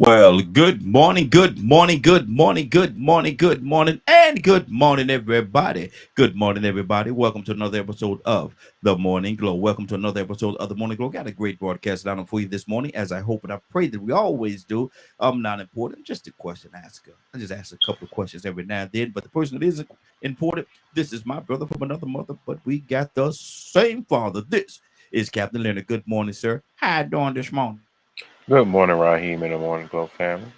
Well, good morning, good morning, good morning, good morning, good morning, and good morning, everybody. Good morning, everybody. Welcome to another episode of The Morning Glow. Welcome to another episode of The Morning Glow. Got a great broadcast down for you this morning, as I hope and I pray that we always do. Not important, just a question asker. I just ask a couple of questions every now and then, but the person that is important, this is my brother from another mother, but we got the same father. This is Captain Leonard. Good morning, sir. How you doing this morning? Good morning, Raheem and the Morning Glow family.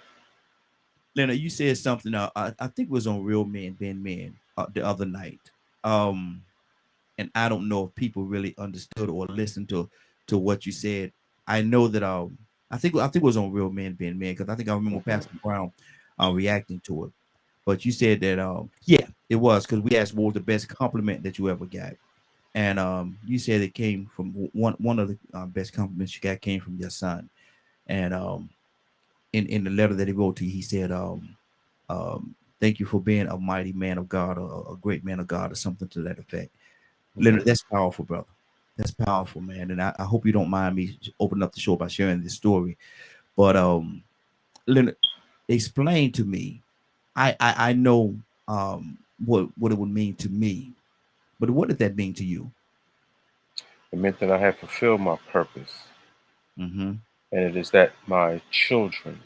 Leonard, you said something. I think it was on Real Men Ben Men the other night. Um, and I don't know if people really understood or listened to what you said. I know that I think it was on Real Men Ben Men because I think I remember hmm Pastor Brown reacting to it. But you said that yeah, it was because we asked what was the best compliment that you ever got, and you said it came from one of the best compliments you got came from your son, and in the letter that he wrote to you, he said thank you for being a mighty man of God, or a great man of God, or something to that effect. Leonard, hmm that's powerful, brother. That's powerful, man. And I hope you don't mind me opening up the show by sharing this story. But Leonard, explain to me. I know what it would mean to me, but what did that mean to you? It meant that I had fulfilled my purpose, Mm-hmm. and it is that my children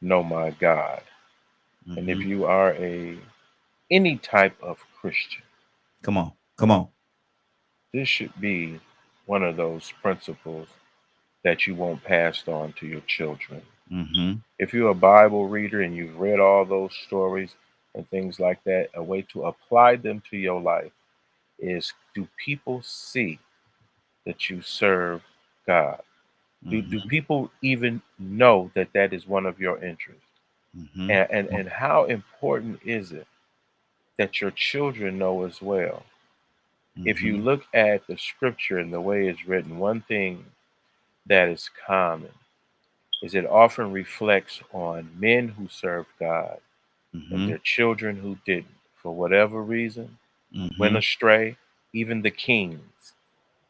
know my God. And Mm-hmm. if you are any type of Christian, Come on, come on. this should be one of those principles that you want passed on to your children. Mm-hmm. If you're a Bible reader and you've read all those stories and things like that, a way to apply them to your life is, do people see that you serve God? Do Mm-hmm. people even know that that is one of your interests? Mm-hmm. And how important is it that your children know as well? If you Mm-hmm. look at the scripture and the way it's written, one thing that is common is it often reflects on men who served God and Mm-hmm. their children who didn't, for whatever reason, went Mm-hmm. astray, even the kings.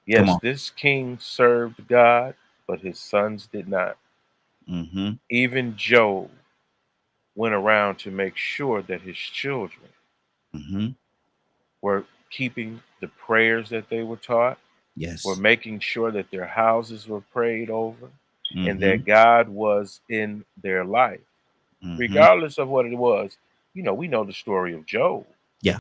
Come Yes, on. this king served God, but his sons did not. Mm-hmm. Even Job went around to make sure that his children Mm-hmm. were keeping the prayers that they were taught, were Yes. making sure that their houses were prayed over, and Mm-hmm. that God was in their life. Mm-hmm. Regardless of what it was, we know the story of Job, Yeah.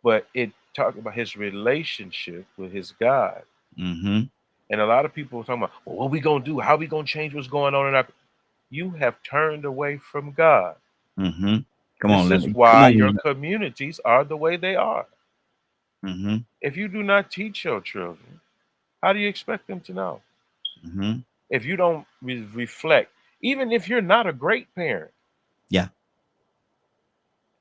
but it talked about his relationship with his God. Mm-hmm. And a lot of people are talking about, well, what we gonna do? How we gonna change what's going on in our? You have turned away from God. Mm-hmm. Come on, This is Leonard. Come why on, your Leonard. communities are the way they are. Mm-hmm. If you do not teach your children, how do you expect them to know? Mm-hmm. If you don't reflect, even if you're not a great parent, Yeah.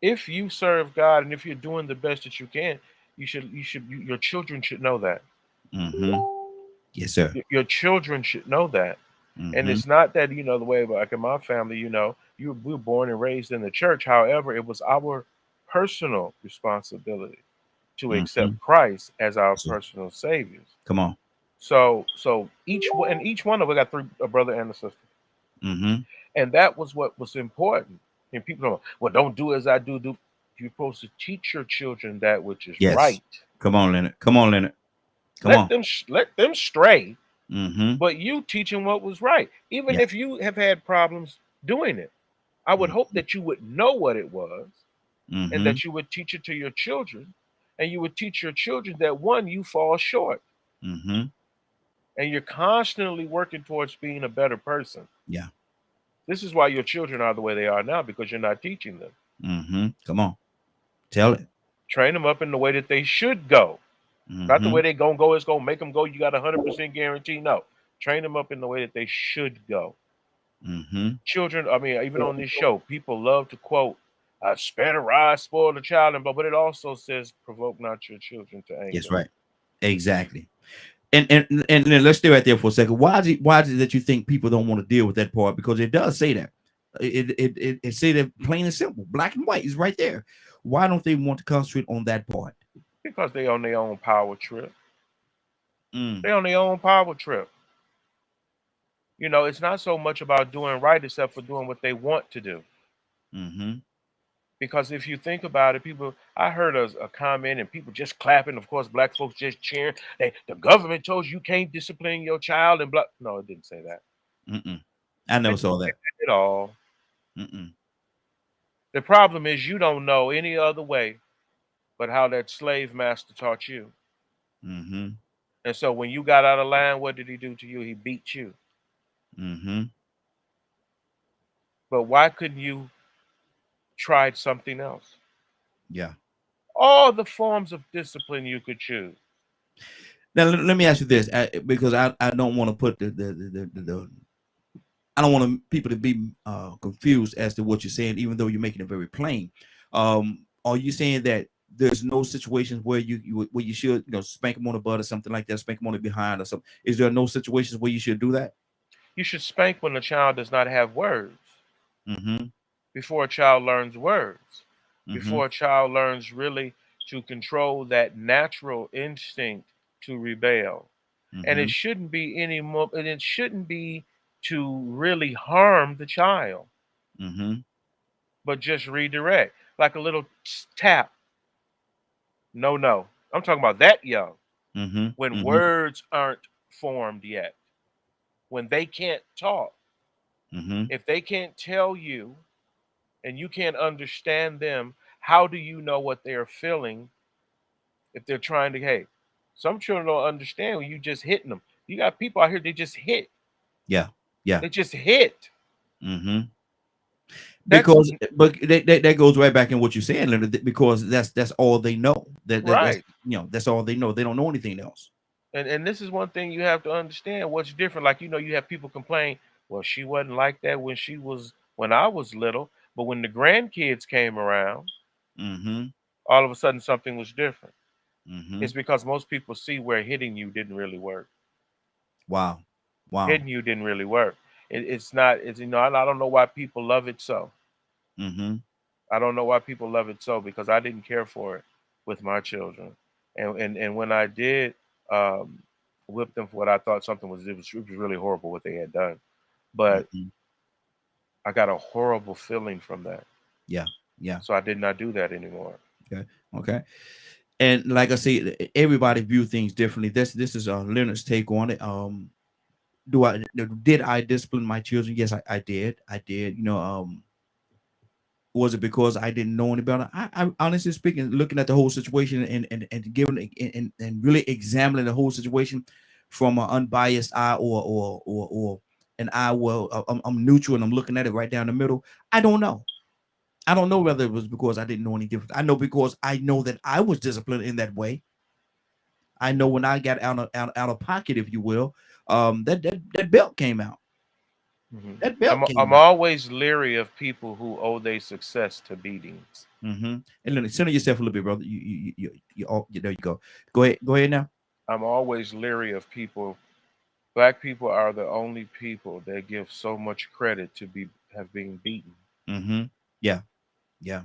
if you serve God and if you're doing the best that you can, your children should know that. Mm-hmm. Yes, sir. Your children should know that. And Mm-hmm. it's not that, the way, like in my family, we were born and raised in the church. However, it was our personal responsibility to Mm-hmm. accept Christ as our Yes, sir. personal saviors. Come on. So each one of us got three, a brother and a sister, Mm-hmm. and that was what was important. And people go, well, don't do as I do. Do You're supposed to teach your children that which is Yes. right. Come on, Leonard. Come on, Leonard. Come Let on. them let them stray, Mm-hmm. but you teach them what was right, even Yeah. if you have had problems doing it. I would hope Mm-hmm. that you would know what it was, and Mm-hmm. that you would teach it to your children, and you would teach your children that, one, you fall short, Mm-hmm. and you're constantly working towards being a better person. Yeah. This is why your children are the way they are now, because you're not teaching them. Mm-hmm. Come on. Tell it. Train them up in the way that they should go, not the Mm-hmm. way they gonna go. It's gonna make them go. You got 100% guarantee. No, train them up in the way that they should go. Mm-hmm. Children, I mean, even on this show, people love to quote, "Spare the rod, spoil the child," but it also says, "Provoke not your children to Yes, anger." right. Exactly. And then let's stay right there for a second. Why is it that you think people don't want to deal with that part? Because it does say that. It say that plain and simple, black and white is right there. Why don't they want to concentrate on that part? Because they on their own power trip. Mm, They on their own power trip. You know, it's not so much about doing right except for doing what they want to do. Mm-hmm. Because if you think about it, people, I heard a comment and people just clapping. Of course, black folks just cheering. The government told you can't discipline your child and blah. No, it didn't say that. Mm-mm. I It never didn't saw say that. that at all. Mm-mm. The problem is you don't know any other way but how that slave master taught you. Mm-hmm. And so when you got out of line, what did he do to you? He beat you. Mm-hmm. But why couldn't you try something else? Yeah. All the forms of discipline you could choose. Now let me ask you this, because I don't want to put the I don't want people to be confused as to what you're saying, even though you're making it very plain. Are you saying that there's no situations where where you should, spank them on the butt or something like that, spank them on the behind or something? Is there no situations where you should do that? You should spank when the child does not have words, Mm-hmm. before a child learns words, Mm-hmm. before a child learns really to control that natural instinct to rebel. And Mm-hmm. it shouldn't be any more, and it shouldn't be to really harm the child, Mm-hmm. but just redirect, like a little tap. No, no. I'm talking about that young, Mm-hmm. when Mm-hmm. words aren't formed yet, when they can't talk. Mm-hmm. If they can't tell you and you can't understand them, how do you know what they're feeling if they're trying to, hey, some children don't understand when you just hitting them. You got people out here, they just hit. Yeah. Yeah. They just hit. Mm-hmm. That's Because but that goes right back in what you're saying, Leonard, because that's all they know. That's right. that's all they know. They don't know anything else. And this is one thing you have to understand what's different. Like, you have people complain, well, she wasn't like that when I was little, but when the grandkids came around, Mm-hmm. all of a sudden something was different. Mm-hmm. It's because most people see where hitting you didn't really work. Wow. Wow. Hitting you didn't really work. It's not, I don't know why people love it so. Mm-hmm. I don't know why people love it so, because I didn't care for it with my children. And when I did um, whip them for what I thought something was, it was really horrible what they had done. But Mm-hmm. I got a horrible feeling from that. Yeah. Yeah. So I did not do that anymore. Okay. Okay. And like I say, everybody view things differently. This is Leonard's take on it. Did I discipline my children? Yes, I did. I did. Was it because I didn't know any better? I honestly speaking, looking at the whole situation and giving and really examining the whole situation from an unbiased eye or an eye where I'm neutral and I'm looking at it right down the middle. I don't know. I don't know whether it was because I didn't know any different. I know because I know that I was disciplined in that way. I know when I got out of pocket, if you will, that belt came out. Mhm. That belt I'm came out. always leery of people who owe their success to beatings. And then center yourself a little bit, brother. There you go. Go ahead now. I'm always leery of people. Black people are the only people that give so much credit to be have been beaten. Yeah, yeah.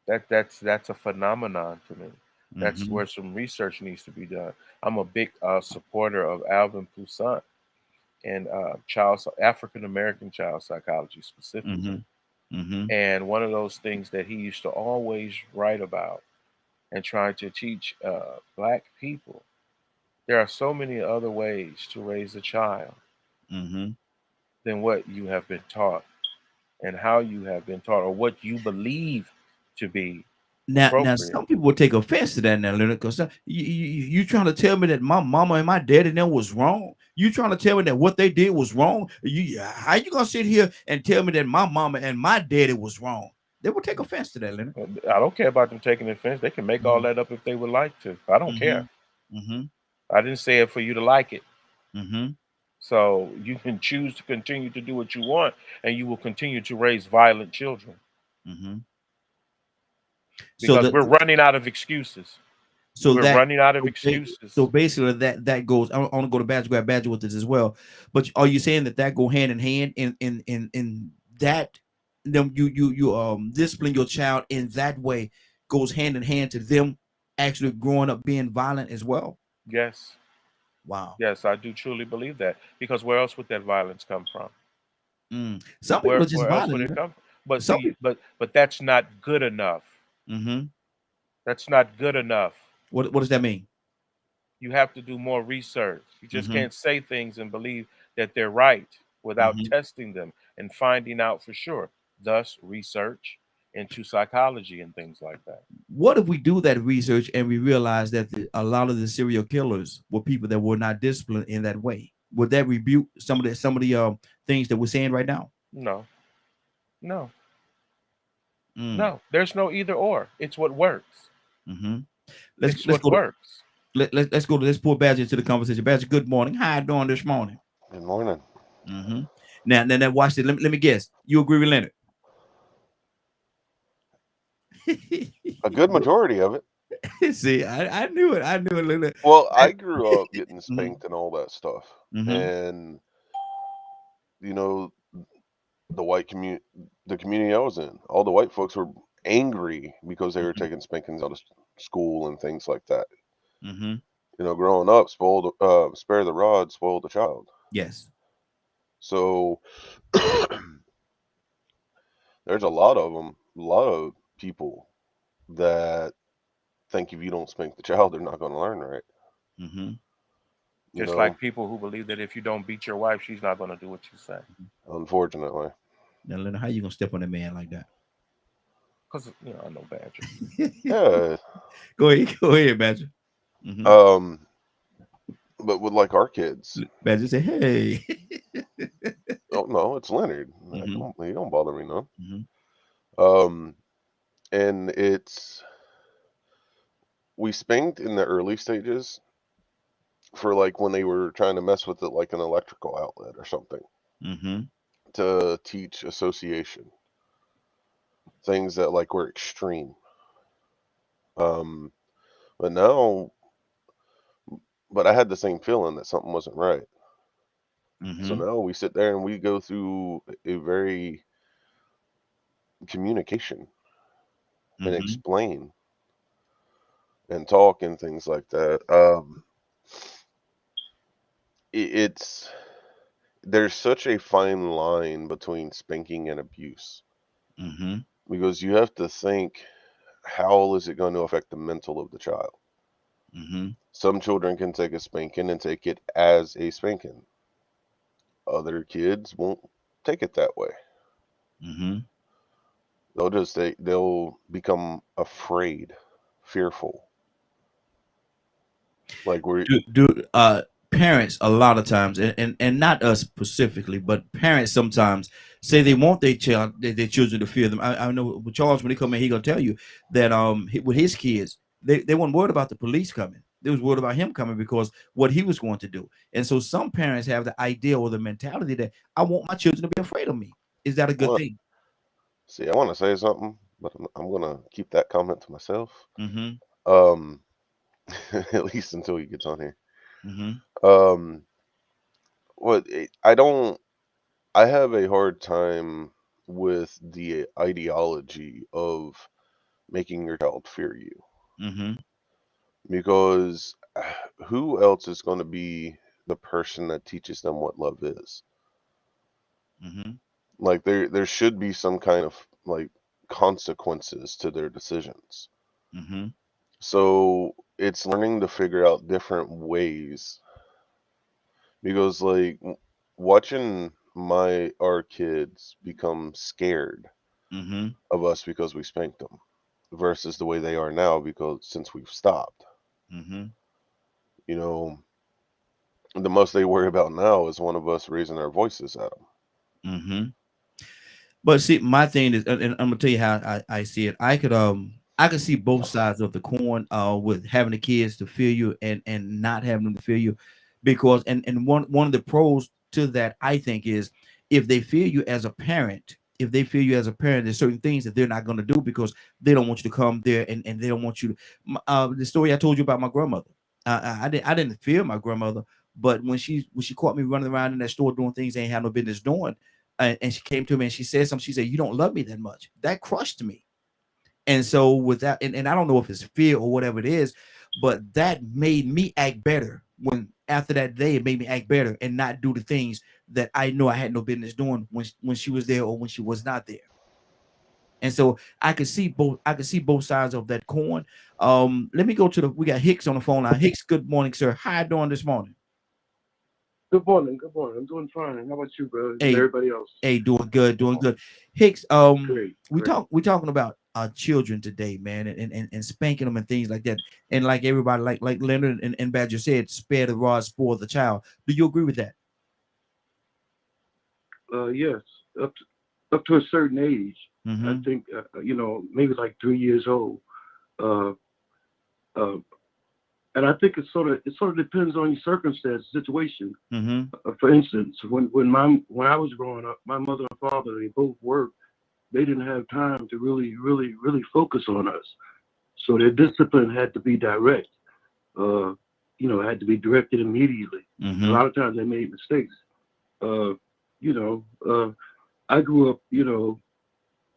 That's a phenomenon to me. That's Mm-hmm. where some research needs to be done. I'm a big supporter of Alvin Toussaint and African American child psychology specifically. Mm-hmm. Mm-hmm. And one of those things that he used to always write about and try to teach black people, there are so many other ways to raise a child Mm-hmm. than what you have been taught and how you have been taught or what you believe to be Now, appropriate. some people will take offense to that now, Leonard, because you trying to tell me that my mama and my daddy then was wrong? You trying to tell me that what they did was wrong? How you gonna sit here and tell me that my mama and my daddy was wrong? They will take offense to that, Leonard. I don't care about them taking offense. They can make all Mm-hmm. that up if they would like to. I don't Mm-hmm. care. Mm-hmm. I didn't say it for you to like it. Mm-hmm. So you can choose to continue to do what you want, and you will continue to raise violent children Mm-hmm. So because that we're running out of excuses. so We're that running out of so excuses. basically that goes. I want to go to grab Badger with this as well. But are you saying that go hand in hand in that them you discipline your child in that way goes hand in hand to them actually growing up being violent as well? Yes, Wow. Yes, I do truly believe that, because where else would that violence come from? Some people Where are just else would violent. You it know? come from? But Some see, people. but that's not good enough. Mm-hmm. That's not good enough. What does that mean? You have to do more research. You just Mm-hmm. can't say things and believe that they're right without Mm-hmm. testing them and finding out for sure. Thus, research into psychology and things like that. What if we do that research and we realize that a lot of the serial killers were people that were not disciplined in that way? Would that rebuke some of the things that we're saying right now? No, no, Mm, no. There's no either or. It's what works. hmm Let's It's let's what go to works. let's go to let's pull Badger into the conversation. Badger, good morning. How you doing this morning? Good morning. hmm Now watch it. Let me guess. You agree with Leonard? A good majority of it. See, I knew it. I knew it. Look, Well, that- I grew up getting mhm, spanked and all that stuff. mhm, And, you know, the white community, the community I was in, all the white folks were angry because they were mhm, taking spankings out of school and things like that. mhm. You know, growing up, spare the rod, spoil the child. Yes. So there's a lot of them, a lot of people that think if you don't spank the child, they're not going to learn right. hmm You Just know, like people who believe that if you don't beat your wife, she's not going to do what you say. unfortunately. Now, Leonard, how you gonna step on a man like that? Because, I know Badger. Yeah. Go ahead, Badger. hmm Um, but with like our kids, Badger say, "Hey." oh no, it's Leonard. hmm He don't bother me none. hmm Um, and we spanked in the early stages for like when they were trying to mess with it, like an electrical outlet or something, hmm to teach association, things that like were extreme. Um, but now, but I had the same feeling that something wasn't right. So hmm now we sit there and we go through a very communication and hmm explain and talk and things like that. It's there's such a fine line between spanking and abuse hmm because you have to think, how is it going to affect the mental of the child? hmm Some children can take a spanking and take it as a spanking. Other kids won't take it that way. hmm They'll become afraid, fearful. Like we're do parents a lot of times, and not us specifically, but parents sometimes say they want their children to fear them. I know with Charles, when he come in, he gonna tell you that with his kids, they weren't worried about the police coming. They was worried about him coming because what he was going to do. And so some parents have the idea or the mentality that I want my children to be afraid of me. Is that a good I thing? see. I want to say something, but I'm gonna keep that comment to myself. Mm-hmm. Um, at least until he gets on here. Mm-hmm. Um, I don't. I have a hard time with the ideology of making your child fear you Mm-hmm. because who else is going to be the person that teaches them what love is? Mm-hmm. Like there should be some kind of like consequences to their decisions. Mm-hmm. So it's learning to figure out different ways because like watching our kids become scared Mm-hmm. of us because we spanked them versus the way they are now because since we've stopped, Mm-hmm. you know, the most they worry about now is one of us raising our voices at them. Mm-hmm. But see, my thing is, and I'm gonna tell you how I see it. I could see both sides of the coin with having the kids to feel you and not having them to feel you, because and one of the pros to that I think is if they feel you as a parent, if they feel you as a parent, there's certain things that they're not gonna do because they don't want you to come there and they don't want you to. The story I told you about my grandmother, I didn't fear my grandmother, but when she caught me running around in that store doing things they ain't had no business doing, and she came to me and she said something. She said, "You don't love me that much." That crushed me. And so with that, and I don't know if it's fear or whatever it is, but that made me act better when after that day, it made me act better and not do the things that I know I had no business doing when she was there or when she was not there. And so I could see both. I could see both sides of that coin. Let me go to the. We got Hicks on the phone line. Hicks, good morning, sir. How you doing this morning? Good morning. Good morning. I'm doing fine. How about you, bro? And Hey, everybody else? hey, doing good, doing good. Hicks, Great. we Great. we're talking about children today, man, and spanking them and things like that. And like everybody, like Leonard and Badger said, spare the rod, spoil the child. Do you agree with that? Yes. Up to a certain age, I Mm-hmm. think maybe like 3 years old. Uh, uh, and I think it sort of depends on your circumstance, situation. Mm-hmm. For instance, when I was growing up, my mother and father, they both worked. They didn't have time to really focus on us. So their discipline had to be direct. Uh, had to be directed immediately. A Mm-hmm. lot of times they made mistakes. Uh, you know, uh, I grew up.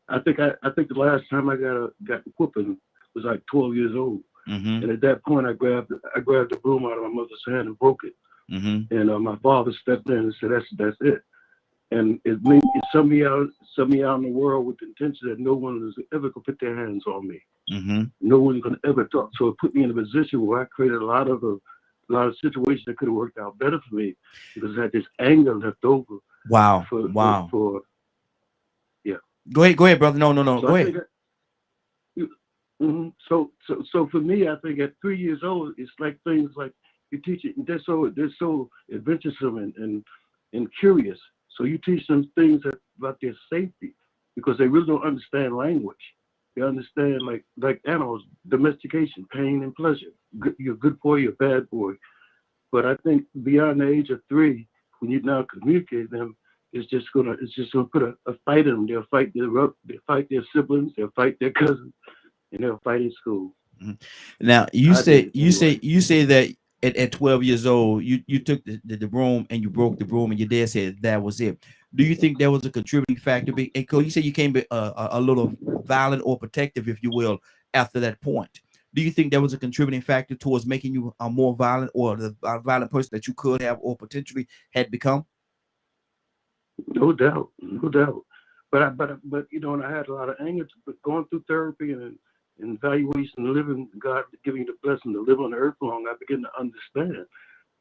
I think the last time I got a whooping was like 12 years old, Mm-hmm. and at that point I grabbed the broom out of my mother's hand and broke it. Mm-hmm. And my father stepped in and said, "That's it." And it sent me out in the world with the intention that no one was ever gonna put their hands on me. Mm-hmm. No one's gonna ever talk. So it put me in a position where I created a lot of situations that could have worked out better for me because I had this anger left over Wow. for for Wow. for yeah. Go ahead, brother. No. So Go I ahead. think so for me, I think at 3 years old, it's like things like you teach it. They're so adventuresome and curious. So you teach them things about their safety because they really don't understand language. They understand like animals, domestication, pain and pleasure. You're a good boy, you're a bad boy. But I think beyond the age of 3, when you now communicate them, it's just gonna put a fight in them. They'll fight their siblings, they'll fight their cousins, and they'll fight in school. Mhm. Now you I say did you anyway. say you say that at 12 years old you took the broom and you broke the broom and your dad said that was it. Do you think that was a contributing factor? And you said you came a little violent or protective, if you will, after that point. Do you think that was a contributing factor towards making you a more violent or the violent person that you could have or potentially had become? No doubt, no doubt. But and I had a lot of anger. But going through therapy and evaluation, living God giving you the blessing to live on the earth long, I began to understand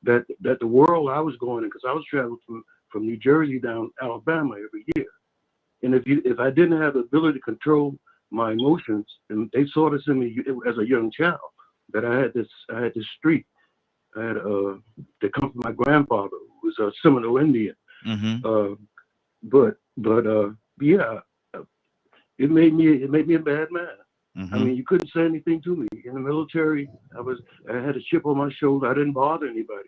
that the world I was going in, because I was traveling from New Jersey down Alabama every year, and if I didn't have the ability to control my emotions, and they saw this in me as a young child, that I had this streak. I had that come from my grandfather, who was a Seminole Indian. Mm-hmm. Uh, but yeah, uh, it made me a bad man. I Mm-hmm. mean, you couldn't say anything to me in the military. I had a chip on my shoulder. I didn't bother anybody.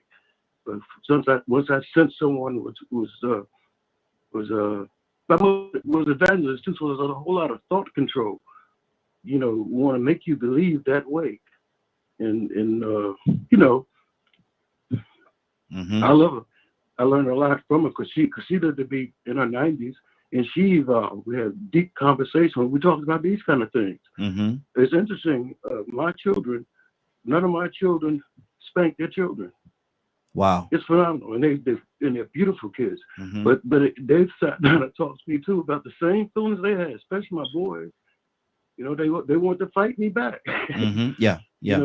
But once I sensed someone was was evangelist too, so there's a whole lot of thought control. Want to make you believe that way, and you know, Mm-hmm. I love her. I learned a lot from her because she lived to be in her 90s, and she evolved. We had deep conversation. We talked about these kind of things. Mm-hmm. It's interesting. None of my children spank their children. Wow. It's phenomenal, and they're beautiful kids. Mm-hmm. They've sat down and talked to me too about the same feelings they had, especially my boys. They want to fight me back. Mm-hmm. Yeah. Yeah.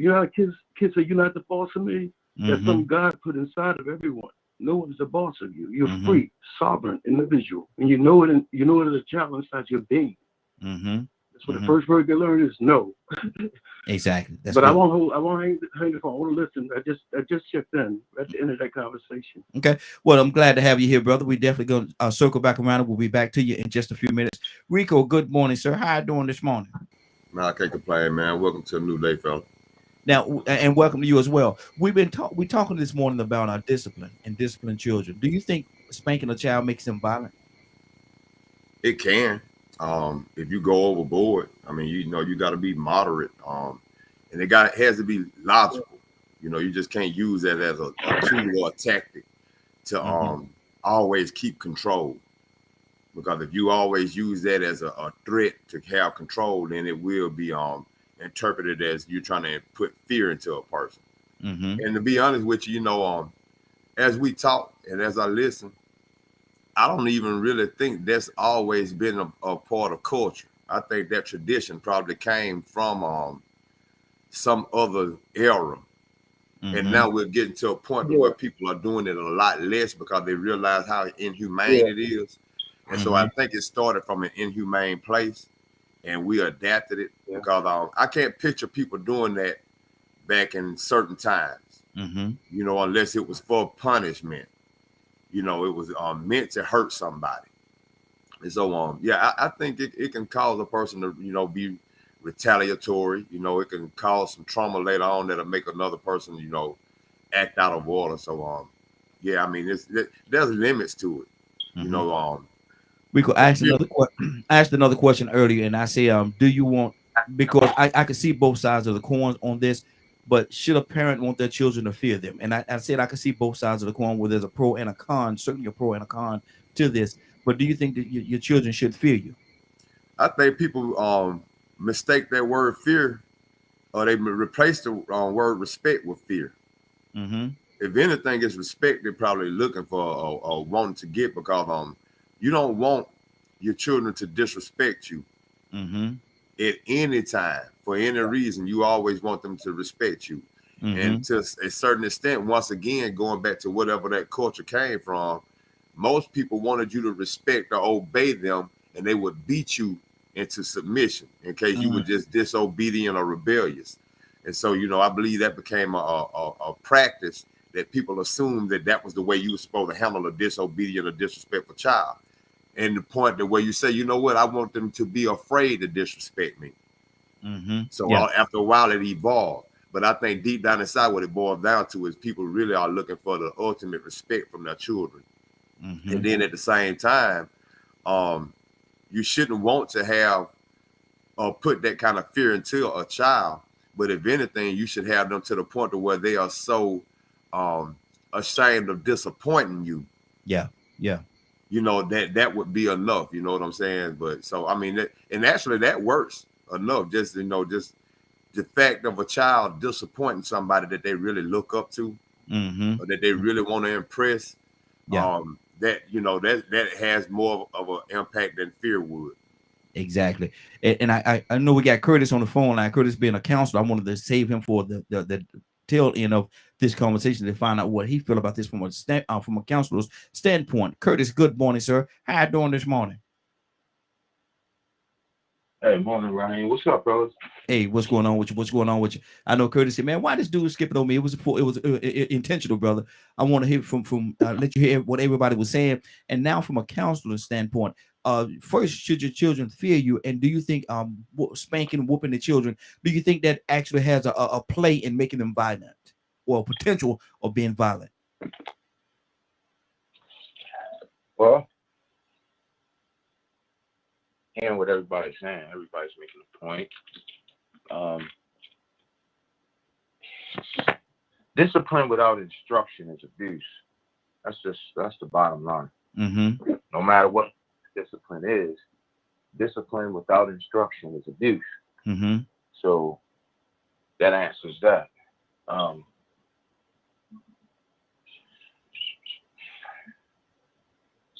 How kids say you're not the boss of me. That's Mm-hmm. something God put inside of everyone. No one's the boss of you. You're Mm-hmm. free, sovereign, individual, and you know it as a child inside your being. Mm-hmm. That's what the Mm-hmm. first word they learn is no. Exactly. That's But I good. won't hold. I won't hang the phone. I want to listen. I just checked in at the end of that conversation. Okay. Well, I'm glad to have you here, brother. We definitely going to circle back around and we'll be back to you in just a few minutes. Rico, good morning, sir. How you doing this morning? Man, I can't complain, man. Welcome to a new day, fella. Now, and welcome to you as well. We talking this morning about our discipline and discipline children. Do you think spanking a child makes them violent? It can. If you go overboard, I mean, you got to be moderate. And has to be logical. You just can't use that as a tool or a tactic to Mm-hmm. always keep control. Because if you always use that as a threat to have control, then it will be interpreted as you trying to put fear into a person. Mm-hmm. And to be honest with you, as we talk and as I listen, I don't even really think that's always been a part of culture. I think that tradition probably came from some other era. And Mm-hmm. now we're getting to a point to Yeah, where people are doing it a lot less because they realize how inhumane yeah, it is. And so Mm-hmm. I think it started from an inhumane place and we adapted it yeah. because I can't picture people doing that back in certain times, Mm-hmm. unless it was for punishment. It was meant to hurt somebody. And so, yeah, I think it can cause a person to, be retaliatory. It can cause some trauma later on that'll make another person, act out of order. So, yeah, I mean, there's limits to it. You Mm-hmm. know, um, We could the ask fear- asked another question earlier, and I say, do you want, because I could see both sides of the coin on this, but should a parent want their children to fear them? And I said I could see both sides of the coin where there's a pro and a con, certainly a pro and a con to this. But do you think that your children should fear you? I think people mistake that word fear, or they replace the word respect with fear. Mm-hmm. If anything is respect, they're probably looking for or wanting to get because you don't want your children to disrespect you Mm-hmm. at any time for any reason. You always want them to respect you. Mm-hmm. And to a certain extent, once again, going back to whatever that culture came from, most people wanted you to respect or obey them, and they would beat you into submission in case you were just disobedient or rebellious. And so, I believe that became a practice that people assumed that was the way you were supposed to handle a disobedient or disrespectful child. And the point that where you say, you know what, I want them to be afraid to disrespect me. Mm-hmm. So Yeah. after a while, it evolved. But I think deep down inside, what it boils down to is people really are looking for the ultimate respect from their children. Mm-hmm. And then at the same time, you shouldn't want to have or put that kind of fear into a child. But if anything, you should have them to the point to where they are so ashamed of disappointing you. Yeah. Yeah. That would be enough. You know what I'm saying? But so I mean, and actually that works enough. Just just the fact of a child disappointing somebody that they really look up to Mm-hmm. or that they really want to impress. Yeah. That has more of an impact than fear would. Exactly. And I know we got Curtis on the phone line. Curtis being a counselor, I wanted to save him for the tail end of this conversation to find out what he feel about this from a counselor's standpoint. Curtis, good morning, sir. How you doing this morning? Hey, morning, Ryan. What's up, brothers? Hey, what's going on with you? What's going on with you? I know Curtis said, man, why this dude skipping on me? It was intentional, brother. I want to hear from let you hear what everybody was saying. And now from a counselor's standpoint, first, should your children fear you? And do you think spanking, whooping the children, do you think that actually has a play in making them violent or potential of being violent? Well, hearing what everybody's saying, everybody's making a point. Discipline without instruction is abuse. That's the bottom line. Mm-hmm. No matter what discipline is, discipline without instruction is abuse. Mm-hmm. So that answers that.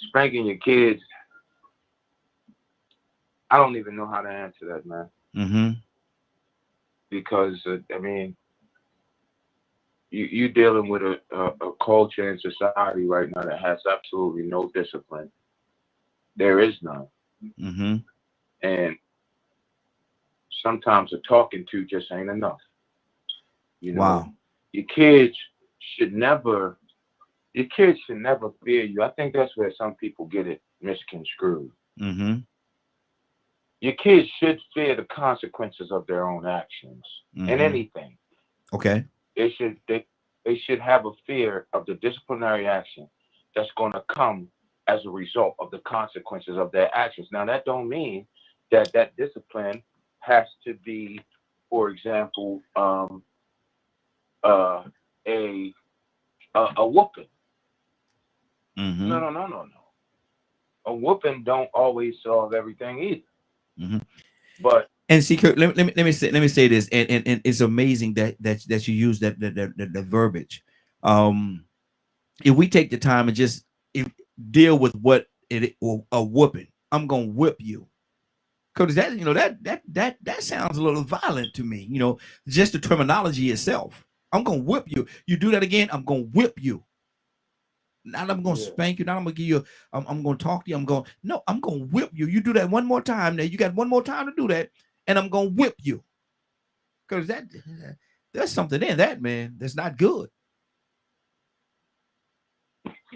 Spanking your kids, I don't even know how to answer that, man. Mm-hmm. Because I mean, you're dealing with a culture and society right now that has absolutely no discipline. There is none. Mm-hmm. And sometimes a talking to just ain't enough. Wow. Your kids should never fear you. I think that's where some people get it misconstrued. Mm-hmm. Your kids should fear the consequences of their own actions in anything. Okay. They should have a fear of the disciplinary action that's going to come as a result of the consequences of their actions. Now, that don't mean that discipline has to be, for example, a whooping. Mm-hmm. No. A whooping don't always solve everything either. Mm-hmm. But And see, Kurt, let me say this, and it's amazing that you use that verbiage. If we take the time and just deal with what it or a whooping, I'm gonna whip you. Because that that sounds a little violent to me. Just the terminology itself. I'm gonna whip you. You do that again, I'm gonna whip you. Not I'm gonna Yeah. spank you. Not I'm gonna give you. I'm gonna talk to you. I'm gonna whip you. You do that one more time. Now you got one more time to do that, and I'm gonna whip you. Because there's something in that, man. That's not good.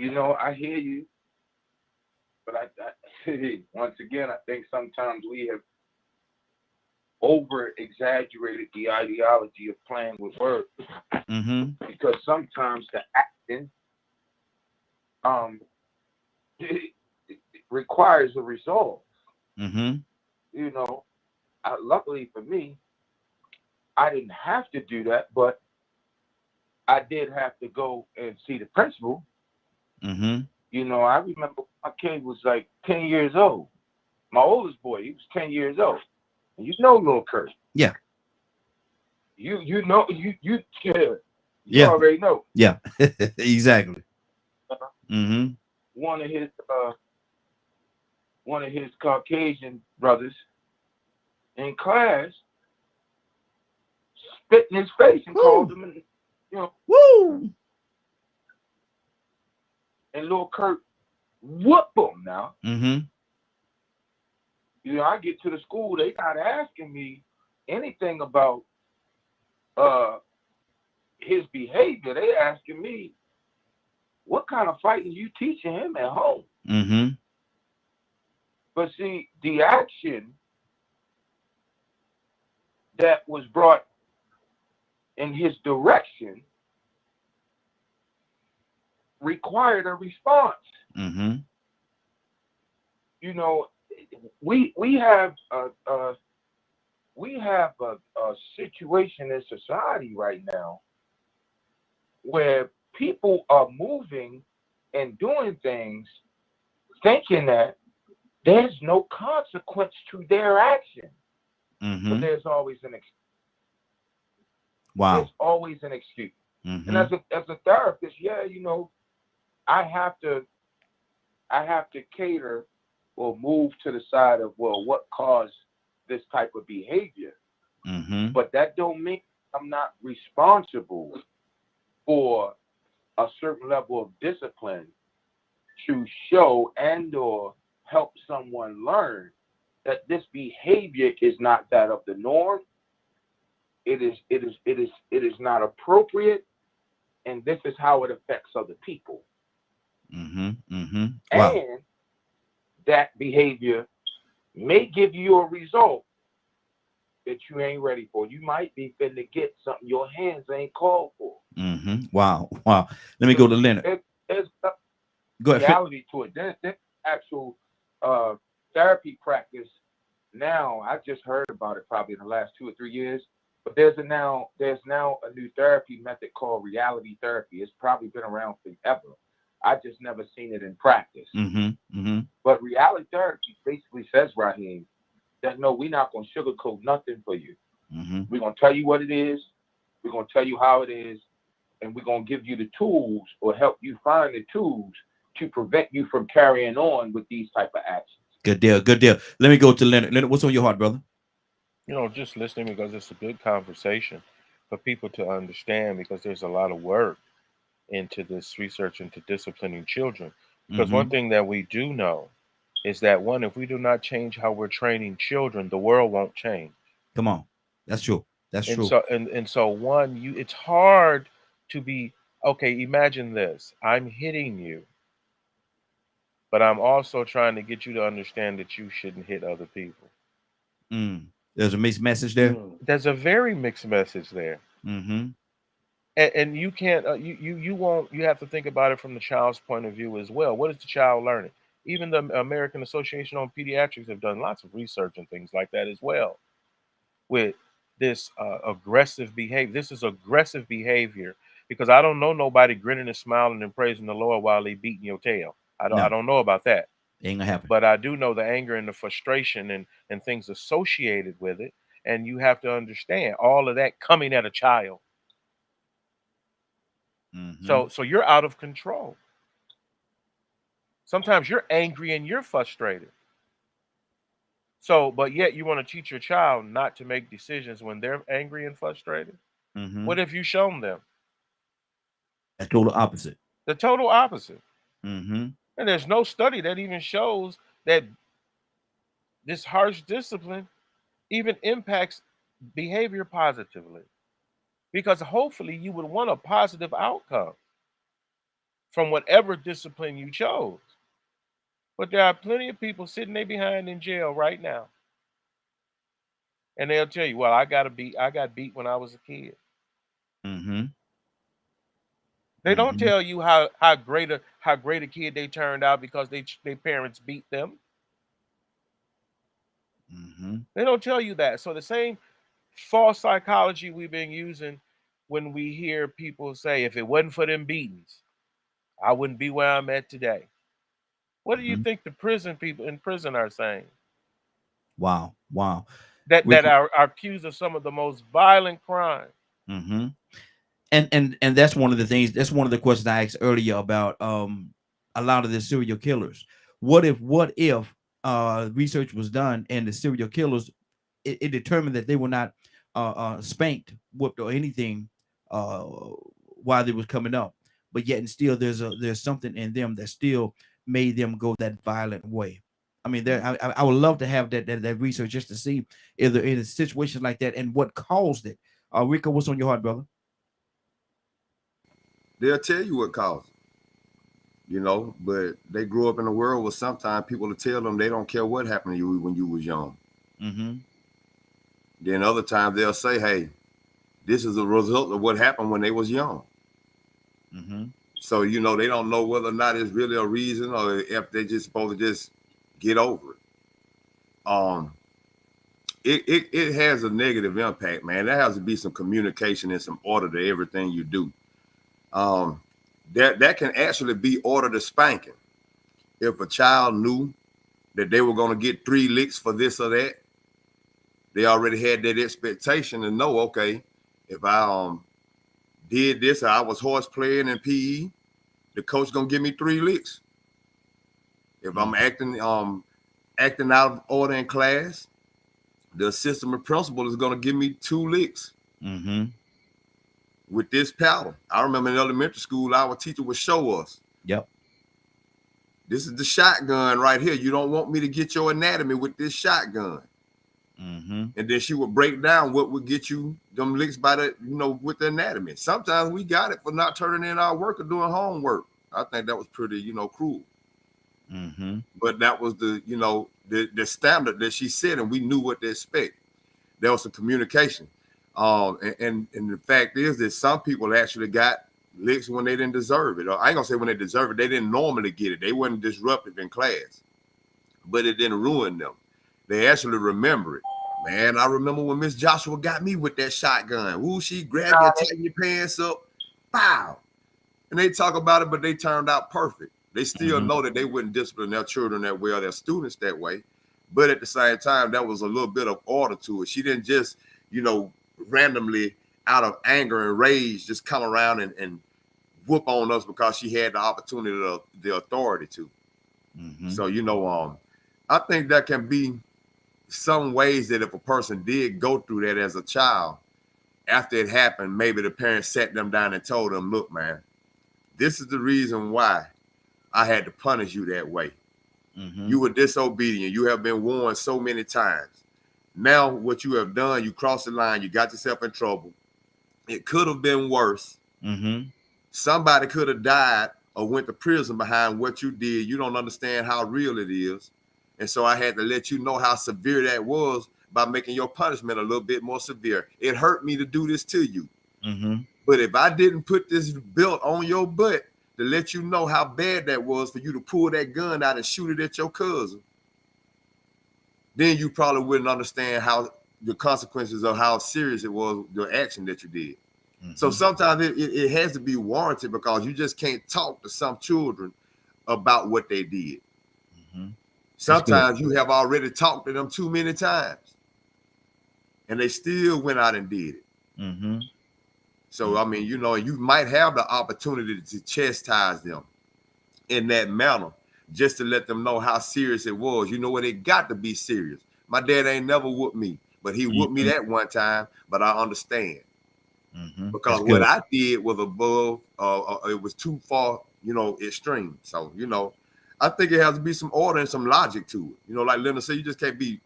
I hear you, but I once again, I think sometimes we have over exaggerated the ideology of playing with words, because sometimes the action it requires a result. Luckily for me, I didn't have to do that, but I did have to go and see the principal. I remember my kid was like 10 years old. My oldest boy, he was 10 years old. And Lil Kurt. Yeah. You Yeah. already know. Yeah. Exactly. One of his Caucasian brothers in class spit in his face and called him, Woo. and Lil Kurt whooped him now. I get to the school, they not asking me anything about his behavior. They asking me, what kind of fighting you teaching him at home? But see, the action that was brought in his direction required a response. We have a situation in society right now where people are moving and doing things thinking that there's no consequence to their action. But there's always an excuse. Wow. There's always an excuse. And as a therapist, I have to cater or move to the side of, well, what caused this type of behavior? But that don't mean I'm not responsible for a certain level of discipline to show and or help someone learn that this behavior is not that of the norm. It is not appropriate, and this is how it affects other people. Wow. And that behavior may give you a result that you ain't ready for. You might be finna get something your hands ain't called for. Wow. Let me go to Leonard. There's Go ahead. reality to it. There's actual therapy practice now. I just heard about it probably in the last 2 or 3 years. But there's now a new therapy method called reality therapy. It's probably been around forever. I just never seen it in practice. But reality therapy basically says, Raheem, that no, we're not going to sugarcoat nothing for you. We're going to tell you what it is. We're going to tell you how it is. And we're going to give you the tools or help you find the tools to prevent you from carrying on with these type of actions. Good deal. Good deal. Let me go to Leonard. Leonard, what's on your heart, brother? Just listening, because it's a good conversation for people to understand, because there's a lot of work into this research into disciplining children. Because one thing that we do know is that, one, if we do not change how we're training children, the world won't change. Come on. That's true. That's true. So one, it's hard to be, okay, imagine this. I'm hitting you, but I'm also trying to get you to understand that you shouldn't hit other people. There's a mixed message there. There's a very mixed message there. And you can't, you have to think about it from the child's point of view as well. What is the child learning? Even the American Association on Pediatrics have done lots of research and things like that as well with this aggressive behavior. This is aggressive behavior, because I don't know nobody grinning and smiling and praising the Lord while they beating your tail. I don't know about that. Ain't gonna happen. But I do know the anger and the frustration and things associated with it. And you have to understand all of that coming at a child. Mm-hmm. So you're out of control. Sometimes you're angry and you're frustrated. So, but yet you want to teach your child not to make decisions when they're angry and frustrated. Mm-hmm. What have you shown them? A total opposite. The total opposite. Mm-hmm. And there's no study that even shows that this harsh discipline even impacts behavior positively. Because hopefully you would want a positive outcome from whatever discipline you chose. But there are plenty of people sitting there behind in jail right now. And they'll tell you, well, I got beat when I was a kid. Mm-hmm. They don't tell you how great a kid they turned out because their parents beat them. Mm-hmm. They don't tell you that. So the same false psychology we've been using when we hear people say, if it wasn't for them beatings, I wouldn't be where I'm at today. What do you think the prison people in prison are saying? Wow. Wow. That are accused of some of the most violent crimes. Mm-hmm. And that's one of the things. That's one of the questions I asked earlier about a lot of the serial killers. What if research was done and the serial killers it determined that they were not spanked, whipped, or anything while they was coming up, but yet and still there's something in them that still made them go that violent way. I mean, I would love to have that research just to see if there is situations like that and what caused it. Rico, what's on your heart, brother? They'll tell you what caused it, you know, but they grew up in a world where sometimes people will tell them they don't care what happened to you when you was young. Mm-hmm. Then other times they'll say, hey, this is a result of what happened when they was young. Mm-hmm. So, you know, they don't know whether or not it's really a reason or if they're just supposed to just get over it. It has a negative impact, man. There has to be some communication and some order to everything you do. That can actually be order to spanking. If a child knew that they were going to get 3 licks for this or that, they already had that expectation to know, okay, if I did this or I was horse playing in PE, the coach gonna give me 3 licks. If I'm acting out of order in class, the assistant principal is gonna give me 2 licks. Mm-hmm. With this pattern. I remember in elementary school, our teacher would show us. Yep. This is the shotgun right here. You don't want me to get your anatomy with this shotgun. Mm-hmm. And then she would break down what would get you them licks by the, you know, with the anatomy. Sometimes we got it for not turning in our work or doing homework. I think that was pretty, you know, cruel. Mm-hmm. But that was the, you know, the standard that she said, and we knew what to expect. There was some communication. And the fact is that some people actually got licks when they didn't deserve it. Or I ain't gonna say when they deserve it, they didn't normally get it. They weren't disruptive in class, but it didn't ruin them. They actually remember it. Man, I remember when Miss Joshua got me with that shotgun. Ooh, she grabbed you, tighten your pants up, pow. And they talk about it, but they turned out perfect. They still know that they wouldn't discipline their children that way or their students that way. But at the same time, there was a little bit of order to it. She didn't just, you know, randomly out of anger and rage just come around and whoop on us because she had the opportunity, the authority to. Mm-hmm. So, you know, I think that can be some ways that if a person did go through that as a child, after it happened, maybe the parents sat them down and told them, look, man, this is the reason why I had to punish you that way. Mm-hmm. You were disobedient. You have been warned so many times. Now what you have done, you crossed the line, you got yourself in trouble. It could have been worse. Mm-hmm. Somebody could have died or went to prison behind what you did. You don't understand how real it is. And so I had to let you know how severe that was by making your punishment a little bit more severe. It hurt me to do this to you. Mm-hmm. But if I didn't put this belt on your butt to let you know how bad that was for you to pull that gun out and shoot it at your cousin, then you probably wouldn't understand how the consequences of how serious it was, the action that you did. Mm-hmm. So sometimes it has to be warranted because you just can't talk to some children about what they did. Mm-hmm. Sometimes you have already talked to them too many times. and they still went out and did it. Mm-hmm. So I mean, you know, you might have the opportunity to chastise them in that manner, just to let them know how serious it was. You know what? It got to be serious. My dad ain't never whooped me, but he whooped me that one time. But I understand. Because what I did was above, it was too far, you know, extreme. So, you know, I think it has to be some order and some logic to it. You know, like Linda said, you just can't be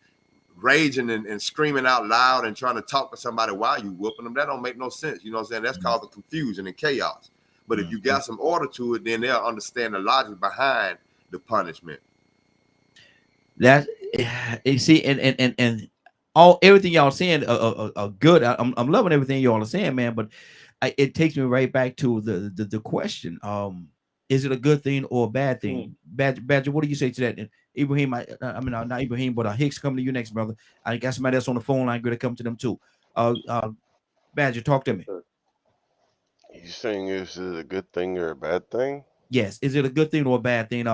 raging and screaming out loud and trying to talk to somebody while you whooping them. That don't make no sense. You know what I'm saying? That's causing confusion and chaos. But if you got some order to it, then they'll understand the logic behind the punishment. That you see, and all everything y'all saying are good. I'm loving everything y'all are saying, man. But it takes me right back to the question. Is it a good thing or a bad thing? Badger, what do you say to that? And Ibrahim, I mean, not Ibrahim, but Hicks, coming to you next, brother. I got somebody else on the phone line. Going to come to them too. Badger, talk to me. You saying is it a good thing or a bad thing? Yes. Is it a good thing or a bad thing?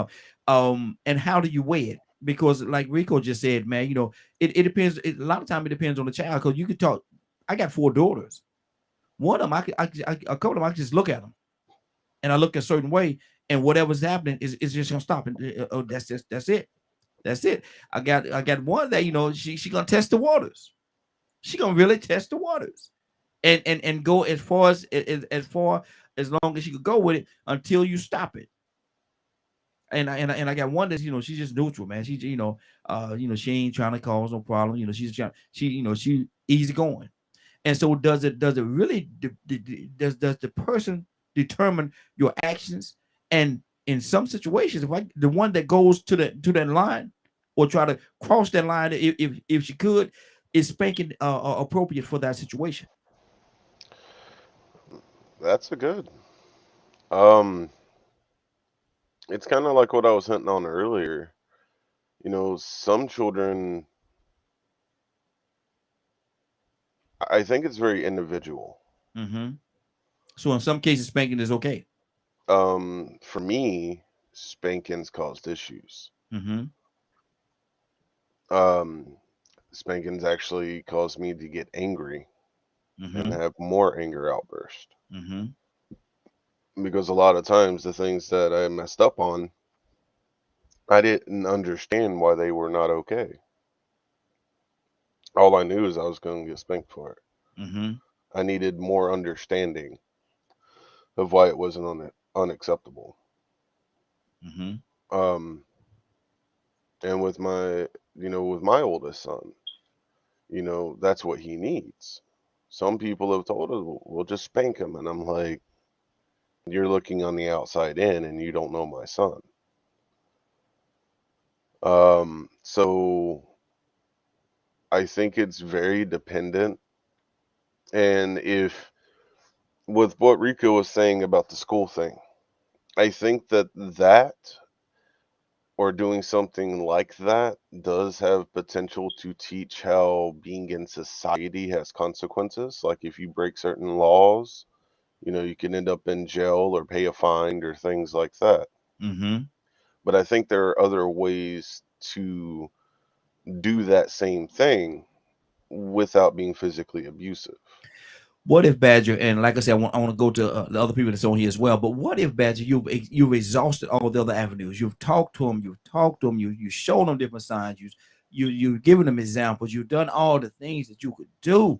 And how do you weigh it? Because like Rico just said, man, you know, it depends. A lot of time it depends on the child. Because you could talk. I got 4 daughters. One of them, a couple of them, I can just look at them, and I look a certain way, and whatever's happening is just gonna stop. And oh, that's it. That's it. I got one that, you know, she gonna test the waters. She gonna really test the waters, and go as far as long as she could go with it until you stop it. And I got one that's, you know, she's just neutral, man. She's, you know, she ain't trying to cause no problem. You know, she easy going. And so does it really does the person determine your actions? And in some situations, if the one that goes to that line or try to cross that line, if she could, is spanking appropriate for that situation? That's a good. It's kind of like what I was hinting on earlier. You know, some children, I think it's very individual. Mm-hmm. So in some cases, spanking is okay. For me, spankings caused issues. Mm-hmm. Spankings actually caused me to get angry and Mm-hmm. have more anger outbursts. Mm-hmm. Because a lot of times the things that I messed up on, I didn't understand why they were not okay. All I knew is I was going to get spanked for it. Mm-hmm. I needed more understanding of why it wasn't unacceptable. Mm-hmm. And with my oldest son, you know, that's what he needs. Some people have told us, we'll just spank him. And I'm like, you're looking on the outside in and you don't know my son. So I think it's very dependent. And if, with what Rico was saying about the school thing, I think that or doing something like that does have potential to teach how being in society has consequences. Like if you break certain laws, you know, you can end up in jail or pay a fine or things like that. Mm-hmm. But I think there are other ways to do that same thing without being physically abusive. What if, Badger, and like I said, I want to go to the other people that's on here as well. But what if, Badger, you've exhausted all the other avenues? You've talked to them. You showed them different signs. You've given them examples. You've done all the things that you could do,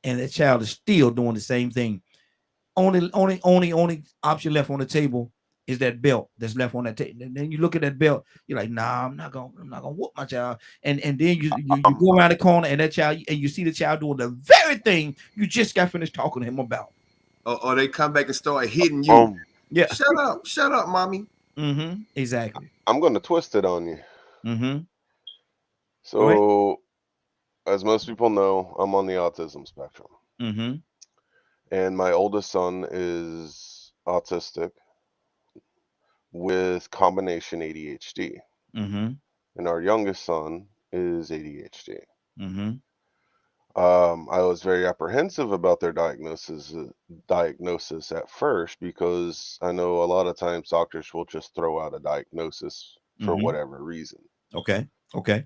and that child is still doing the same thing. Only option left on the table is that belt that's left on that table. And then you look at that belt, you're like, nah, I'm not gonna whoop my child. And then you go around the corner and that child, and you see the child doing the very thing you just got finished talking to him about. Or they come back and start hitting you. Yeah. Shut up, mommy. Mm-hmm. Exactly. I'm going to twist it on you. Mm-hmm. So, as most people know, I'm on the autism spectrum. Mm-hmm. And my oldest son is autistic with combination ADHD. Mm-hmm. And our youngest son is ADHD. Mm-hmm. I was very apprehensive about their diagnosis at first because I know a lot of times doctors will just throw out a diagnosis for whatever reason. Okay.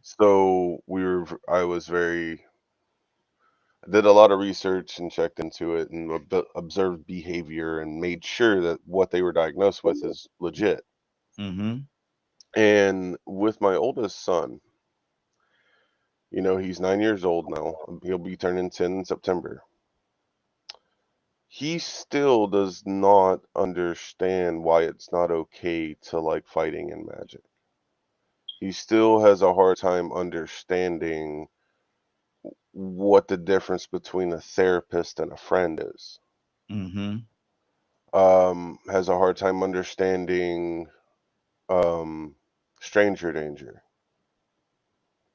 So I was very I did a lot of research and checked into it and observed behavior and made sure that what they were diagnosed with is legit. Mm-hmm. And with my oldest son, he's 9 years old now. He'll be turning 10 in September. He still does not understand why it's not okay to like fighting in Magic. He still has a hard time understanding what the difference between a therapist and a friend is. Mm-hmm. Has a hard time understanding stranger danger.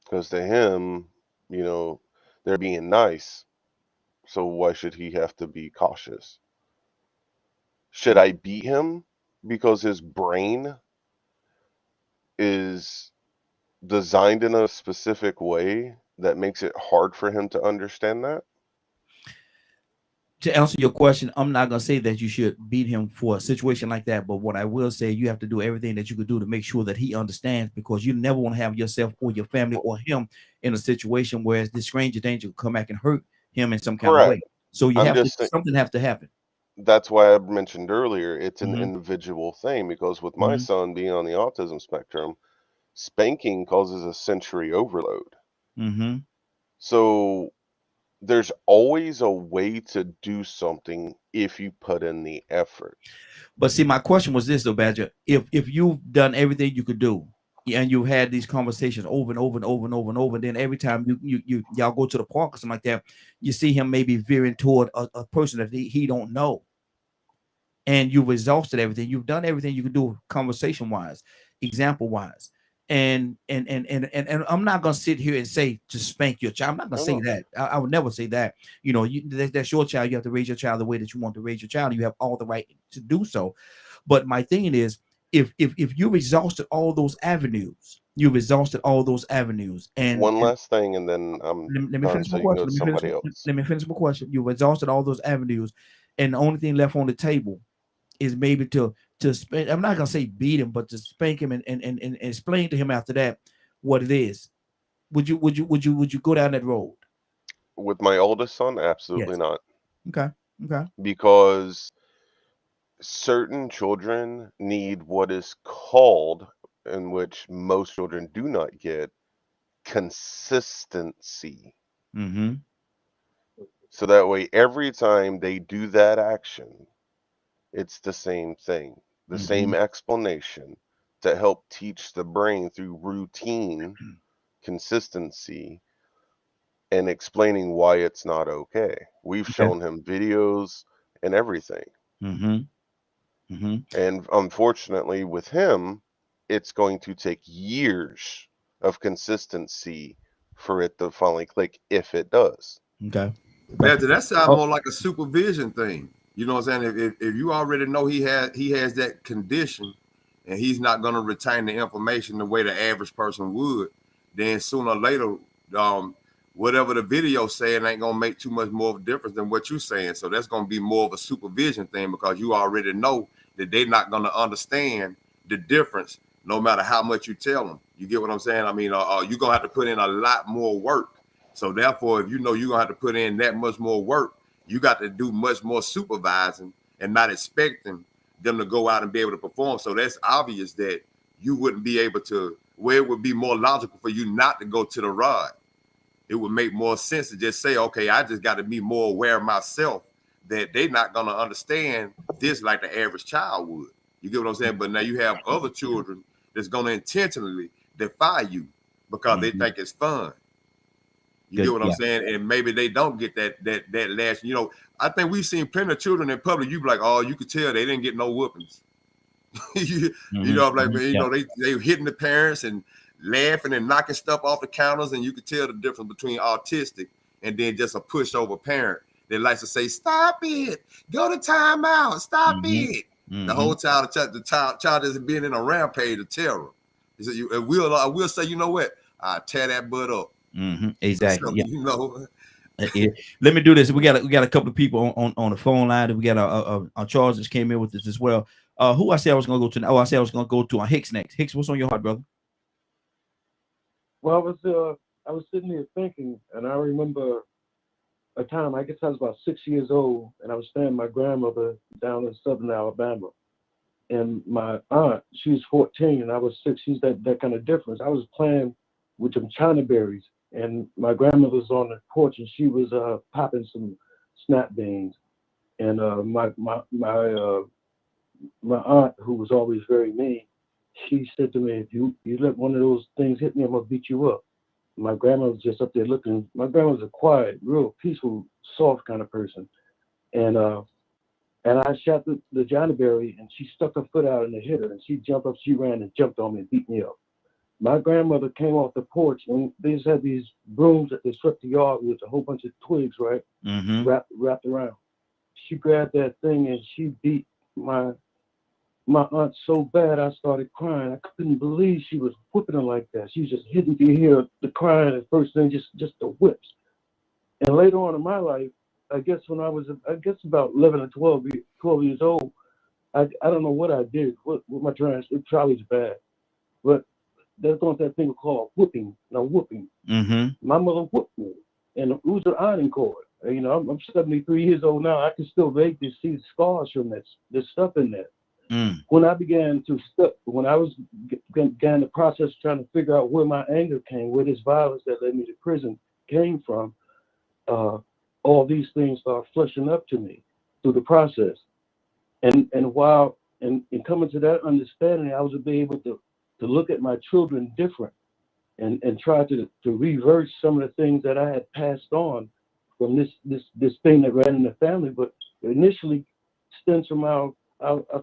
Because to him, they're being nice, so why should he have to be cautious? Should I beat him because his brain is designed in a specific way that makes it hard for him to understand that? To answer your question, I'm not gonna say that you should beat him for a situation like that, but what I will say, you have to do everything that you could do to make sure that he understands, because you never want to have yourself or your family or him in a situation where the stranger danger will come back and hurt him in some kind of way. Correct. So you I'm have to, just saying, something have to happen. that's why I mentioned earlier, it's an Mm-hmm. individual thing, because with my Mm-hmm. son being on the autism spectrum, spanking causes a sensory overload. Mm-hmm. So there's always a way to do something if you put in the effort. But see, my question was this though, Badger. If you've done everything you could do, and you've had these conversations over and over and over and over and over, and then every time y'all go to the park or something like that, you see him maybe veering toward a person that he don't know, and you've exhausted everything. You've done everything you could do conversation wise, example wise. And I'm not gonna sit here and say to spank your child. I'm not gonna No, say no. that. I would never say that. That's your child. You have to raise your child the way that you want to raise your child. You have all the right to do so. But my thing is, if you've exhausted all those avenues, and One last thing, and then I'm let me done, finish so my you can go question. to somebody else. Let me finish my question. You've exhausted all those avenues, and the only thing left on the table is maybe to spank. I'm not gonna say beat him, but to spank him and explain to him after that what it is. Would you go down that road? With my oldest son, absolutely Yes. not. Okay. Okay. Because certain children need what is called, in which most children do not get, consistency. Mm-hmm. So that way, every time they do that action, it's the same thing, the Mm-hmm. same explanation to help teach the brain through routine, consistency, and explaining why it's not okay. We've Okay. shown him videos and everything. Mm-hmm. Mm-hmm. And unfortunately, with him, it's going to take years of consistency for it to finally click, if it does. Okay. Okay. Badger, that sounds Oh. more like a supervision thing. You know what I'm saying? If you already know he has that condition, and he's not going to retain the information the way the average person would, then sooner or later, um, whatever the video saying ain't gonna make too much more of a difference than what you're saying. So that's gonna be more of a supervision thing, because you already know that they're not gonna understand the difference no matter how much you tell them. You get what I'm saying? I mean, you're gonna have to put in a lot more work. So therefore, if you know you're gonna have to put in that much more work, you got to do much more supervising and not expecting them to go out and be able to perform. So that's obvious that you wouldn't be able to, where it would be more logical for you not to go to the rod. It would make more sense to just say, okay, I just got to be more aware of myself, that they're not going to understand this like the average child would. You get what I'm saying? But now you have other children that's going to intentionally defy you because they Mm-hmm. think it's fun. You Good. get what I'm Yeah. saying? And maybe they don't get that last. I think we've seen plenty of children in public. You be like, oh, you could tell they didn't get no whoopings. you Mm-hmm. know, like, Mm-hmm. you Yeah. know, they hitting the parents and laughing and knocking stuff off the counters, and you could tell the difference between autistic and then just a pushover parent that likes to say, "Stop it, go to timeout, stop Mm-hmm. it." The Mm-hmm. whole the child is being in a rampage of terror. He said, I will say, you know what? I tear that butt up. Mm-hmm. Exactly. So, Yeah. Let me do this. We got a couple of people on the phone line. We got our Charles that came in with this as well. Who I said I was gonna go to? Oh, I said I was gonna go to Hicks next. Hicks, what's on your heart, brother? Well, I was sitting here thinking, and I remember a time, I guess I was about 6 years old, and I was staying with my grandmother down in southern Alabama. And my aunt, she was 14 and I was 6. She's that kind of difference. I was playing with some China berries, and my grandmother was on the porch and she was popping some snap beans. And my aunt, who was always very mean, she said to me, if you let one of those things hit me, I'm gonna beat you up. My grandma was just up there looking. My grandma was a quiet, real peaceful, soft kind of person. And I shot the Johnny Berry, and she stuck her foot out and it hit her, and she jumped up, she ran and jumped on me and beat me up. My grandmother came off the porch, and they just had these brooms that they swept the yard with a whole bunch of twigs, right, wrapped around. She grabbed that thing and she beat my aunt so bad I started crying. I couldn't believe she was whipping her like that. She was just hitting to hear the crying at first, then just the whips. And later on in my life, I guess when I was about 11 or 12 years old, I don't know what I did. What my trans, it probably was bad, but there's going that thing called whooping. Now whooping. My mother whooped me, and it was an ironing cord. You know, I'm 73 years old now. I can still vaguely see the scars from that. There's stuff in there. When I began the process trying to figure out where my anger came, where this violence that led me to prison came from, all these things start flushing up to me through the process. And while in coming to that understanding, I was able to look at my children different and try to reverse some of the things that I had passed on from this thing that ran in the family, but initially stems from our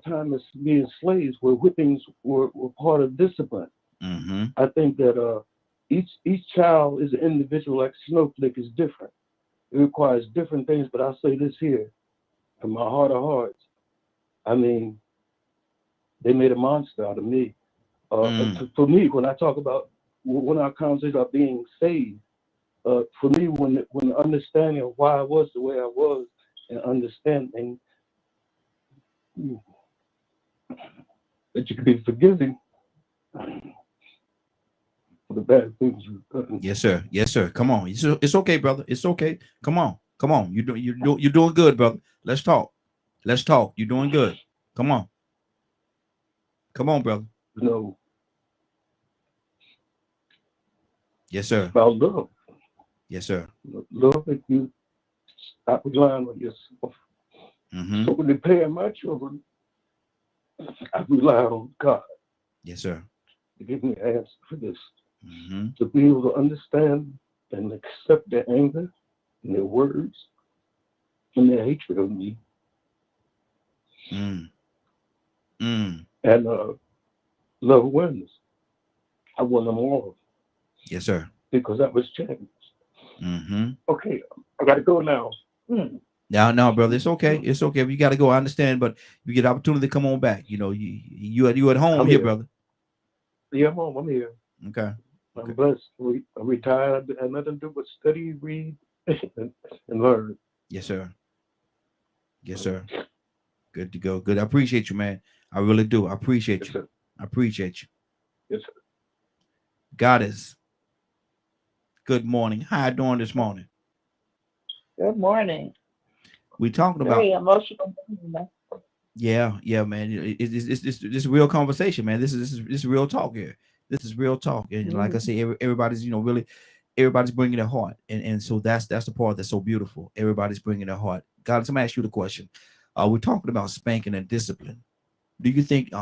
time as being slaves, where whippings were part of discipline. I think that each child is an individual, like Snowflake is different. It requires different things, but I'll say this here, from my heart of hearts. I mean, they made a monster out of me. For me, when I talk about, when our conversation about being saved, for me, when the understanding of why I was the way I was, and understanding that you can be forgiving for the bad things you've done. Yes, sir. Yes, sir. Come on. It's okay, brother. It's okay. Come on. You're doing good, brother. Let's talk. You're doing good. Come on. Come on, brother. You know, Yes, sir. about love. Yes, sir. Love that you stop relying on yourself. So when they parent my children, I rely on God. Yes, sir. To give me an answer for this. To be able to understand and accept their anger and their words and their hatred of me. And love awareness. I want them all. Yes, sir. Because that was changed. Okay, I gotta go now. No, brother, it's okay. It's okay. If you gotta go, I understand, but you get opportunity to come on back. You know, you at home I'm here, here, brother. Yeah, I'm home. I'm here. Okay. I'm blessed. I'm retired. I have nothing to do but study, read, and learn. Yes, sir. Yes, sir. Good to go. Good. I appreciate you, man. I really do. I appreciate you. Sir. I appreciate you. Yes, sir. Goddess. Good morning. How you doing this morning? Good morning. We talking about Very emotional. Yeah, man. It's real conversation, man. This is real talk here. This is real talk, and like I say, everybody's really, everybody's bringing their heart, and so that's the part that's so beautiful. Everybody's bringing their heart. God, let me ask you the question. We're talking about spanking and discipline. Do you think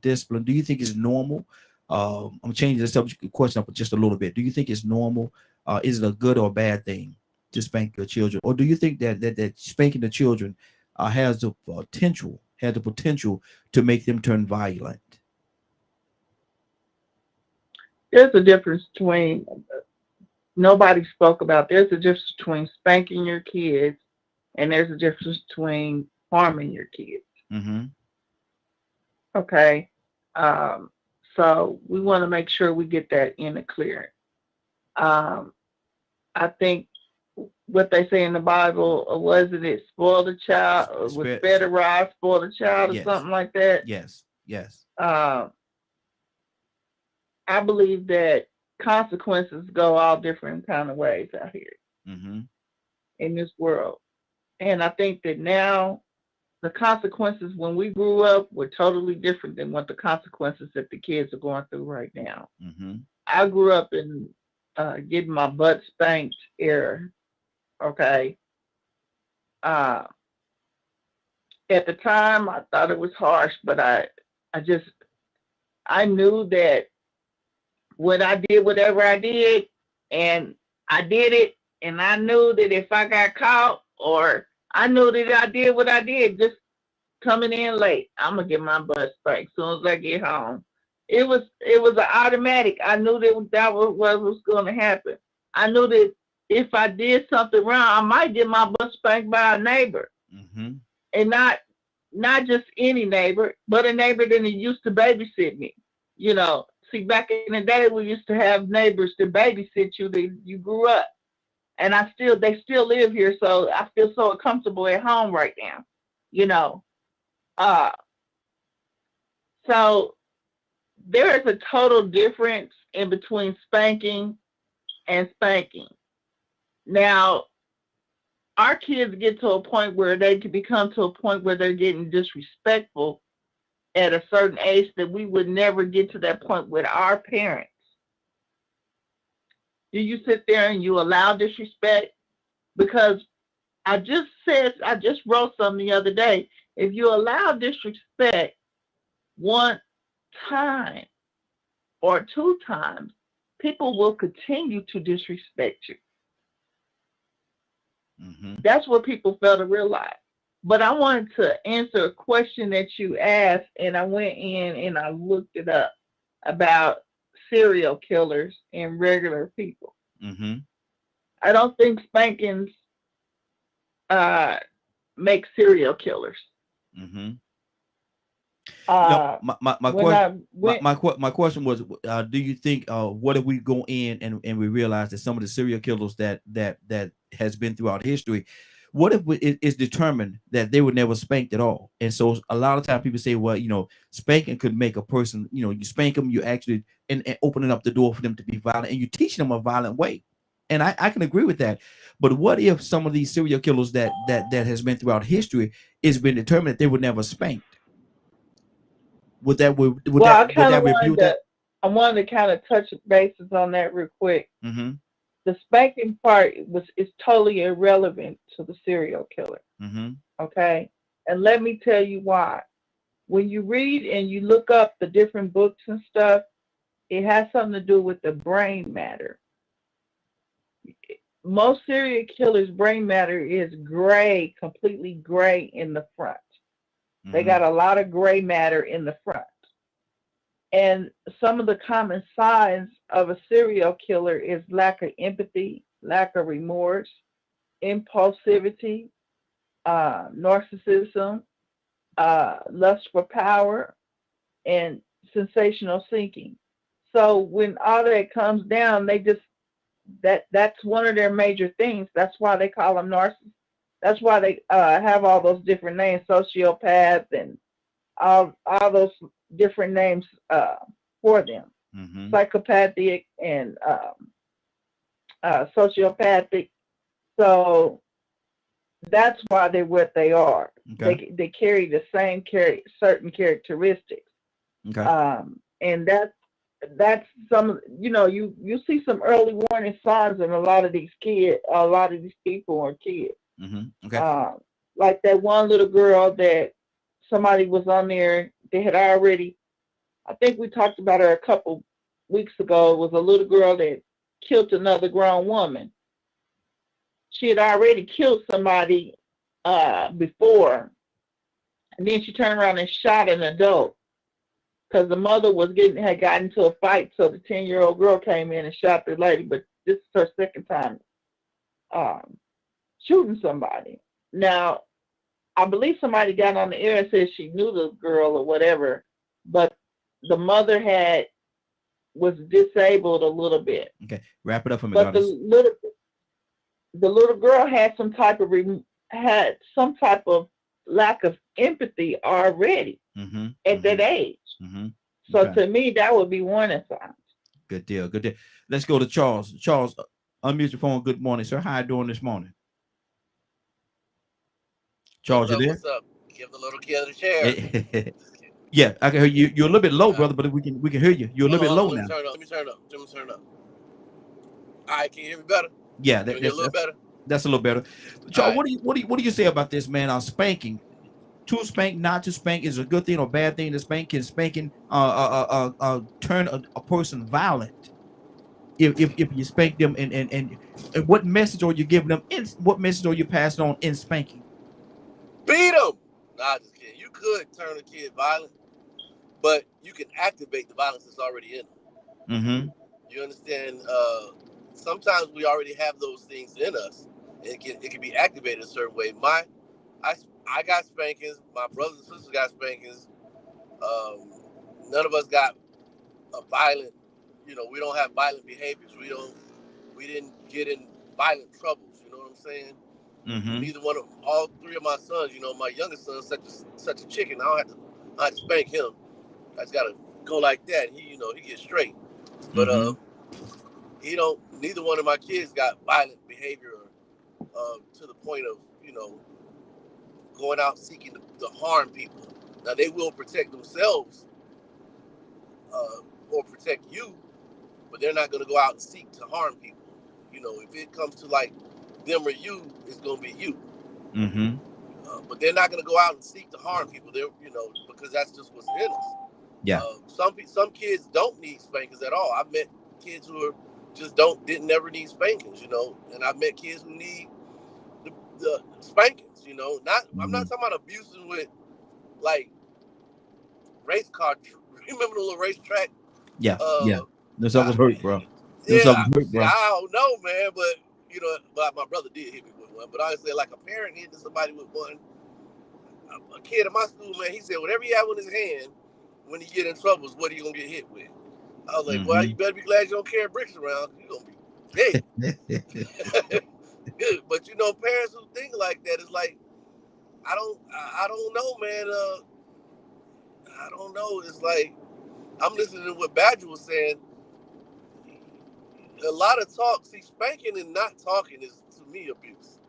discipline? Do you think is normal? I'm changing the subject question up just a little bit. Do you think it's normal? Is it a good or bad thing to spank your children, or do you think that spanking the children has the potential to make them turn violent? There's a difference between, nobody spoke about, there's a difference between spanking your kids and there's a difference between harming your kids. Okay. So we want to make sure we get that in the clear. I think what they say in the Bible, wasn't it spoil the child, or was better rise, spoil the child, or something like that? Yes. I believe that consequences go all different kind of ways out here. in this world. And I think that now the consequences when we grew up were totally different than what the consequences that the kids are going through right now. Mm-hmm. I grew up in getting my butt spanked era. Okay. At the time, I thought it was harsh, but I knew that when I did whatever I did, and I did it, and I knew that if I got caught, or I knew that I did what I did, just coming in late, I'm gonna get my butt spanked as soon as I get home. It was an automatic. I knew that was what was going to happen. I knew that if I did something wrong, I might get my butt spanked by a neighbor, Mm-hmm. and not just any neighbor, but a neighbor that used to babysit me. You know, see, back in the day, we used to have neighbors to babysit you that you grew up, and they still live here, so I feel so comfortable at home right now. You know, so there is a total difference in between spanking and spanking. Now, our kids get to a point where they can become to a point where they're getting disrespectful at a certain age that we would never get to that point with our parents. Do you sit there and you allow disrespect? Because I just wrote something the other day. If you allow disrespect one time or two times, people will continue to disrespect you. Mm-hmm. That's what people fail to realize. But I wanted to answer a question that you asked, and I went in and I looked it up about serial killers and regular people. Mm-hmm. I don't think spankings make serial killers. Mm-hmm. Uh, my when I question went, my question was, do you think what if we go in and we realize that some of the serial killers that has been throughout history, what if it is determined that they were never spanked at all? And so a lot of times people say, well, spanking could make a person, you spank them, you actually and opening up the door for them to be violent, and you teach them a violent way. And I can agree with that. But what if some of these serial killers that has been throughout history, it's been determined that they were never spanked? Would that rebuke that? I wanted to kind of touch bases on that real quick. Mm-hmm. The spanking part is totally irrelevant to the serial killer. Mm-hmm. Okay, and let me tell you why. When you read and you look up the different books and stuff, it has something to do with the brain matter. Most serial killers' brain matter is gray, completely gray in the front. They Mm-hmm. got a lot of gray matter in the front. And some of the common signs of a serial killer is lack of empathy, lack of remorse, impulsivity, narcissism, lust for power, and sensational seeking. So when all that comes down, that's one of their major things. That's why they call them narcissists. That's why they have all those different names, sociopath, and all those different names for them. Mm-hmm. Psychopathic and sociopathic. So that's why they're what they are. Okay. They carry the same certain characteristics. Okay. And that's some, you see some early warning signs in a lot of these people or kids. Mm-hmm. Okay. Like that one little girl that somebody was on there, they had already, I think we talked about her a couple weeks ago. It was a little girl that killed another grown woman. She had already killed somebody before, and then she turned around and shot an adult because the mother had gotten into a fight, so the 10-year-old girl came in and shot the lady, but this is her second time shooting somebody. Now, I believe somebody got on the air and said she knew the girl or whatever, but the mother was disabled a little bit. Okay. Wrap it up for me, But Goddess. the little girl had some type of lack of empathy already Mm-hmm. at that age. Mm-hmm. So Okay. to me, that would be warning signs. Good deal. Good deal. Let's go to Charles. Charles, unmute your phone. Good morning, sir. How you doing this morning? Charles, you there? What's up? Give the little kid a chair. Yeah, I can hear you. You're a little bit low, brother, but we can hear you. You're a little bit low now. Let me turn up. All right, can you hear me better? Yeah, Can you hear a little better? That's a little better. Charles, what do you say about this, man? On spanking, to spank, not to spank, is a good thing or bad thing to spank? Can spanking turn a person violent if you spank them, and what message are you giving them? What message are you passing on in spanking? Beat them. Nah, just kidding. You could turn a kid violent, but you can activate the violence that's already in them. Mm-hmm. You understand? Sometimes we already have those things in us. It can be activated a certain way. I got spankings. My brothers and sisters got spankings. None of us got a violent. We don't have violent behaviors. We didn't get in violent troubles. You know what I'm saying? Mm-hmm. Neither one of all three of my sons. My youngest son is such a chicken. I don't have to spank him. I just gotta go like that. He gets straight. But neither one of my kids got violent behavior to the point of going out seeking to harm people. Now they will protect themselves or protect you, but they're not going to go out and seek to harm people. If it comes to like them or you, it's going to be you. Mm-hmm. But they're not going to go out and seek to harm people. They're because that's just what's in us. Yeah. Some kids don't need spankings at all. I've met kids who didn't never need spankings. And I've met kids who need the spankings. I'm not talking about abusing with like race car. Remember the little racetrack? Yeah. There's something hurt, bro. I don't know, man, but my brother did hit me with one. But honestly, like a parent hitting somebody with one, a kid in my school, man, he said whatever he had in his hand when he get in trouble is what he gonna get hit with. I was like, well, you better be glad you don't carry bricks around. You're gonna be dead. Good, but parents who think like that is like, I don't know, man. I don't know. It's like I'm listening to what Badger was saying. A lot of talk. See, spanking and not talking is to me abuse.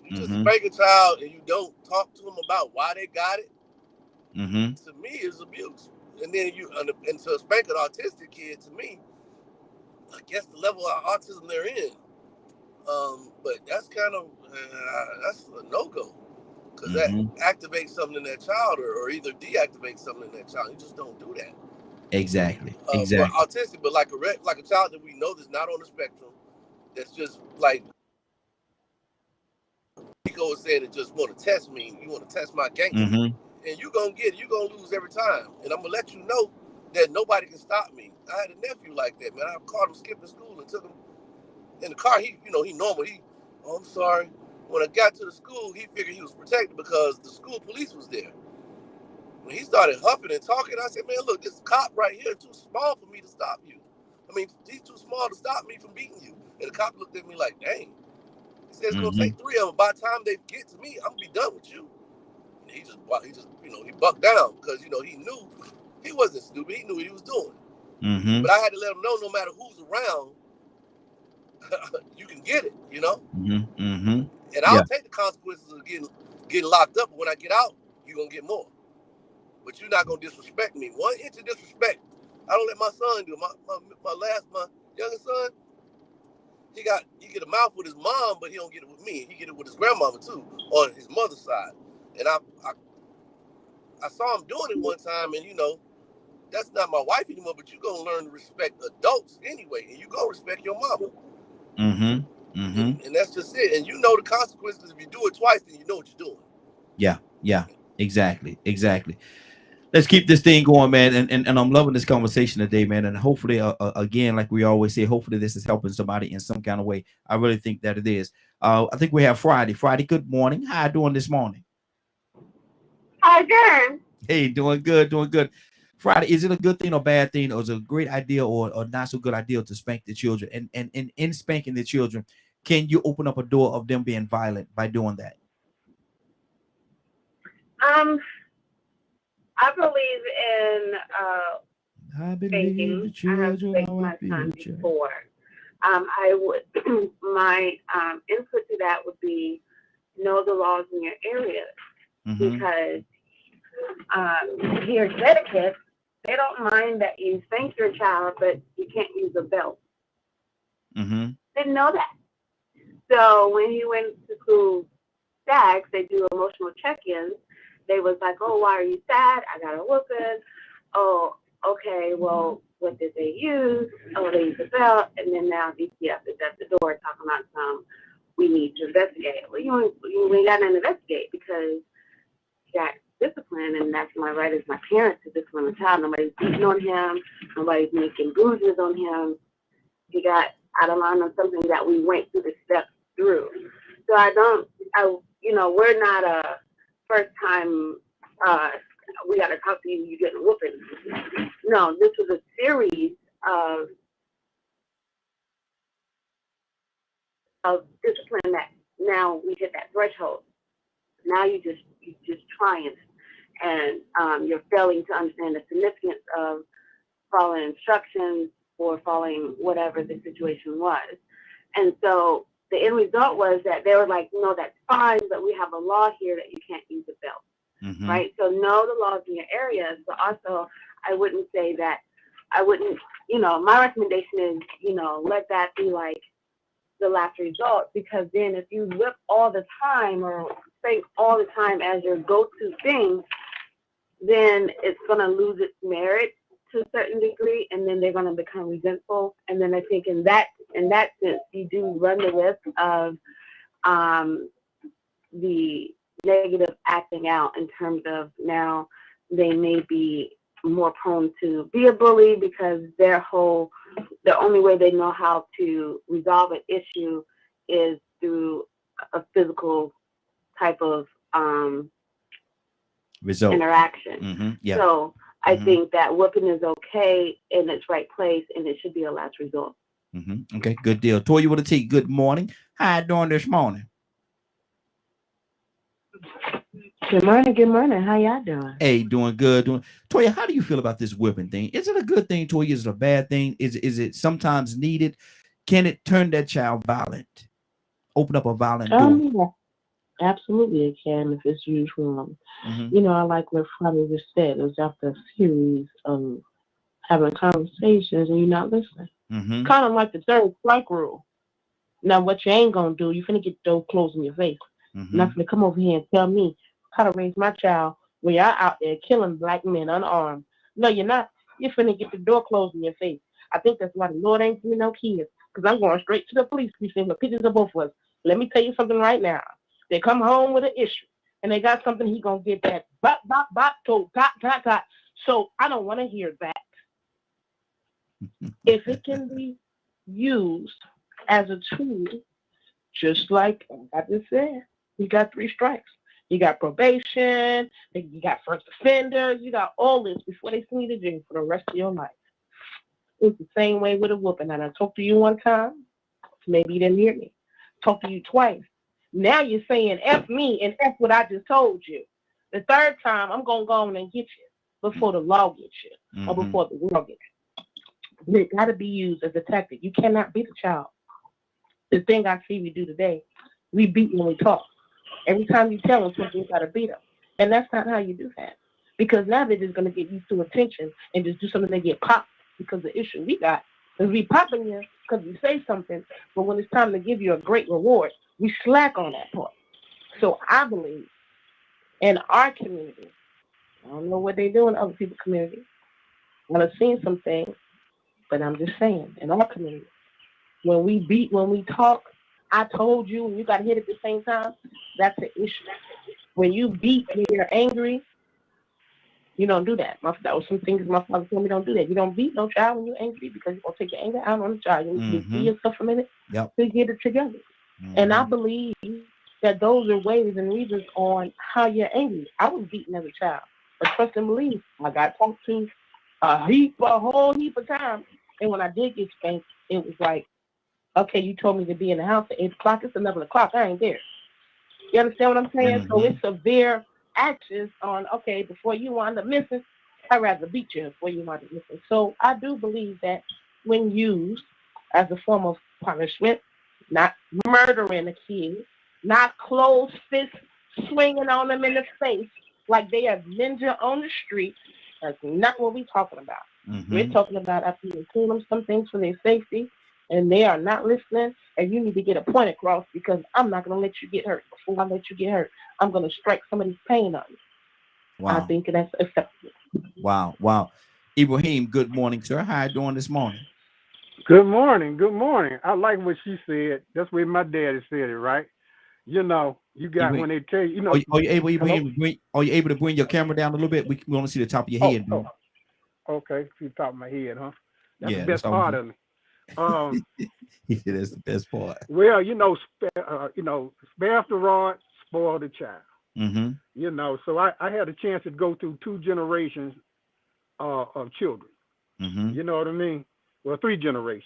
You just spank a child and you don't talk to them about why they got it. Mm-hmm. To me, is abuse. And then and to spank an autistic kid, to me, I guess the level of autism they're in. But that's kind of that's a no-go because that activates something in that child or either deactivates something in that child. You just don't do that. Exactly. For autistic, but like a child that we know that's not on the spectrum, that's just like Nico was saying, that just want to test me. You want to test my gangster, and you're gonna get it. You're gonna lose every time. And I'm gonna let you know that nobody can stop me. I had a nephew like that, man. I caught him skipping school and took him in the car. He normal. I'm sorry. When I got to the school, he figured he was protected because the school police was there. When he started huffing and talking, I said, man, look, this cop right here is too small for me to stop you. I mean, he's too small to stop me from beating you. And the cop looked at me like, dang. He said, it's going to take 3 of them. By the time they get to me, I'm going to be done with you. And he just he bucked down because, he knew he wasn't stupid. He knew what he was doing. But I had to let him know no matter who's around, you can get it, And I'll take the consequences of getting locked up. But when I get out, you're going to get more. But you're not gonna disrespect me. 1 inch of disrespect, I don't let my son do. My youngest son, he get a mouth with his mom, but he don't get it with me. He get it with his grandmama too, on his mother's side. And I saw him doing it one time, and that's not my wife anymore. But you're gonna learn to respect adults anyway, and you gonna respect your mama. And that's just it. And the consequences. If you do it twice, then you know what you're doing. Yeah. Exactly. Let's keep this thing going, man. And I'm loving this conversation today, man. And hopefully, again, like we always say, hopefully this is helping somebody in some kind of way. I really think that it is. I think we have Friday. Friday, good morning. How you doing this morning? Hi, good. Hey, doing good. Friday, is it a good thing or bad thing, or is it a great idea or not so good idea to spank the children? And in spanking the children, can you open up a door of them being violent by doing that? I believe in spanking. I have spanked my son before. I would my input to that would be know the laws in your area, Mm-hmm. because here in Connecticut, they don't mind that you spank your child, but you can't use a belt. Mm-hmm. Didn't know that. So when he went to school, SAGs, they do emotional check-ins. They was like, "Oh, why are you sad? I got a whooping. Oh, okay, well, what did they use? Oh, they used a belt." And then now DPS is at the door talking about we need to investigate. Well, you ain't got nothing to investigate, because you got discipline, and that's my right as my parent to discipline the child. Nobody's beating on him. Nobody's making bruises on him. He got out of line on something that we went through the steps through. So we're not a first time, we got to talk to you, you getting whooping. No, this was a series of discipline that now we hit that threshold. Now you just triumph, and you're failing to understand the significance of following instructions or following whatever the situation was. And so the end result was that they were like, "No, that's fine, but we have a law here that you can't use a belt." Mm-hmm. Right? So know the laws in your areas, but also I wouldn't say that, my recommendation is, let that be like the last resort, because then if you whip all the time or spank all the time as your go-to thing, then it's going to lose its merit to a certain degree, and then they're going to become resentful. And then I think in that sense, you do run the risk of the negative acting out, in terms of now they may be more prone to be a bully, because the only way they know how to resolve an issue is through a physical type of result interaction. Mm-hmm. Yeah. So I think that whooping is okay in its right place, and it should be a last resort. Mm-hmm. Okay, good deal. Toya with a T, good morning. How you doing this morning? Good morning. How y'all doing? Hey, doing good. Toya, how do you feel about this whipping thing? Is it a good thing, Toya? Is it a bad thing? Is it sometimes needed? Can it turn that child violent? Open up a violent door? Yeah, absolutely it can, if it's used wrong. Mm-hmm. I like what Father just said. It was after a series of having conversations and you're not listening. Mm-hmm. Kind of like the third strike rule. Now, what you ain't gonna do, you finna get the door closed in your face. Mm-hmm. Not finna come over here and tell me how to raise my child when y'all out there killing black men unarmed. No, you're not. You're finna get the door closed in your face. I think that's why the Lord ain't giving me no kids, because I'm going straight to the police precinct with pictures of both of us. Let me tell you something right now. They come home with an issue and they got something, he gonna get that bop, bop, bop, to got, got. So I don't want to hear that. If it can be used as a tool, just like I just said, you got 3 strikes. You got probation, you got first offenders, you got all this before they send you to jail for the rest of your life. It's the same way with a whooping. And I talked to you one time, maybe you didn't hear me. Talked to you twice. Now you're saying F me and F what I just told you. The third time, I'm going to go on and get you before the law gets you, or before the world gets you. It got to be used as a tactic. You cannot beat a child. The thing I see we do today, we beat when we talk. Every time you tell them something, you got to beat them. And that's not how you do that. Because now they're just going to get used to attention and just do something, they get popped, because the issue we got is we popping you because we say something, but when it's time to give you a great reward, we slack on that part. So I believe in our community, I don't know what they do in other people's community. I've seen some things, but I'm just saying, in our community, when we beat, when we talk, I told you, and you got hit at the same time, that's an issue. When you beat when you're angry, you don't do that. That was some things my father told me, don't do that. You don't beat no child when you're angry, because you're going to take your anger out on the child. You need to see yourself a minute to get it together. And I believe that those are ways and reasons on how you're angry. I was beaten as a child, but trust and believe, I got talked to a whole heap of times. And when I did get spanked, it was like, okay, you told me to be in the house at 8 o'clock. It's 11 o'clock. I ain't there. You understand what I'm saying? So it's severe actions on, okay, before you wind up missing, I'd rather beat you before you wind up missing. So I do believe that when used as a form of punishment, not murdering a kid, not closed fists swinging on them in the face like they are ninja on the street. That's not what we're talking about. We're talking about after you tell them some things for their safety, and they are not listening, and you need to get a point across because I'm not going to let you get hurt. Before I let you get hurt, I'm going to strike some of this pain on you. Wow. I think that's acceptable. Wow. Ibrahim, good morning, sir. How you doing this morning? Good morning. I like what she said. That's where my daddy said it, right? You know, you got Ibrahim, when they tell you, are you able, Ibrahim, are you able to bring your camera down a little bit? We want to see the top of your head. Okay, see the top of my head, huh? That's Yeah, the best part of me. He said that's the best part. Well, spare the rod, spoil the child. You know, so I had a chance to go through 2 generations of children. You know what I mean? Well, 3 generations.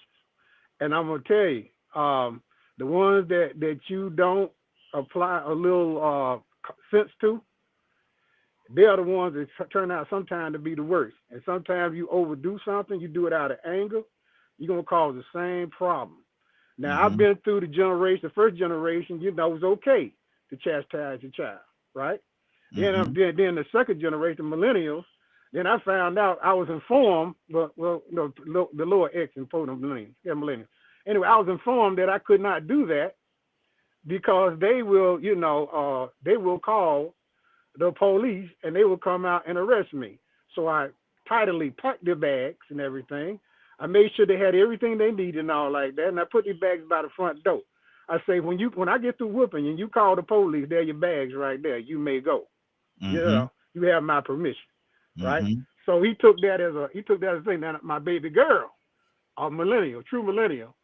And I'm gonna tell you, the ones that you don't apply a little sense to, they are the ones that turn out sometimes to be the worst. And sometimes you overdo something, you do it out of anger, you're gonna cause the same problem. Now I've been through the first generation, you know, it was okay to chastise your child, right? Then the second generation, millennials, then I found out I was informed, the lower X informed millennials. Anyway, I was informed that I could not do that because they will, they will call the police and they will come out and arrest me. So I tidily packed their bags and everything. I made sure they had everything they needed and all like that. And I put these bags by the front door. I say, when I get through whooping and you call the police, there are your bags right there. You may go. You know, you have my permission, right? So he took that as a thing. Now my baby girl, a millennial, true millennial,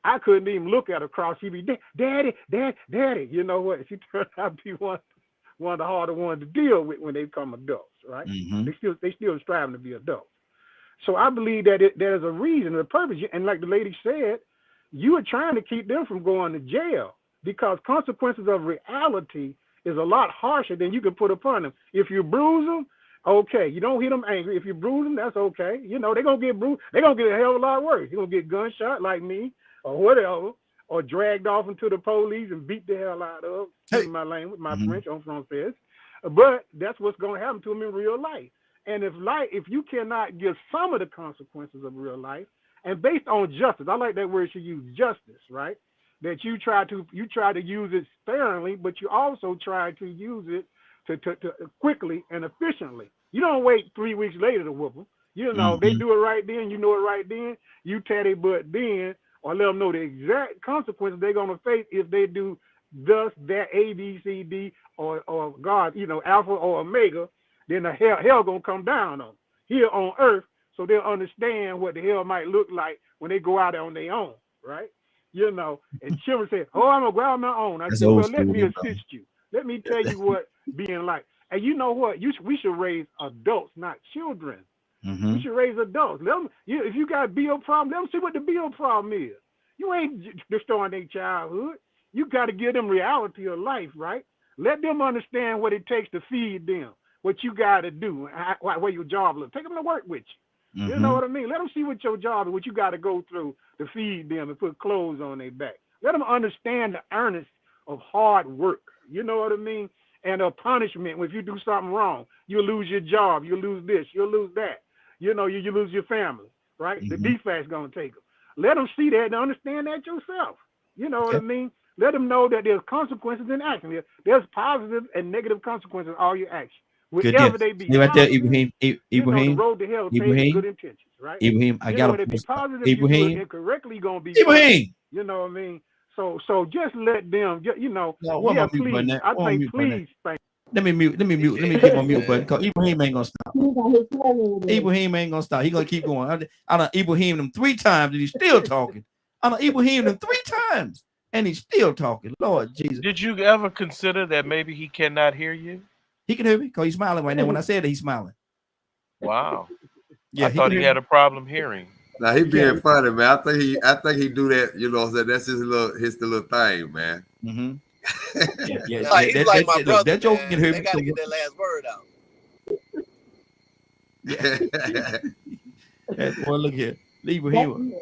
I couldn't even look at her across. She'd be, daddy. You know what? She turned out to be one of the harder ones to deal with when they become adults, right? They still striving to be adults. So I believe that there's a reason, a purpose, and like the lady said, you are trying to keep them from going to jail because consequences of reality is a lot harsher than you can put upon them. If you bruise them, okay, you don't hit them angry. If you bruise them, that's okay. You know, they're going to get bruised. They're going to get a hell of a lot worse. You're going to get gunshot like me or whatever, or dragged off into the police and beat the hell out of, my language, my French, on français. But that's what's going to happen to them in real life. And if you cannot give some of the consequences of real life, and based on justice, I like that word she used, justice, right? That you try to use it sparingly, but you also try to use it to quickly and efficiently. You don't wait 3 weeks later to whoop them. You know, they do it right then, you know it right then, you tear their butt then, or let them know the exact consequences they're going to face if they do thus, that, A, B, C, D, or God, you know, Alpha or Omega, then the hell going to come down on them here on earth, so they'll understand what the hell might look like when they go out on their own, right? You know, and children say, oh, I'm going to go out on my own. I said, well, let me assist you. Let me tell you what being like. And you know what? We should raise adults, not children. We should raise adults. Let them, if you got a bill problem, let them see what the bill problem is. You ain't destroying their childhood. You got to give them reality of life, right? Let them understand what it takes to feed them, what you got to do, where your job looks. Take them to work with you. You know what I mean? Let them see what your job is, what you got to go through to feed them and put clothes on their back. Let them understand the earnest of hard work. You know what I mean? And a punishment if you do something wrong. You'll lose your job. You'll lose this. You'll lose that. You know, you lose your family, right? The defect's going to take them. Let them see that and understand that yourself. You know what I mean? Let them know that there's consequences in action. There's positive and negative consequences in all your actions. Whatever they be. Right there, Ibrahim. You know, the road to hell takes good intentions, right? Ibrahim, I got to be positive. Ibrahim, you do it incorrectly, you're going to be Ibrahim. You know what I mean? So just let them, you know. Please. I think please. Let me get my mute button because Ibrahim ain't gonna stop. Ibrahim ain't gonna stop. He gonna keep going. I done Ibrahim him 3 times and he's still talking. I done Ibrahim him 3 times and he's still talking. Lord Jesus. Did you ever consider that maybe he cannot hear you? He can hear me because he's smiling right now. When I said that, he's smiling. Wow. Yeah, I thought he had a problem hearing. Now he being funny, man. I think he do that. You know what I'm saying? That's his little thing, man. He's like my brother. That joke can hear me. They gotta get that last word out. Boy, look here. Ibrahim.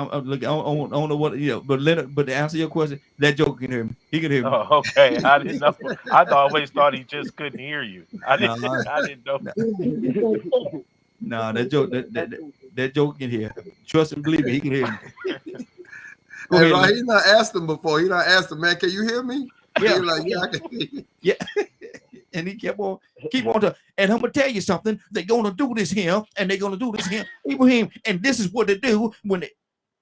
Look, I don't know what, but Leonard, but to answer your question, that joke can hear me. He can hear me. Oh, okay. I didn't know. I always thought he just couldn't hear you. I No, didn't know. no, that joke can hear. Trust and believe me, he can hear me. Go Hey, ahead, right, Leonard. he not asked him before. He not asked him, man, can you hear me? Yeah. He like, yeah, I can hear you. Yeah. And he keep on to, and I'm gonna tell you something. They're gonna do this here, and they're gonna do this here, Ibrahim. And this is what they do when they,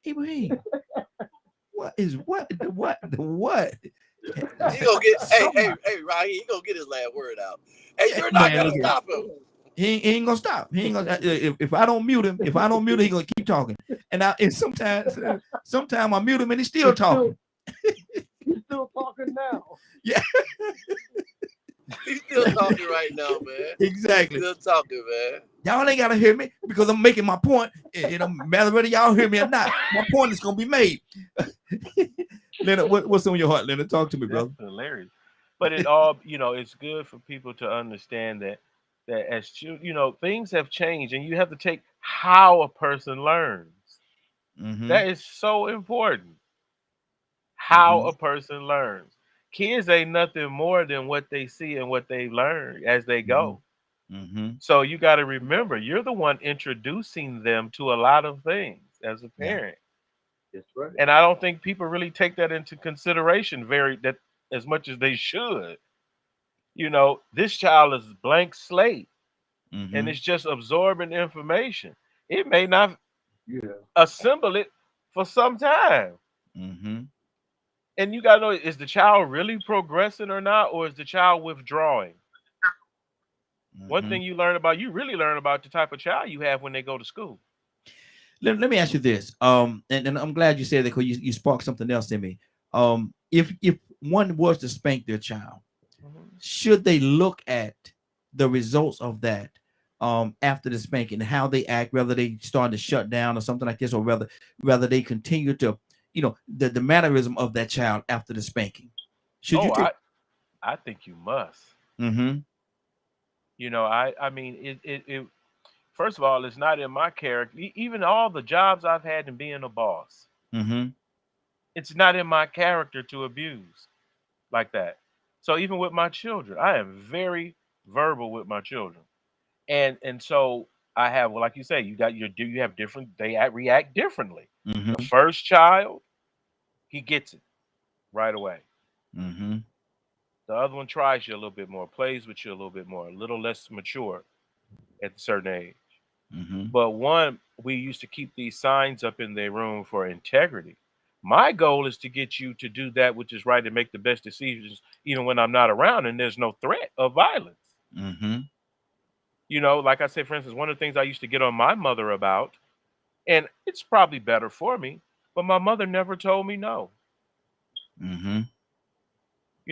Ibrahim. What? He gonna get hey, Raheem, he gonna get his last word out. Hey, you're not gonna stop him. He ain't gonna stop. He ain't gonna. If I don't mute him, he gonna keep talking. And sometimes I mute him and he's still talking. He's still talking now. Yeah. He's still talking right now, man. Exactly. He's still talking, man. Y'all ain't gotta hear me because I'm making my point. It don't matter whether y'all hear me or not. My point is gonna be made. Leonard, what's on your heart, Leonard? Talk to me, brother. That's hilarious. But it all, it's good for people to understand that as things have changed, and you have to take how a person learns. Mm-hmm. That is so important. How a person learns. Kids ain't nothing more than what they see and what they learn as they go. Mm-hmm. So you got to remember, you're the one introducing them to a lot of things as a parent. That's right. And I don't think people really take that into consideration as much as they should. This child is blank slate, and it's just absorbing information. It may not assemble it for some time. Mm-hmm. And you gotta know, is the child really progressing or not, or is the child withdrawing? Mm-hmm. One thing you really learn about the type of child you have when they go to school. Let me ask you this. And I'm glad you said that because you sparked something else in me. If one was to spank their child, should they look at the results of that after the spanking, how they act, whether they start to shut down or something like this, or whether they continue to, the mannerism of that child after the spanking? Should you take? I think you must. Mm-hmm. I mean, it first of all, it's not in my character. Even all the jobs I've had in being a boss, it's not in my character to abuse like that. So even with my children, I am very verbal with my children, and so I have, like you say, you have different. They react differently. Mm-hmm. The first child, he gets it right away. Mm-hmm. The other one tries you a little bit more, plays with you a little bit more, a little less mature at a certain age. Mm-hmm. But we used to keep these signs up in their room for integrity. My goal is to get you to do that which is right and make the best decisions, even when I'm not around and there's no threat of violence. Mm-hmm. Like I said, for instance, one of the things I used to get on my mother about, and it's probably better for me, but my mother never told me no. Mm-hmm.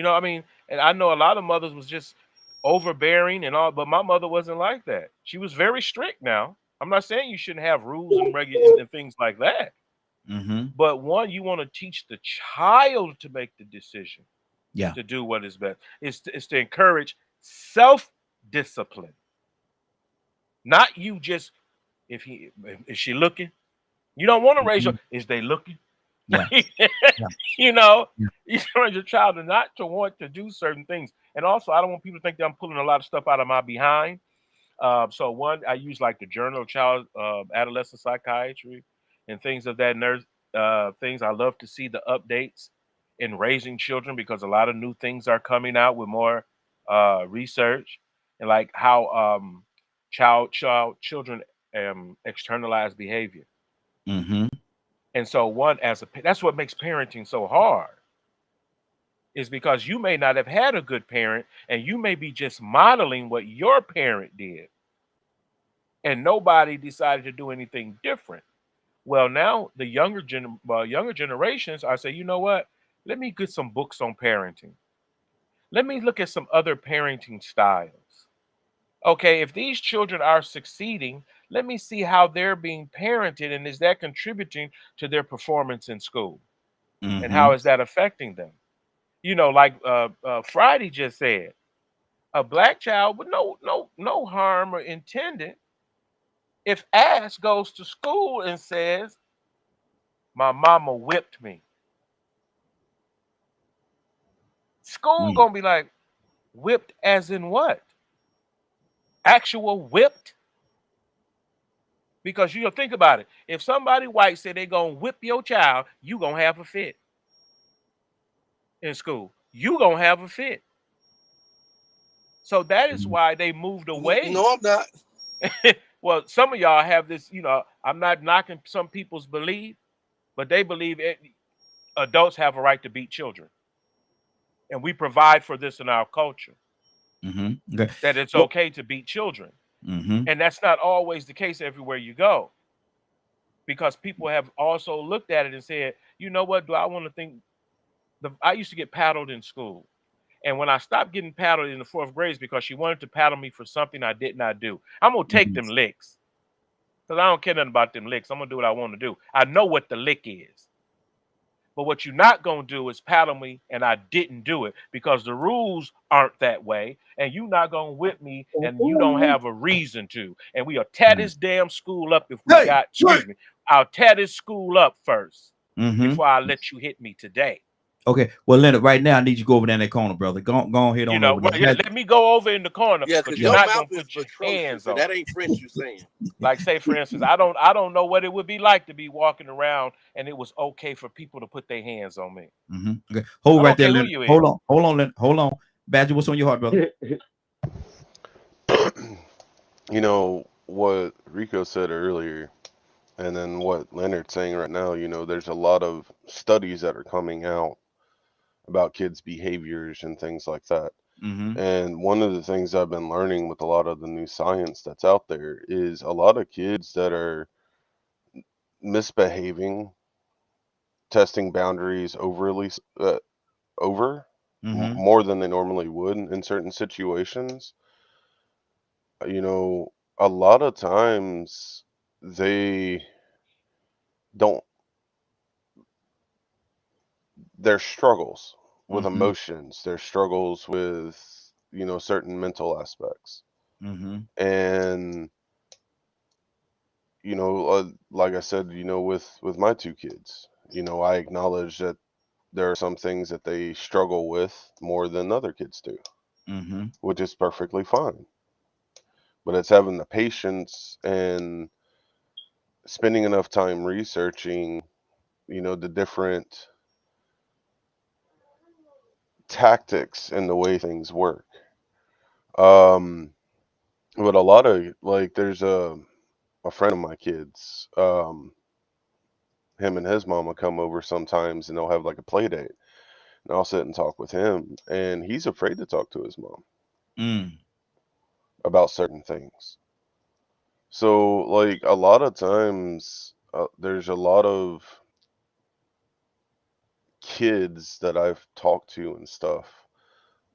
I mean, and I know a lot of mothers was just overbearing and all, but my mother wasn't like that. She was very strict. Now, I'm not saying you shouldn't have rules and regulations and things like that. Mm-hmm. But one, you want to teach the child to make the decision. Yeah. To do what is best. It's to encourage self-discipline. Not you just, is she looking? You don't want to raise your, is they looking? Yeah. You want your child not to want to do certain things. And also, I don't want people to think that I'm pulling a lot of stuff out of my behind. So one, I use like the Journal of Child Adolescent Psychiatry and things of that things. I love to see the updates in raising children because a lot of new things are coming out with more research and like how children externalize behavior. Mm-hmm. And so that's what makes parenting so hard, is because you may not have had a good parent and you may be just modeling what your parent did. And nobody decided to do anything different. Well, now the younger generations, I say, you know what? Let me get some books on parenting. Let me look at some other parenting styles. Okay, if these children are succeeding, let me see how they're being parented and is that contributing to their performance in school? Mm-hmm. And how is that affecting them? Like Friday just said, a black child with no harm or intended, if asked, goes to school and says, My mama whipped me. School gonna be like, whipped as in what? Actual whipped? Because you think about it. If somebody white said they gonna whip your child, you gonna have a fit in school. You gonna have a fit. So that is why they moved away. No, I'm not. Well, some of y'all have this, I'm not knocking some people's belief, but they believe adults have a right to beat children. And we provide for this in our culture. Okay. That it's okay to beat children. And that's not always the case everywhere you go. Because people have also looked at it and said, you know what, do I want to think? I used to get paddled in school. And when I stopped getting paddled in the 4th grade, because she wanted to paddle me for something I did not do. I'm going to take them licks. Because I don't care nothing about them licks. I'm going to do what I want to do. I know what the lick is. But what you're not going to do is paddle me, and I didn't do it because the rules aren't that way. And you're not going to whip me, and you don't have a reason to. And we'll tear this damn school up if we got, excuse me, I'll tear this school up first before I let you hit me today. Okay, well, Leonard, right now I need you to go over there in that corner, brother. Go ahead on over there. Let me go over in the corner. Yeah, but because you're your not mouth gonna is put your hands on. That ain't French you're saying. Like, say, for instance, I don't know what it would be like to be walking around and it was okay for people to put their hands on me. Okay, hold right there, Leonard. Hold on, Leonard. Hold on. Badger, what's on your heart, brother? You know, what Rico said earlier, and then what Leonard's saying right now, there's a lot of studies that are coming out about kids' behaviors and things like that. And one of the things I've been learning with a lot of the new science that's out there is a lot of kids that are misbehaving, testing boundaries overly more than they normally would in certain situations. A lot of times their struggles with emotions, their struggles with, certain mental aspects. And, like I said, with my 2 kids, I acknowledge that there are some things that they struggle with more than other kids do, which is perfectly fine. But it's having the patience and spending enough time researching, the different tactics and the way things work. But a lot of, there's a friend of my kids, him and his mama come over sometimes and they'll have like a play date. And I'll sit and talk with him, and he's afraid to talk to his mom about certain things. So, a lot of times, there's a lot of kids that I've talked to and stuff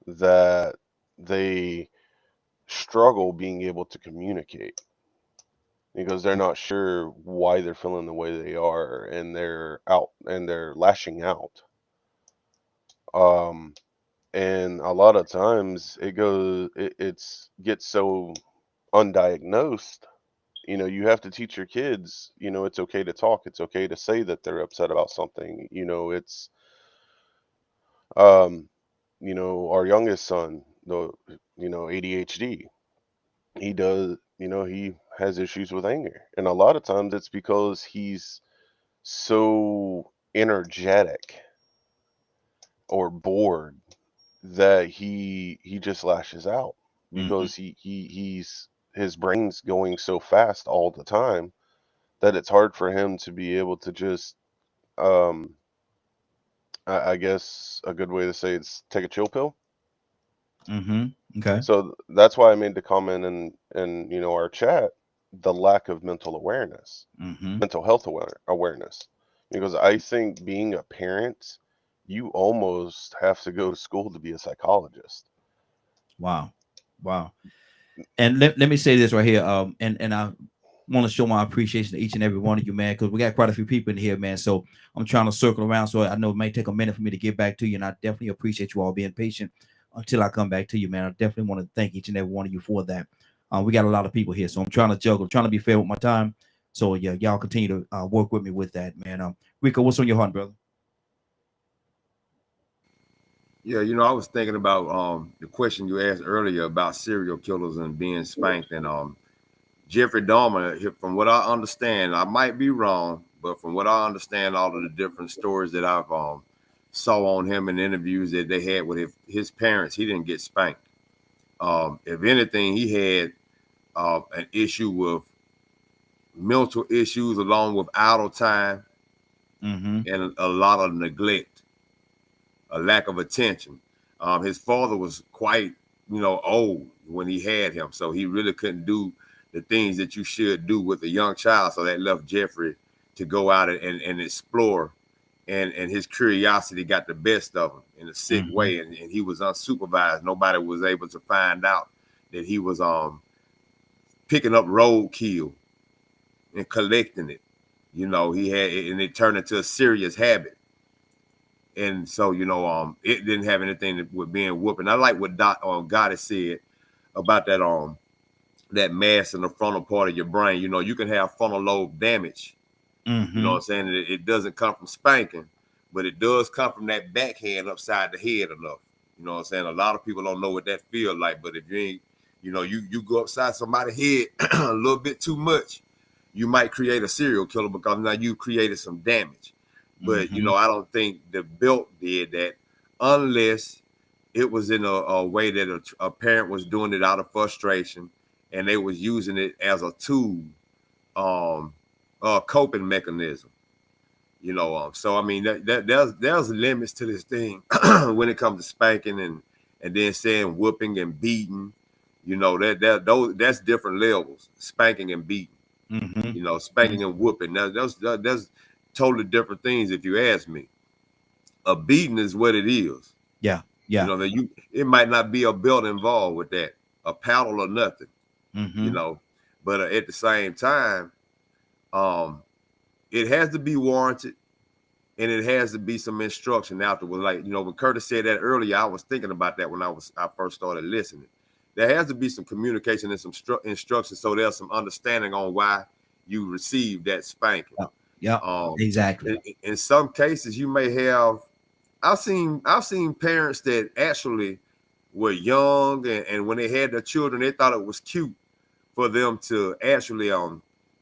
that they struggle being able to communicate because they're not sure why they're feeling the way they are, and they're lashing out. And a lot of times it gets so undiagnosed. You have to teach your kids, it's okay to talk. It's okay to say that they're upset about something. It's, our youngest son, ADHD, he has issues with anger. And a lot of times it's because he's so energetic or bored that he just lashes out because his brain's going so fast all the time that it's hard for him to be able to just I guess a good way to say it's take a chill pill. Okay. So that's why I made the comment in our chat, the lack of mental awareness, mental health awareness, because I think being a parent, you almost have to go to school to be a psychologist. Wow. And let me say this right here. And I want to show my appreciation to each and every one of you, man, because we got quite a few people in here, man. So I'm trying to circle around. So I know it may take a minute for me to get back to you, and I definitely appreciate you all being patient until I come back to you, man. I definitely want to thank each and every one of you for that. We got a lot of people here, so I'm trying to juggle, trying to be fair with my time. So yeah, y'all continue to work with me with that, man. Rico, what's on your heart, brother? Yeah, you know, I was thinking about the question you asked earlier about serial killers and being spanked, and Jeffrey Dahmer. From what I understand, I might be wrong, but from what I understand, all of the different stories that I've saw on him in interviews that they had with his parents, he didn't get spanked. If anything, he had an issue with mental issues along with idle time and a lot of neglect, a lack of attention. His father was quite, old when he had him, so he really couldn't do the things that you should do with a young child. So that left Jeffrey to go out and explore, and his curiosity got the best of him in a sick way, and he was unsupervised. Nobody was able to find out that he was picking up roadkill and collecting it. He had, and it turned into a serious habit. And so, it didn't have anything with being whooping. I like what Gotti said about that mass in the frontal part of your brain. You can have frontal lobe damage. You know what I'm saying? It doesn't come from spanking, but it does come from that backhand upside the head enough. You know what I'm saying? A lot of people don't know what that feels like, but if you ain't, you go upside somebody's head a little bit too much, you might create a serial killer because now you created some damage. But, I don't think the belt did that unless it was in a way that a parent was doing it out of frustration and they was using it as a tool, coping mechanism. So I mean, there's limits to this thing when it comes to spanking and then saying whooping and beating. That's different levels. Spanking and beating. Spanking and whooping. Now that's totally different things. If you ask me, a beating is what it is. Yeah. It might not be a belt involved with that, a paddle or nothing. But at the same time, it has to be warranted, and it has to be some instruction afterwards. Like, when Curtis said that earlier, I was thinking about that when I first started listening. There has to be some communication and some instruction, so there's some understanding on why you received that spanking. Exactly. In some cases, you may have. I've seen parents that actually were young, and when they had their children, they thought it was cute for them to actually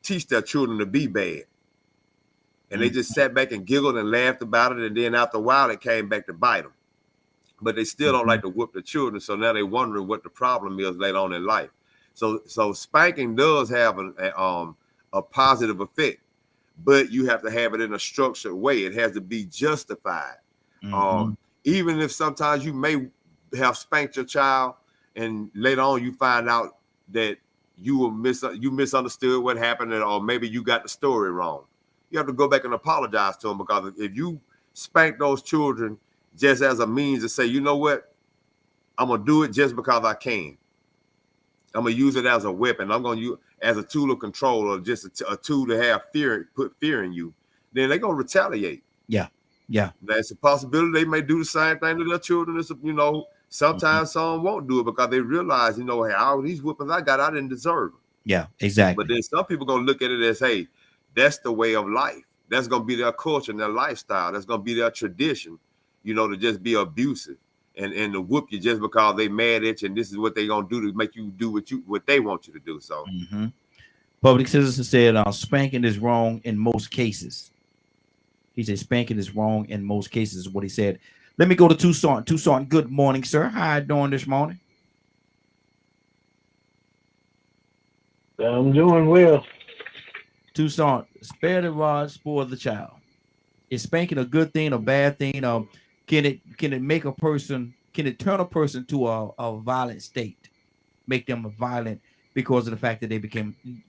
teach their children to be bad. And they just sat back and giggled and laughed about it. And then after a while, it came back to bite them. But they still don't like to whoop the children. So now they're wondering what the problem is later on in life. So spanking does have a positive effect, but you have to have it in a structured way. It has to be justified. Even if sometimes you may have spanked your child and later on you find out that you misunderstood what happened, or maybe you got the story wrong. You have to go back and apologize to them, because if you spank those children just as a means to say, you know what, I'm going to do it just because I can. I'm going to use it as a weapon. I'm going to use it as a tool of control, or just a tool to have fear, put fear in you. Then they're going to retaliate. Yeah. That's a possibility. They may do the same thing to their children. Sometimes some won't do it because they realize, hey, all these whoopings I got, I didn't deserve them. Yeah, exactly. But then some people going to look at it as, hey, that's the way of life. That's going to be their culture and their lifestyle. That's going to be their tradition, to just be abusive and to whoop you just because they mad at you, and this is what they going to do to make you do what they want you to do. So Public Citizen said spanking is wrong in most cases. He said spanking is wrong in most cases is what he said. Let me go to Tucson. Tucson, good morning, sir. How you doing this morning? I'm doing well. Tucson, spare the rod, spoil the child. Is spanking a good thing, a bad thing? Can it make a person? Can it turn a person to a violent state, make them violent because of the fact that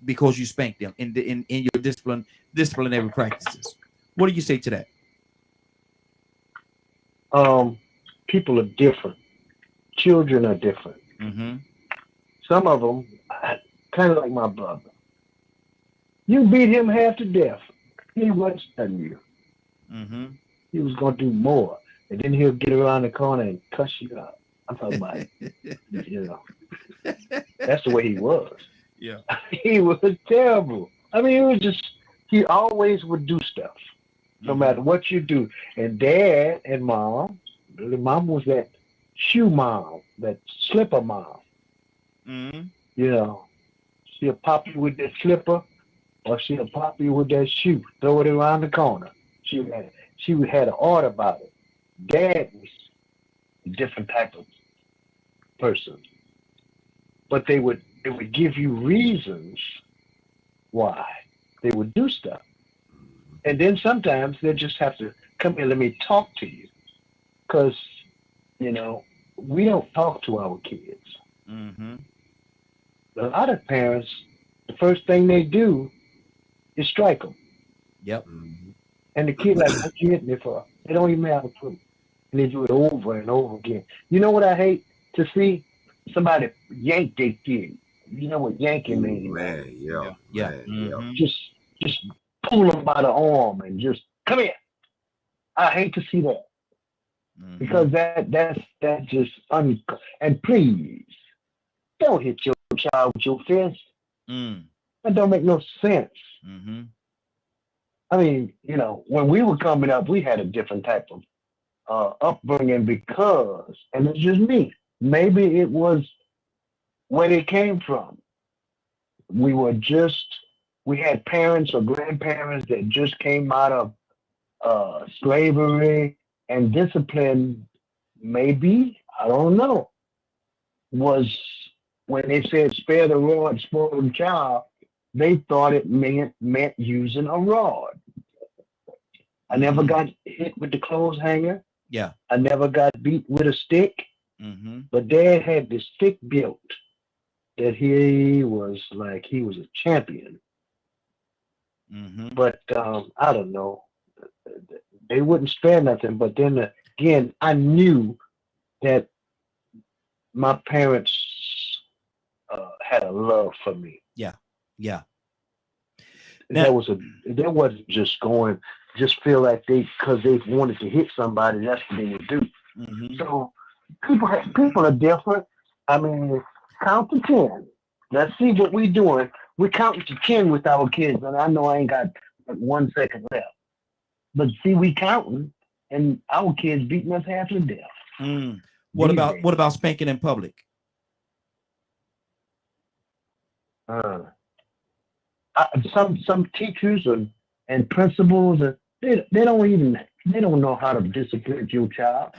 because you spanked them in your disciplinary practices? What do you say to that? People are different. Children are different. Some of them, kind of like my brother. You beat him half to death. He wasn't studying you. He was going to do more. And then he'll get around the corner and cuss you out. I'm talking about, that's the way he was. Yeah. He was terrible. I mean, it was just, he always would do stuff, no matter what you do. And Dad and Mom, the mom was that shoe mom, that slipper mom. You know, she'll pop you with that slipper, or she'll pop you with that shoe, throw it around the corner. She had an order about it. Dad was a different type of person, but they would give you reasons why they would do stuff, and then sometimes they just have to come here. Let me talk to you, because you know we don't talk to our kids. A lot of parents, the first thing they do is strike them. Yep. And the kid like, what you hit me for? They don't even have a clue. And they do it over and over again. You know what I hate to see? Somebody yank their kid. You know what yanking means? Man, yeah. Yeah. Just pull them by the arm and just come here. I hate to see that. Because that's just and please don't hit your child with your fist. That don't make no sense. I mean, you know, when we were coming up, we had a different type of upbringing because, and it's just me, maybe it was where they came from. We had parents or grandparents that just came out of slavery, and discipline, maybe, I don't know, was when they said spare the rod, spoil the child, they thought it meant using a rod. I never got hit with the clothes hanger. Yeah. I never got beat with a stick. But Dad had this stick built that he was a champion. But I don't know. They wouldn't spare nothing. But then again, I knew that my parents had a love for me. Yeah. That wasn't just feel like because they wanted to hit somebody, that's what they would do. So people are different. I mean, count to 10. Let's see what we're doing. We're counting to 10 with our kids, and I know I ain't got 1 second left. But see, we counting, and our kids beating us half to death. What about spanking in public? Some teachers and principals, they don't know how to discipline your child.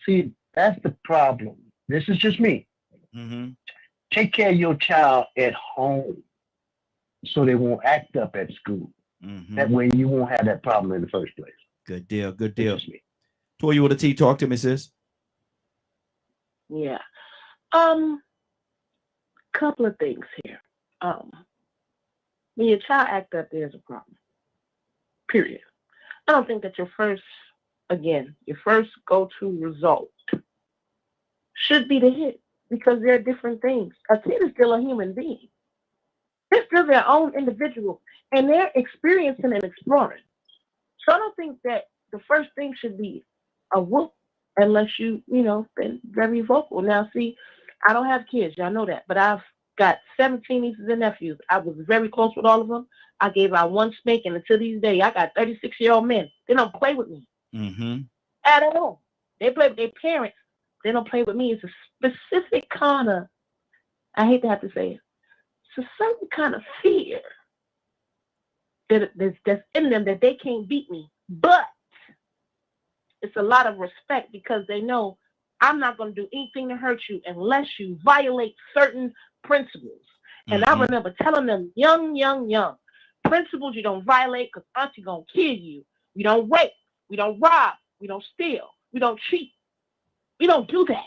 See, that's the problem. This is just me. Take care of your child at home so they won't act up at school. That way you won't have that problem in the first place. Good deal. Toya with a T, talk to me, sis. Yeah. Couple of things here. When your child act up, there's a problem. Period. I don't think that your first go-to result should be to hit, because there are different things. A kid is still a human being. They're still their own individual, and they're experiencing and exploring. So I don't think that the first thing should be a whoop unless you've been very vocal. Now, see, I don't have kids. Y'all know that. But I've got 17 nieces and nephews. I was very close with all of them. I gave out one spanking, and to this day, I got 36-year-old men. They don't play with me at all. They play with their parents. They don't play with me. It's a specific kind of, I hate to have to say it, it's a certain kind of fear that's in them that they can't beat me. But it's a lot of respect, because they know I'm not going to do anything to hurt you unless you violate certain principles. And I remember telling them, young, principles you don't violate, because auntie going to kill you. We don't rape. We don't rob. We don't steal. We don't cheat. We don't do that.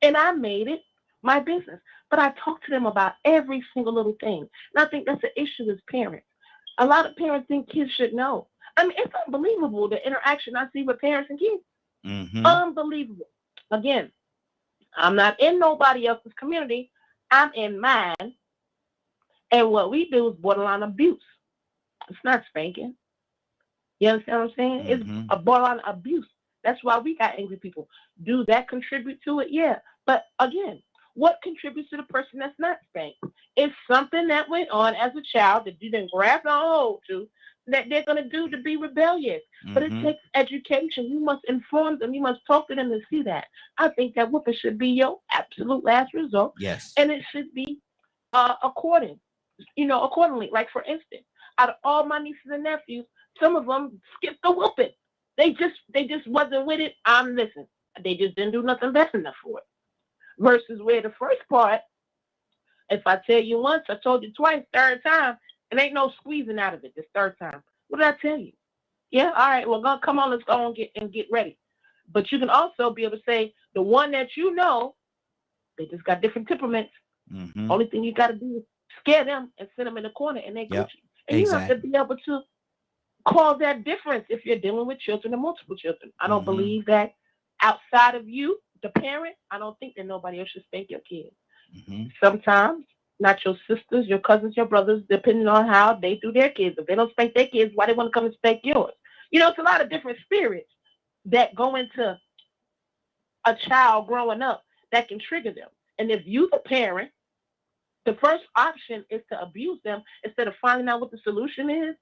And I made it my business. But I talked to them about every single little thing. And I think that's the issue as parents. A lot of parents think kids should know. I mean, it's unbelievable, the interaction I see with parents and kids. Unbelievable. Again, I'm not in nobody else's community. I'm in mine. And what we do is borderline abuse. It's not spanking. You understand what I'm saying? It's a borderline abuse. That's why we got angry people. Do that contribute to it? Yeah. But again, what contributes to the person that's not spanked? It's something that went on as a child that you didn't grab on hold to, that they're going to do to be rebellious. But it takes education. You must inform them. You must talk to them to see that. I think that whooping should be your absolute last result. Yes. And it should be accordingly. Like, for instance, out of all my nieces and nephews, some of them skipped the whooping. They just wasn't with it. Listen, they just didn't do nothing fast enough for it. Versus where the first part, if I tell you once, I told you twice, third time, it ain't no squeezing out of it this third time. What did I tell you? Yeah, all right, well, come on, let's go and get ready. But you can also be able to say, the one that you know, they just got different temperaments. Only thing you got to do is scare them and send them in the corner, and they get you. And you have to be able to cause that difference if you're dealing with children and multiple children. I don't believe that outside of you, the parent, I don't think that nobody else should spank your kids. Sometimes, not your sisters, your cousins, your brothers, depending on how they do their kids. If they don't spank their kids, why they want to come and spank yours? It's a lot of different spirits that go into a child growing up that can trigger them. And if you, the parent, the first option is to abuse them instead of finding out what the solution is,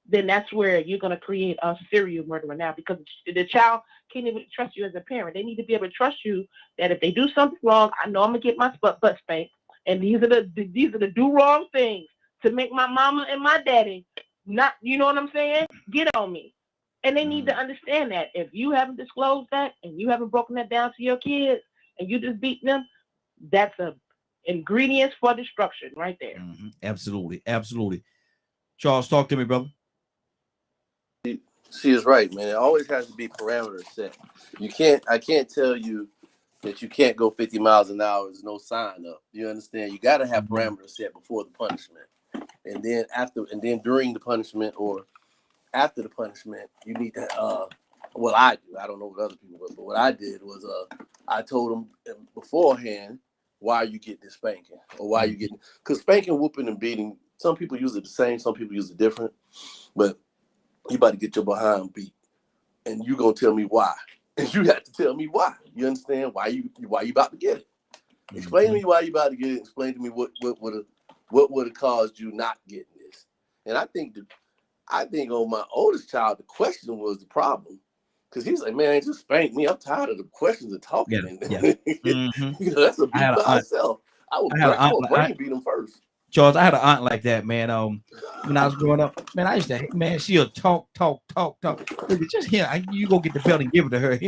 then that's where you're going to create a serial murderer now, because the child can't even trust you as a parent. They need to be able to trust you that if they do something wrong, I know I'm going to get my butt spanked. And these are the do wrong things to make my mama and my daddy not, you know what I'm saying, get on me. And they need to understand that if you haven't disclosed that and you haven't broken that down to your kids and you just beat them, that's a ingredients for destruction right there. Absolutely. Absolutely. Charles, talk to me, brother. She is right, man. It always has to be parameters set. I can't tell you that you can't go 50 miles an hour. There's no sign up. You understand? You got to have parameters set before the punishment. And then during the punishment or after the punishment, you need to, I do. I don't know what other people do, but what I did was I told them beforehand, why you get this spanking or why you getting, because spanking, whooping, and beating, some people use it the same, some people use it different, but you about to get your behind beat, and you gonna tell me why, and you have to tell me why. You understand why you about to get it? Explain to me why you about to get it. Explain to me what would have caused you not getting this. And I think on my oldest child, the question was the problem, because he's like, man, just spank me. I'm tired of the questions and talking. That's a beat by itself. I would brain beat him first. Charles, I had an aunt like that, man. When I was growing up, man, I used to, man, she'll talk. Just here, you go get the belt and give it to her.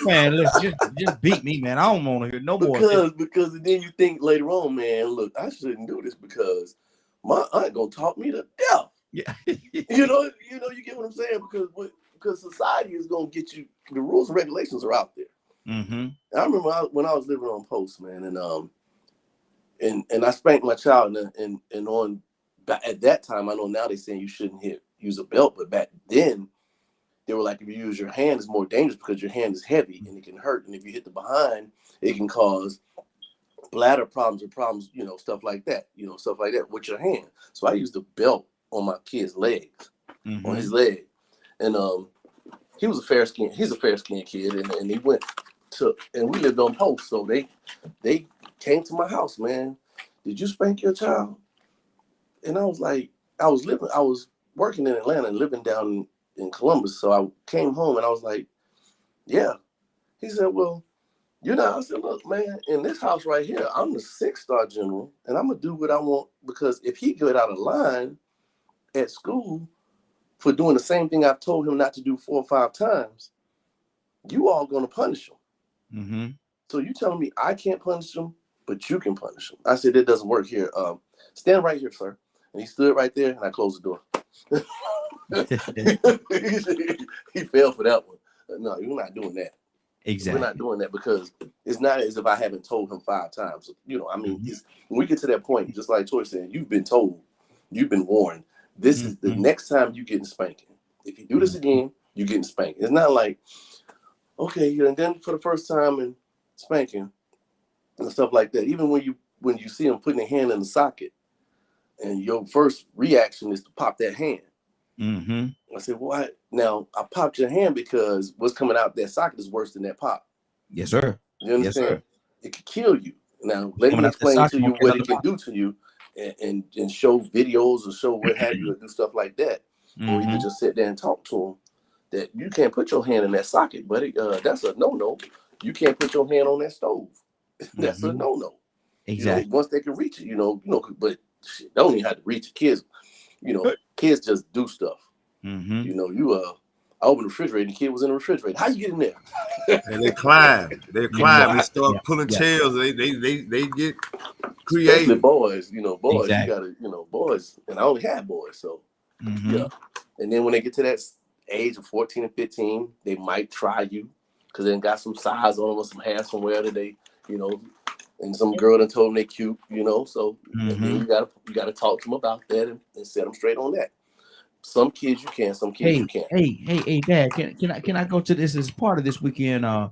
Man, listen, just beat me, man. I don't want to hear no more. Because then you think later on, man, look, I shouldn't do this because my aunt gonna talk me to death. Yeah, you get what I'm saying? Because society is gonna get you. The rules and regulations are out there. I remember when I was living on post, man, and I spanked my child, and at that time, I know now they're saying you shouldn't use a belt, but back then they were like, if you use your hand, it's more dangerous because your hand is heavy and it can hurt, and if you hit the behind, it can cause bladder problems or problems, stuff like that, with your hand. So I used a belt on my kid's legs, on his leg, and he was a fair skinned kid, and he went to, and we lived on post, so they came to my house, man. Did you spank your child? And I was like, I was working in Atlanta and living down in Columbus. So I came home and I was like, yeah. He said, well, I said, look, man, in this house right here, I'm the 6-star general, and I'm gonna do what I want, because if he get out of line at school for doing the same thing I've told him not to do 4 or 5 times, you all gonna punish him. So you telling me I can't punish him, but you can punish him? I said, it doesn't work here. Stand right here, sir. And he stood right there, and I closed the door. He fell for that one. No, you're not doing that. Exactly. We're not doing that, because it's not as if I haven't told him 5 times. When we get to that point, just like Toy said, you've been told, you've been warned. This is the next time you getting spanking. If you do this again, you're getting spanked. It's not like, okay, and then for the first time and spanking and stuff like that. Even when you see them putting their hand in the socket, and your first reaction is to pop that hand. I said, well, now I popped your hand because what's coming out that socket is worse than that pop. Yes, sir. You understand? Yes, sir. It could kill you. Now, let Coming me out the explain sock, to you you won't get what another it can do to you, and show videos or show what have you, or do stuff like that, or either just sit there and talk to them. That you can't put your hand in that socket, buddy. That's a no. You can't put your hand on that stove. That's a no. Exactly. You know, once they can reach it, but shit, they don't even have to reach it. Kids, kids just do stuff. You know, I opened the refrigerator, and the kid was in the refrigerator. How you get in there? And they climb. They climb. They start pulling chairs. They get creative. Especially boys. Boys. Exactly. You gotta, boys. And I only had boys, so yeah. And then when they get to that age of 14 and 15, they might try you because they got some size on them or some hair somewhere that they, and some girl done told them they cute, So and then you gotta talk to them about that and set them straight on that. Some kids you can, some kids you can't. Hey, Dad, can I go to this as part of this weekend? I'm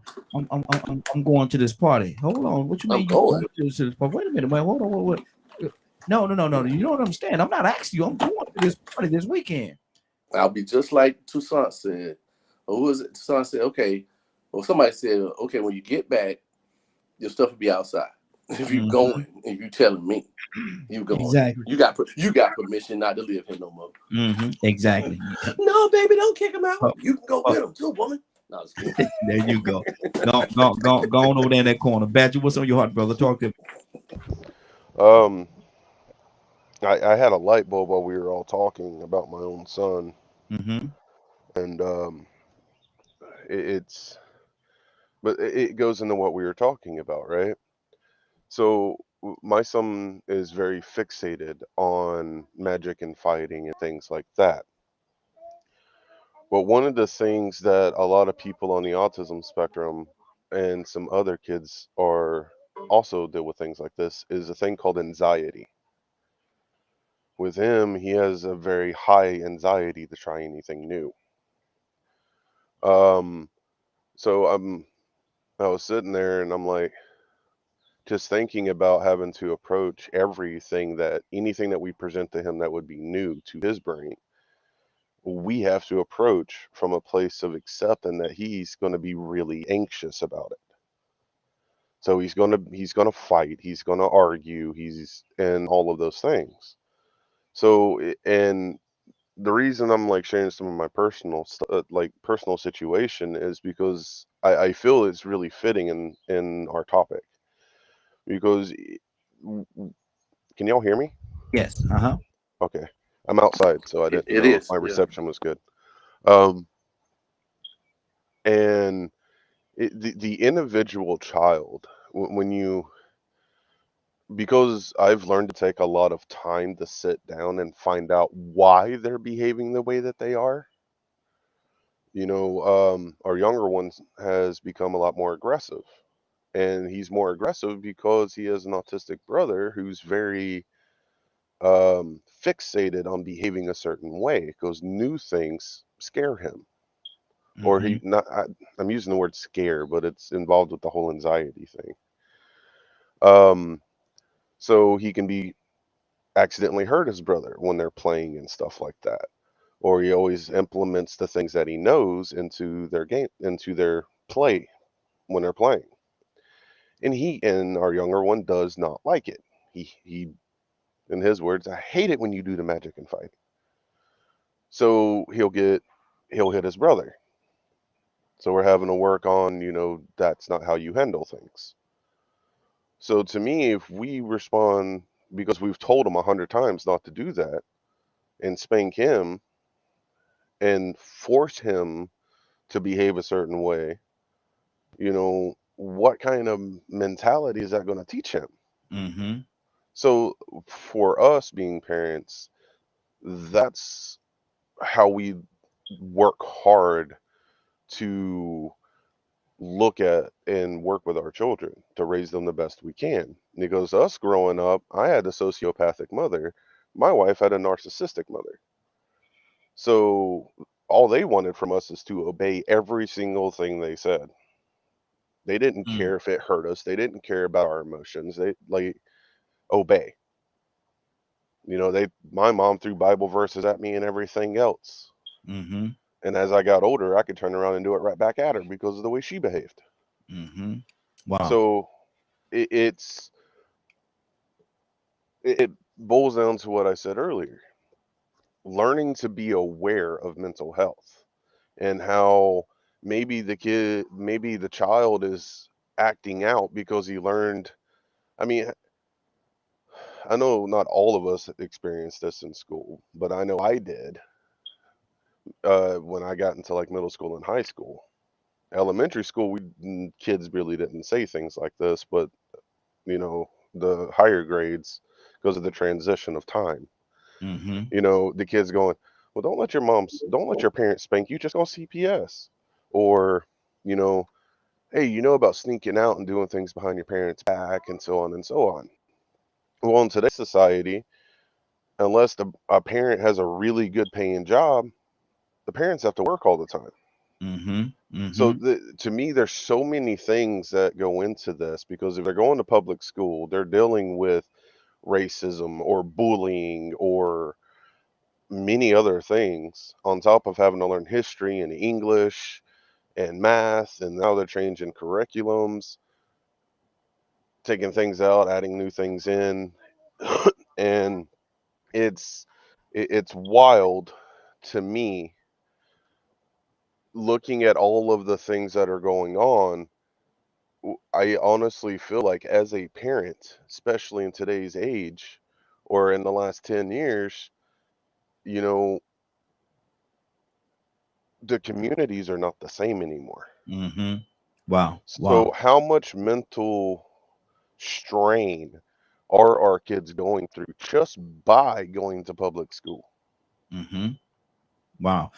going to this party. Hold on, what you mean? I'm going to this party? Wait a minute, man. Hold on, what? No. You don't understand. I'm not asking you. I'm going to this party this weekend. I'll be just like Toussaint said. Or who was it? Toussaint said, okay. Well, somebody said, okay, when you get back, your stuff will be outside. If you're going and you telling me you going, exactly. You got permission not to live here no more. Exactly. No, baby, don't kick him out. You can go with him too, woman. No, there you go. Go on over there in that corner. Badger, what's on your heart, brother? Talk to me. I had a light bulb while we were all talking about my own son, and it goes into what we were talking about, right? So my son is very fixated on magic and fighting and things like that. But one of the things that a lot of people on the autism spectrum and some other kids are also deal with things like this is a thing called anxiety. With him, he has a very high anxiety to try anything new. So I was sitting there and I'm like, just thinking about having to approach anything that we present to him that would be new to his brain. We have to approach from a place of accepting that he's going to be really anxious about it. So he's going to fight, he's going to argue, and all of those things. So, and the reason I'm like sharing some of my personal situation is because I feel it's really fitting in our topic. Because can y'all hear me? Yes. Okay. I'm outside, so I didn't know if my reception was good. And the individual child, because I've learned to take a lot of time to sit down and find out why they're behaving the way that they are. Our younger one has become a lot more aggressive. And he's more aggressive because he has an autistic brother who's very fixated on behaving a certain way because new things scare him. Or I'm using the word scare, but it's involved with the whole anxiety thing. So he can be accidentally hurt his brother when they're playing and stuff like that. Or he always implements the things that he knows into their play when they're playing. And our younger one does not like it. He in his words, I hate it when you do the magic and fighting. So he'll hit his brother. So we're having to work on, that's not how you handle things. So to me, if we respond because we've told him 100 times not to do that and spank him and force him to behave a certain way, what kind of mentality is that going to teach him? So for us being parents, that's how we work hard to look at and work with our children to raise them the best we can. Because us growing up, I had a sociopathic mother. My wife had a narcissistic mother. So all they wanted from us is to obey every single thing they said. They didn't care if it hurt us. They didn't care about our emotions. They obey. My mom threw Bible verses at me and everything else. And as I got older, I could turn around and do it right back at her because of the way she behaved. Wow. So it boils down to what I said earlier. Learning to be aware of mental health and how maybe the child is acting out because he learned. I mean, I know not all of us experienced this in school, but I know I did when I got into like middle school and high school. Elementary school, kids really didn't say things like this, but the higher grades, because of the transition of time, the kids going, well, don't let your parents spank you, just go CPS, or you know, hey, about sneaking out and doing things behind your parents' back, and so on and so on. Well, in today's society, unless a parent has a really good paying job, the parents have to work all the time. So to me, there's so many things that go into this, because if they're going to public school, they're dealing with racism or bullying or many other things on top of having to learn history and English and math, and now they're changing curriculums, taking things out, adding new things in. And it's wild to me, looking at all of the things that are going on. I honestly feel like, as a parent, especially in today's age or in the last 10 years, the communities are not the same anymore. Wow. So how much mental strain are our kids going through just by going to public school? Wow.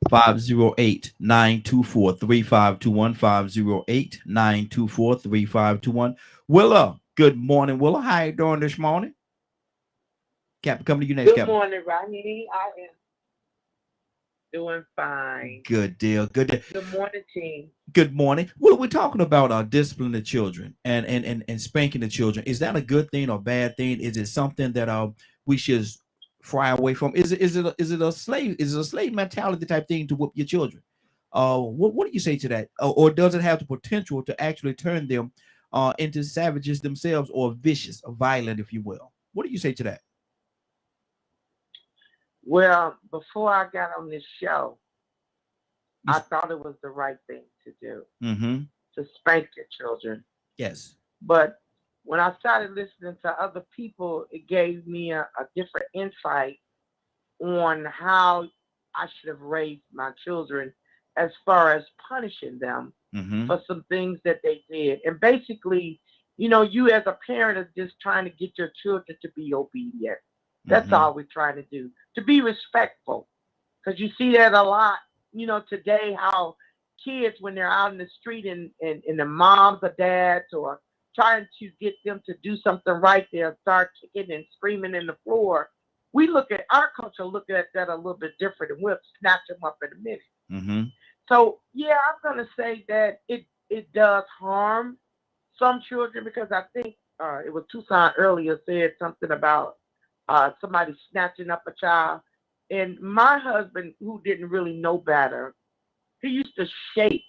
508-924-3521, 508-924-3521. Willa, good morning. Willa, how you doing this morning? Captain, coming to you next, Good Captain. morning, Rodney. I am doing fine. Good deal. Good deal. Good morning, team. Good morning. Well, we're talking about disciplining the children and spanking the children. Is that a good thing or bad thing? Is it something that we should fry away from? Is it a slave mentality type thing to whoop your children? What do you say to that? Or does it have the potential to actually turn them into savages themselves, or vicious, or violent, if you will? What do you say to that? Well, before I got on this show, I thought it was the right thing to do, to spank your children. Yes. But when I started listening to other people, it gave me a different insight on how I should have raised my children, as far as punishing them for some things that they did. And basically, you as a parent are just trying to get your children to be obedient. That's all we're trying to do, to be respectful. Because you see that a lot, today, how kids, when they're out in the street and the moms or dads or trying to get them to do something right, they'll start kicking and screaming in the floor. We look at our culture, look at that a little bit different, and we'll snatch them up in a minute. So, yeah, I'm going to say that it does harm some children, because I think it was Tucson earlier said something about somebody snatching up a child. And my husband, who didn't really know better, he used to shake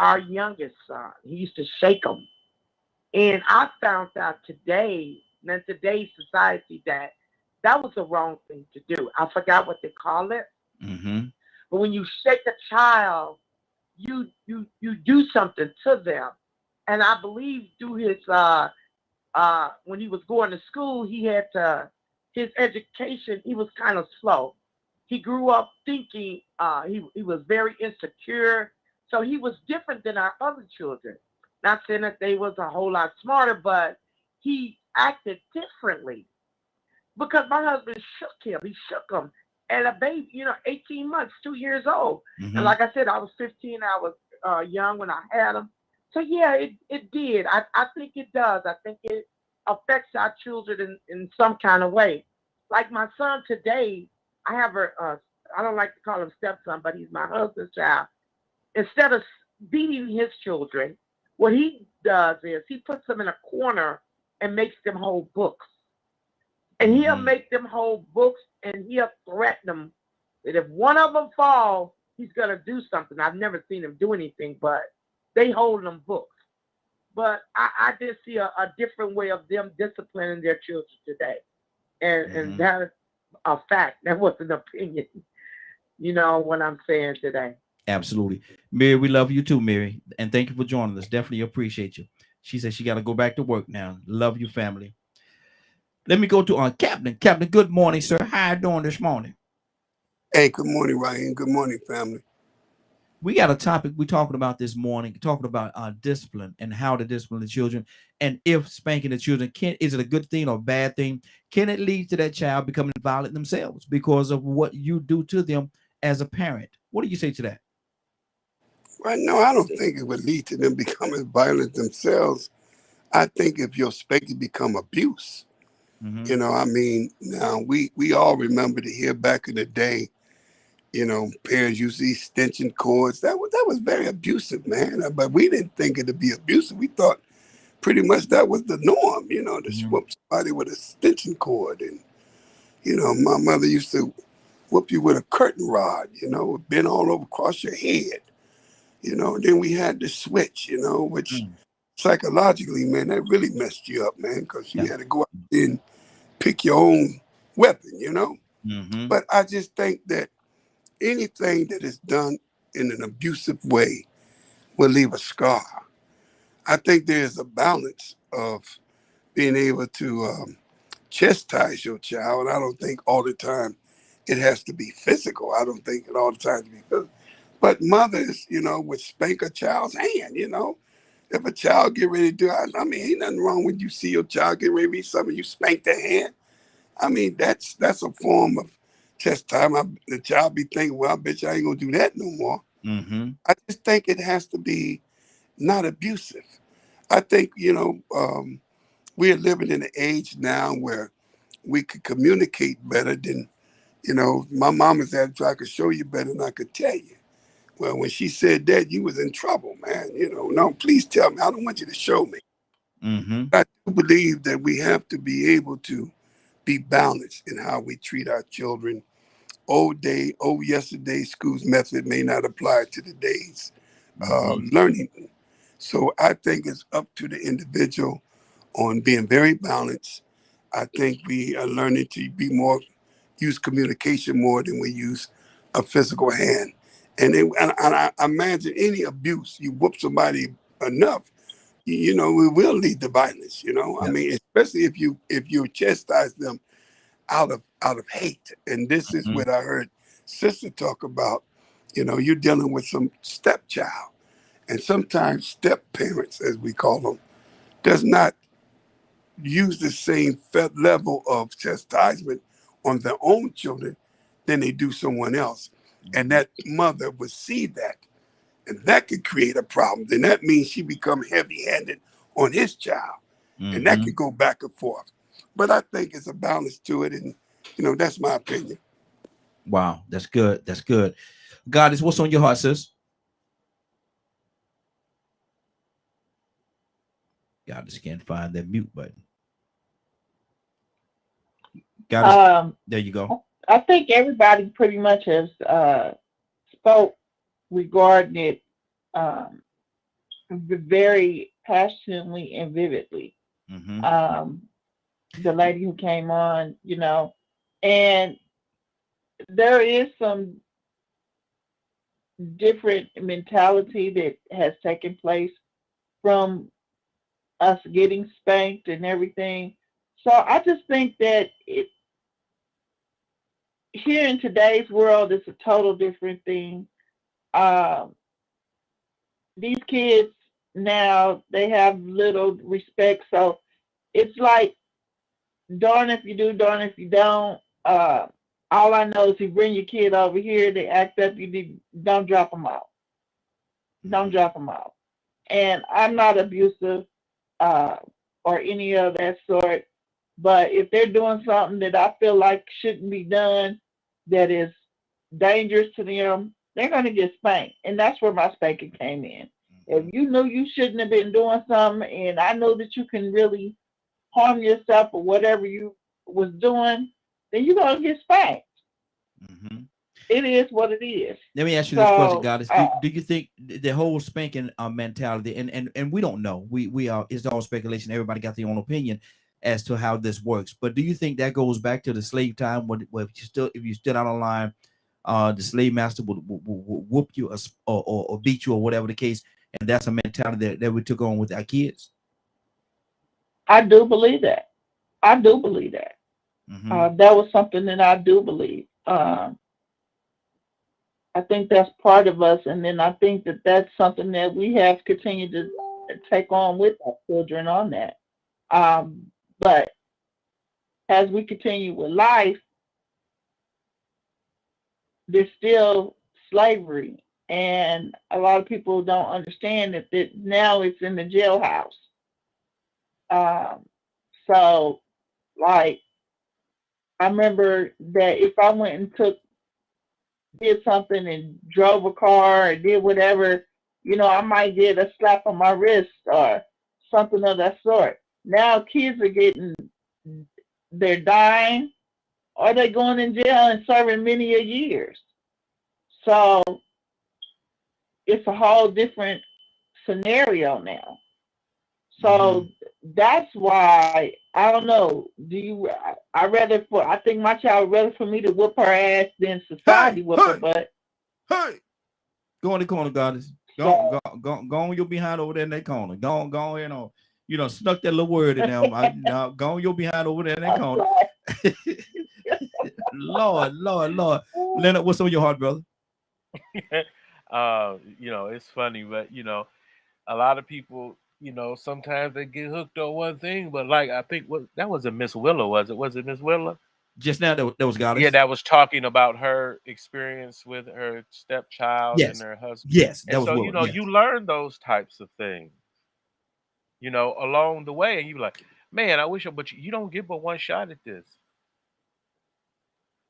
our youngest son. He used to shake him. And I found out today, in today's society, that was the wrong thing to do. I forgot what they call it. But when you shake a child, you do something to them. And I believe through his when he was going to school, he had his education, he was kind of slow. He grew up thinking he was very insecure. So he was different than our other children. Not saying that they was a whole lot smarter, but he acted differently. Because my husband shook him. He shook him. And a baby, 18 months, 2 years old. And like I said, I was 15. I was young when I had him. So, yeah, it did. I think it does. I think it affects our children in some kind of way. Like my son today, I have I don't like to call him stepson, but he's my husband's child. Instead of beating his children, what he does is he puts them in a corner and makes them hold books. And he'll make them hold books, and he'll threaten them that if one of them falls, he's going to do something. I've never seen him do anything, but they hold them books. But I did see a different way of them disciplining their children today. And that is a fact. That was an opinion. You know what I'm saying today. Absolutely. Mary, we love you too, Mary. And thank you for joining us. Definitely appreciate you. She said she got to go back to work now. Love you, family. Let me go to Captain. Captain, good morning, sir. How you doing this morning? Hey, good morning, Ryan. Good morning, family. We got a topic we're talking about this morning, talking about discipline and how to discipline the children. And if spanking the children, is it a good thing or a bad thing? Can it lead to that child becoming violent themselves because of what you do to them as a parent? What do you say to that? Right now, I don't think it would lead to them becoming violent themselves. I think if your spanking become abuse, you know, I mean, now we all remember to hear back in the day, you know, parents used to use extension cords. That was very abusive, man. But we didn't think it to be abusive. We thought pretty much that was the norm, you know, to whoop somebody with an extension cord. And, you know, my mother used to whoop you with a curtain rod, you know, bend all over across your head. You know, then we had the switch, you know, which psychologically, man, that really messed you up, man, because you had to go out and pick your own weapon, you know. But I just think that anything that is done in an abusive way will leave a scar. I think there's a balance of being able to chastise your child. I don't think all the time it has to be physical. I don't think it all the time to be physical. But mothers, you know, would spank a child's hand, you know. If a child get ready to do it, I mean, ain't nothing wrong when you see your child get ready to be something, you spank their hand. I mean, that's a form of chastisement. The child be thinking, well, I bet you I ain't going to do that no more. I just think it has to be not abusive. I think, you know, we are living in an age now where we could communicate better than, you know, my mama said, I could show you better than I could tell you. Well, when she said that, you was in trouble, man. You know, no, please tell me. I don't want you to show me. I do believe that we have to be able to be balanced in how we treat our children. Old yesterday school's method may not apply to today's learning. So I think it's up to the individual on being very balanced. I think we are learning to use communication more than we use a physical hand. And I imagine any abuse, you whoop somebody enough, you know, it will lead to violence. You know, I mean, especially if you chastise them out of hate. And this is what I heard Sister talk about. You know, you're dealing with some stepchild, and sometimes step parents, as we call them, does not use the same level of chastisement on their own children than they do someone else. And that mother would see that, and that could create a problem. Then that means she become heavy-handed on his child, and that could go back and forth. But I think it's a balance to it, and you know, that's my opinion. Wow, that's good. That's good. God, is what's on your heart, sis? God just can't find that mute button. There you go. I think everybody pretty much has spoke regarding it very passionately and vividly. The lady who came on, you know, and there is some different mentality that has taken place from us getting spanked and everything. So I just think that here in today's world, it's a total different thing. These kids now, they have little respect. So it's like, darn if you do, darn if you don't. All I know is you bring your kid over here, they act up, don't drop them off. Don't drop them off. And I'm not abusive or any of that sort. But if they're doing something that I feel like shouldn't be done, that is dangerous to them, they're going to get spanked. And that's where my spanking came in. If you knew you shouldn't have been doing something, and I know that you can really harm yourself or whatever you was doing, then you're going to get spanked. it is what it is. Let me ask you this question, Goddess. Do you think the whole spanking mentality, and we don't know, we are, it's all speculation. Everybody got their own opinion as to how this works. But do you think that goes back to the slave time when if you stood out on line, the slave master would whoop you or beat you or whatever the case, and that's a mentality that we took on with our kids? I do believe that. I do believe that. That was something that I do believe. I think that's part of us, and then I think that that's something that we have continued to take on with our children on that. But as we continue with life, there's still slavery, and a lot of people don't understand that now it's in the jailhouse. So, like, I remember that if I went and did something and drove a car or did whatever, I might get a slap on my wrist or something of that sort. Now kids are they're dying, or they're going in jail and serving many years. So it's a whole different scenario now. So that's why, I don't know, I think my child would rather for me to whoop her ass than society whoop her butt. Hey, go in the corner, Goddess. Go on your behind over there in that corner. Go in, snuck that little word in there. Now, go on your behind over there in that corner. Lord. Leonard, what's on your heart, brother? It's funny, but a lot of people, sometimes they get hooked on one thing, but like I think that was a Miss Willow, was it? Was it Miss Willow? Just now that was Goddess. Yeah, that was talking about her experience with her stepchild and her husband. Yes, that and was so Willow, yes. You learn those types of things, along the way, and you're like, man, I wish, but you don't get but one shot at this.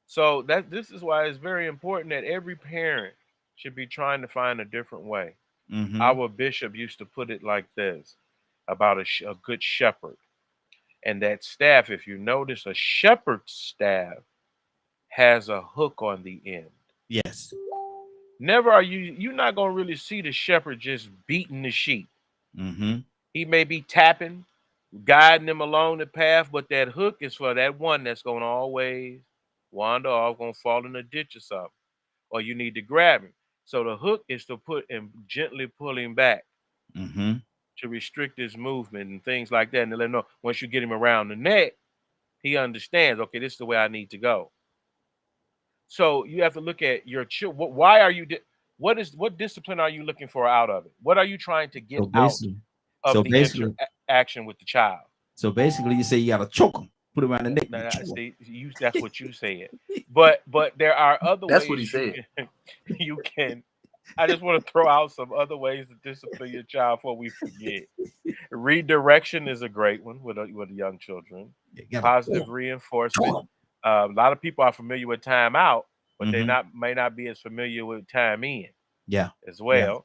So this is why it's very important that every parent should be trying to find a different way. Our bishop used to put it like this about a good shepherd, and that staff, if you notice, a shepherd's staff has a hook on the end. Yes. Never you're not going to really see the shepherd just beating the sheep. He may be tapping, guiding them along the path, but that hook is for that one that's going to always wander off, going to fall in a ditch or something, or you need to grab him. So the hook is to put and gently pull him back to restrict his movement and things like that. And let him know once you get him around the neck, he understands, okay, this is the way I need to go. So you have to look at your children. Why are you? What discipline are you looking for out of it? What are you trying to get out of the interaction with the child? So basically, you say you got to choke him, put him around the neck. That's what you said. But there are other ways. That's what he said. You can. I just want to throw out some other ways to discipline your child before we forget. Redirection is a great one with young children. Positive reinforcement. A lot of people are familiar with time out, but they may not be as familiar with time in. As well.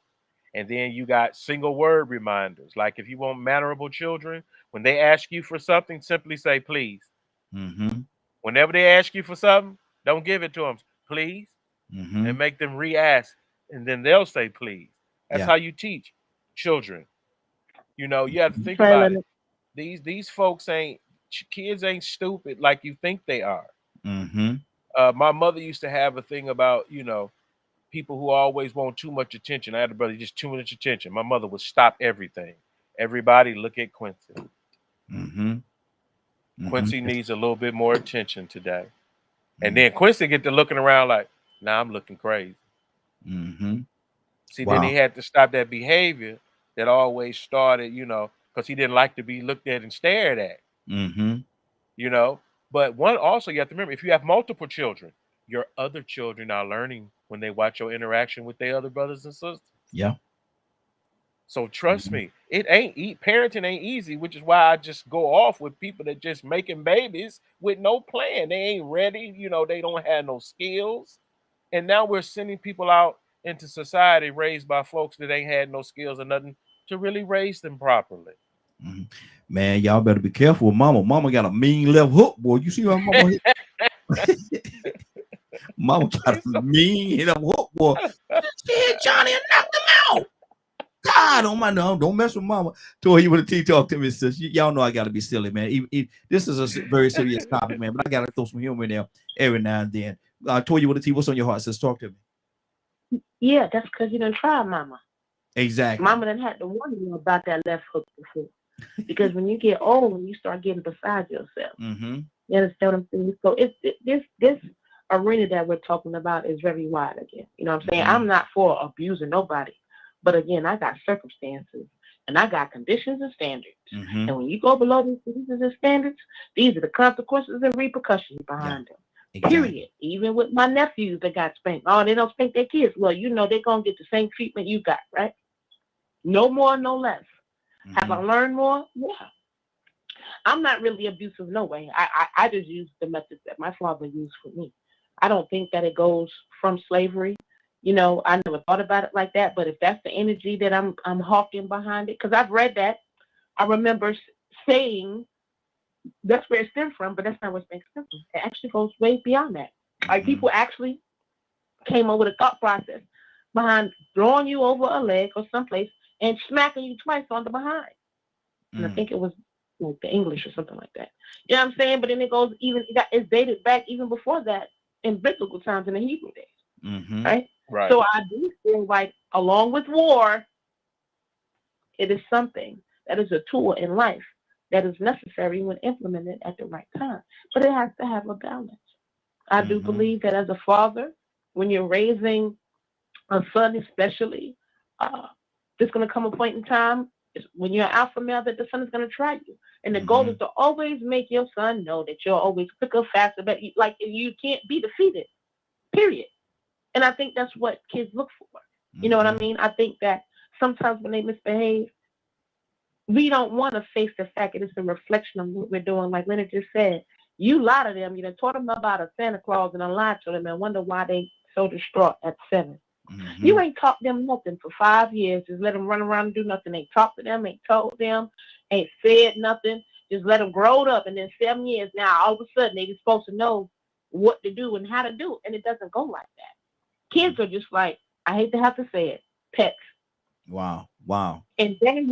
And then you got single word reminders. Like if you want mannerable children, when they ask you for something, simply say please. Whenever they ask you for something, don't give it to them. Please. And make them re-ask. And then they'll say please. That's how you teach children. You have to think about it. These folks kids ain't stupid like you think they are. My mother used to have a thing about, people who always want too much attention. I had a brother, just too much attention. My mother would stop everything. Everybody look at Quincy. Quincy needs a little bit more attention today. And then Quincy get to looking around like, nah, I'm looking crazy. See, then he had to stop that behavior that always started, because he didn't like to be looked at and stared at. But also you have to remember, if you have multiple children, your other children are learning when they watch your interaction with their other brothers and sisters. So trust me, parenting ain't easy, which is why I just go off with people that just making babies with no plan. They ain't ready, they don't have no skills. And now we're sending people out into society raised by folks that ain't had no skills or nothing to really raise them properly. Man, y'all better be careful with mama. Mama got a mean left hook, boy. You see how mama hit? Mama tried to mean hit him hook, boy. She hit Johnny and knocked him out. God, oh my, no, don't mess with Mama. Told you with a T talk to me, sis. Y'all know I gotta be silly, man. This is a very serious topic, man. But I gotta throw some humor in there every now and then. I told you with a T. What's on your heart, sis? Talk to me. Yeah, that's because you done tried, Mama. Exactly. Mama done had to warn you about that left hook before. Because when you get old and you start getting beside yourself, Mm-hmm. you understand what I'm saying? So this arena that we're talking about is very wide again. You know what I'm saying? Mhm. I'm not for abusing nobody. But again, I got circumstances and I got conditions and standards. Mm-hmm. And when you go below these conditions and standards, these are the consequences and repercussions behind them. Exactly. Period. Even with my nephews that got spanked. Oh, they don't spank their kids. Well, you know they're going to get the same treatment you got, right? No more, no less. Have I learned more? Yeah. I'm not really abusive, no way. I just use the methods that my father used for me. I don't think that it goes from slavery. You know, I never thought about it like that. But if that's the energy that I'm hawking behind it, because I've read that, I remember saying that's where it stemmed from, but that's not where it stems from. It actually goes way beyond that. Like people actually came up with a thought process behind throwing you over a leg or someplace and smacking you twice on the behind. And I think it was like the English or something like that. You know what I'm saying? But then it goes it's dated back even before that in biblical times in the Hebrew days. Mm-hmm. Right? Right. So I do feel like along with war, it is something that is a tool in life that is necessary when implemented at the right time. But it has to have a balance. I do believe that as a father, when you're raising a son especially, there's going to come a point in time when you're an alpha male that the son is going to try you. And the goal is to always make your son know that you're always quicker, faster, but you can't be defeated, period. And I think that's what kids look for. You know what I mean? I think that sometimes when they misbehave, we don't want to face the fact that it's a reflection of what we're doing. Like Leonard just said, you lie to them. You done taught them about a Santa Claus and lied to them and wonder why they so distraught at 7. You ain't taught them nothing for 5 years. Just let them run around and do nothing. Ain't talked to them, ain't told them, ain't said nothing. Just let them grow up. And then 7 years now, all of a sudden, they're supposed to know what to do and how to do it. And it doesn't go like that. Kids are just like, I hate to have to say it, pets. Wow. And then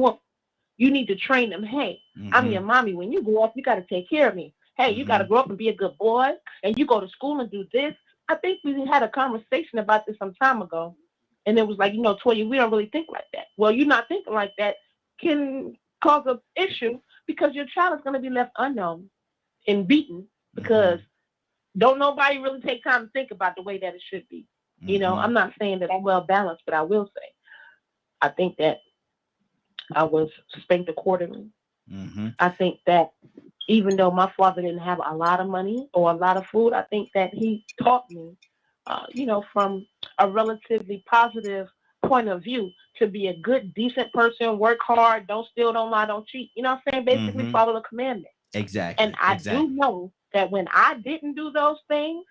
you need to train them. Hey, I'm your mommy. When you grow up, you got to take care of me. Hey, you got to grow up and be a good boy. And you go to school and do this. I think we had a conversation about this some time ago. And it was like, Toya, we don't really think like that. Well, you're not thinking like that can cause an issue because your child is going to be left unknown and beaten because don't nobody really take time to think about the way that it should be. I'm not saying that I'm well balanced, but I will say, I think that I was spanked accordingly. I think that even though my father didn't have a lot of money or a lot of food, I think that he taught me, from a relatively positive point of view to be a good, decent person, work hard, don't steal, don't lie, don't cheat. You know what I'm saying? Basically follow the commandment. Exactly. And I do know that when I didn't do those things,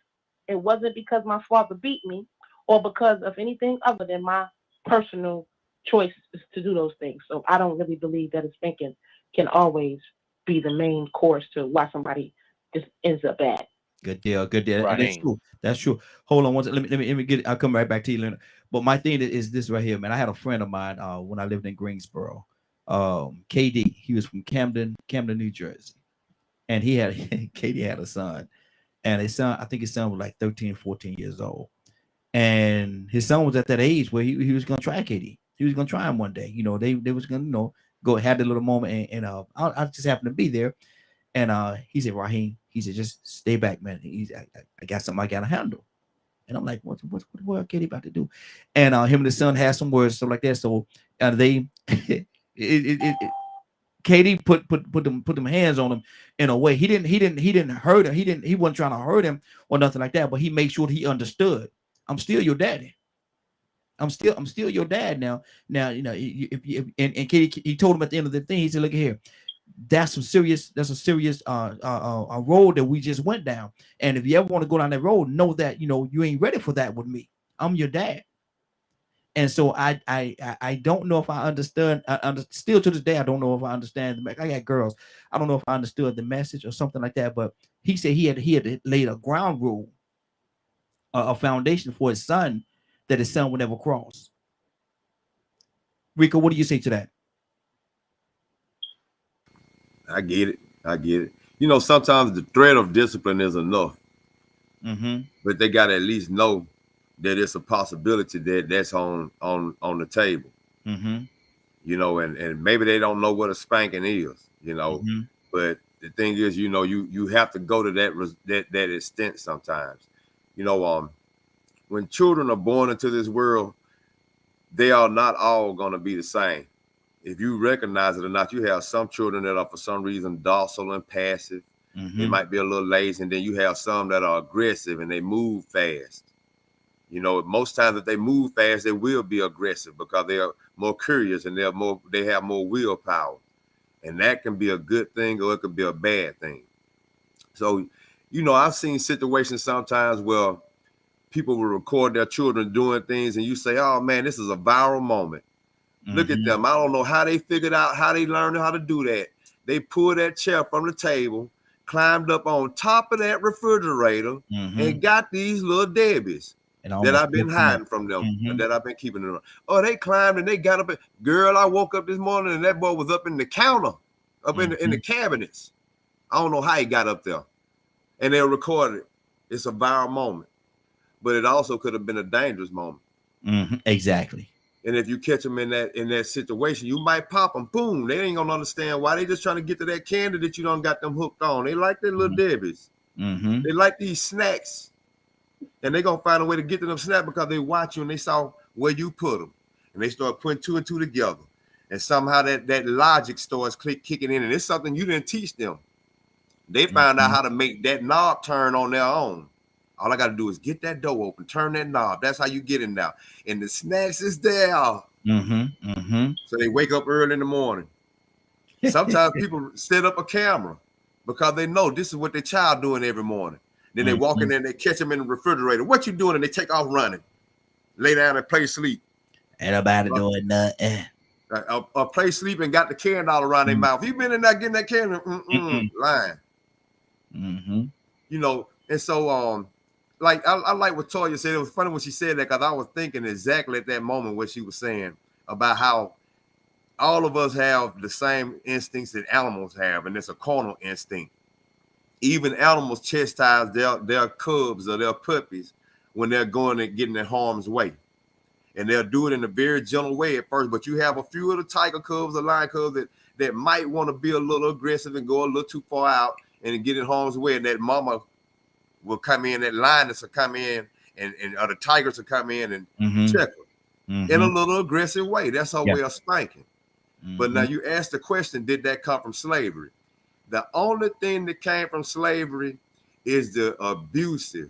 it wasn't because my father beat me or because of anything other than my personal choice to do those things. So I don't really believe that a spanking can always be the main course to why somebody just ends up bad. Good deal. Right. That's true. Hold on one second. Let me get it. I'll come right back to you, Leonard. But my thing is this right here, man. I had a friend of mine when I lived in Greensboro, KD. He was from Camden, New Jersey. And he had KD had a son. And his son, I think his son was like 13, 14 years old. And his son was at that age where he was gonna try KD. He was gonna try him one day. They was gonna, go have the little moment and I just happened to be there. And he said, Raheem, he said, just stay back, man. I got something I gotta handle. And I'm like, what KD about to do? And him and his son had some words, stuff like that. So they KD put them hands on him in a way. He didn't hurt him. He wasn't trying to hurt him or nothing like that, but he made sure he understood. I'm still your daddy. I'm still your dad now. Now, if KD, he told him at the end of the thing, he said, look here, that's a serious road that we just went down. And if you ever want to go down that road, know that, you ain't ready for that with me. I'm your dad. And so I don't know if I understood. Still to this day, I don't know if I understand. I got girls. I don't know if I understood the message or something like that. But he said he had laid a ground rule a foundation for his son that his son would never cross. Rico, what do you say to that? I get it. You know, sometimes the threat of discipline is enough, but they got to at least know that it's a possibility that's on the table. You know, and maybe they don't know what a spanking is. You know, but the thing is, you know, you have to go to that extent sometimes. You know, when children are born into this world, they are not all going to be the same. If you recognize it or not, you have some children that are for some reason docile and passive. They might be a little lazy, and then you have some that are aggressive and they move fast. You know, most times if they move fast, they will be aggressive because they are more curious and they have more willpower. And that can be a good thing or it could be a bad thing. So, you know, I've seen situations sometimes where people will record their children doing things and you say, oh man, this is a viral moment. Look at them. I don't know how they figured out how they learned how to do that. They pulled that chair from the table, climbed up on top of that refrigerator and got these little Debbies that I've been hiding from them, that I've been keeping them. Oh, they climbed and they got up. Girl, I woke up this morning and that boy was up in the counter, up in the cabinets. I don't know how he got up there. And they recorded it. It's a viral moment. But it also could have been a dangerous moment. Exactly. And if you catch them in that situation, you might pop them. Boom. They ain't gonna understand why. They just trying to get to that candy that you done got them hooked on. They like their little Debbies. They like these snacks. And they gonna find a way to get to them snacks because they watch you and they saw where you put them. And they start putting two and two together. And somehow that logic starts kicking in. And it's something you didn't teach them. They found out how to make that knob turn on their own. All I got to do is get that door open, turn that knob. That's how you get in now. And the snacks is there. So they wake up early in the morning. Sometimes people set up a camera because they know this is what their child doing every morning. Then they walk in there and they catch them in the refrigerator. What you doing? And they take off running. Lay down and play sleep. Ain't nobody doing nothing. Or play sleep and got the candy all around their mouth. You been in there getting that candy? Lying. You know, and so like I like what Toya said. It was funny when she said that because I was thinking exactly at that moment what she was saying about how all of us have the same instincts that animals have, and it's a carnal instinct. Even animals chastise their cubs or their puppies when they're going and getting in harm's way. And they'll do it in a very gentle way at first, but you have a few of the tiger cubs or lion cubs that might want to be a little aggressive and go a little too far out and get in harm's way, and that mama will come in, that lioness will come in, and or the tigers will come in and check her in a little aggressive way. That's her way of spanking. But now you ask the question, did that come from slavery? The only thing that came from slavery is the abusive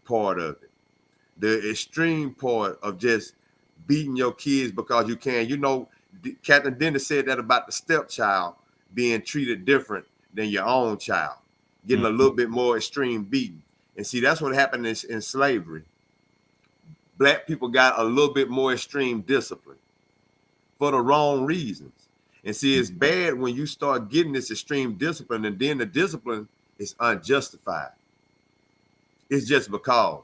part of it, the extreme part of just beating your kids because you can. You know, Captain Dennis said that about the stepchild being treated different than your own child, getting a little bit more extreme beating. And see, that's what happened in slavery. Black people got a little bit more extreme discipline for the wrong reasons. And see, it's bad when you start getting this extreme discipline and then the discipline is unjustified. It's just because.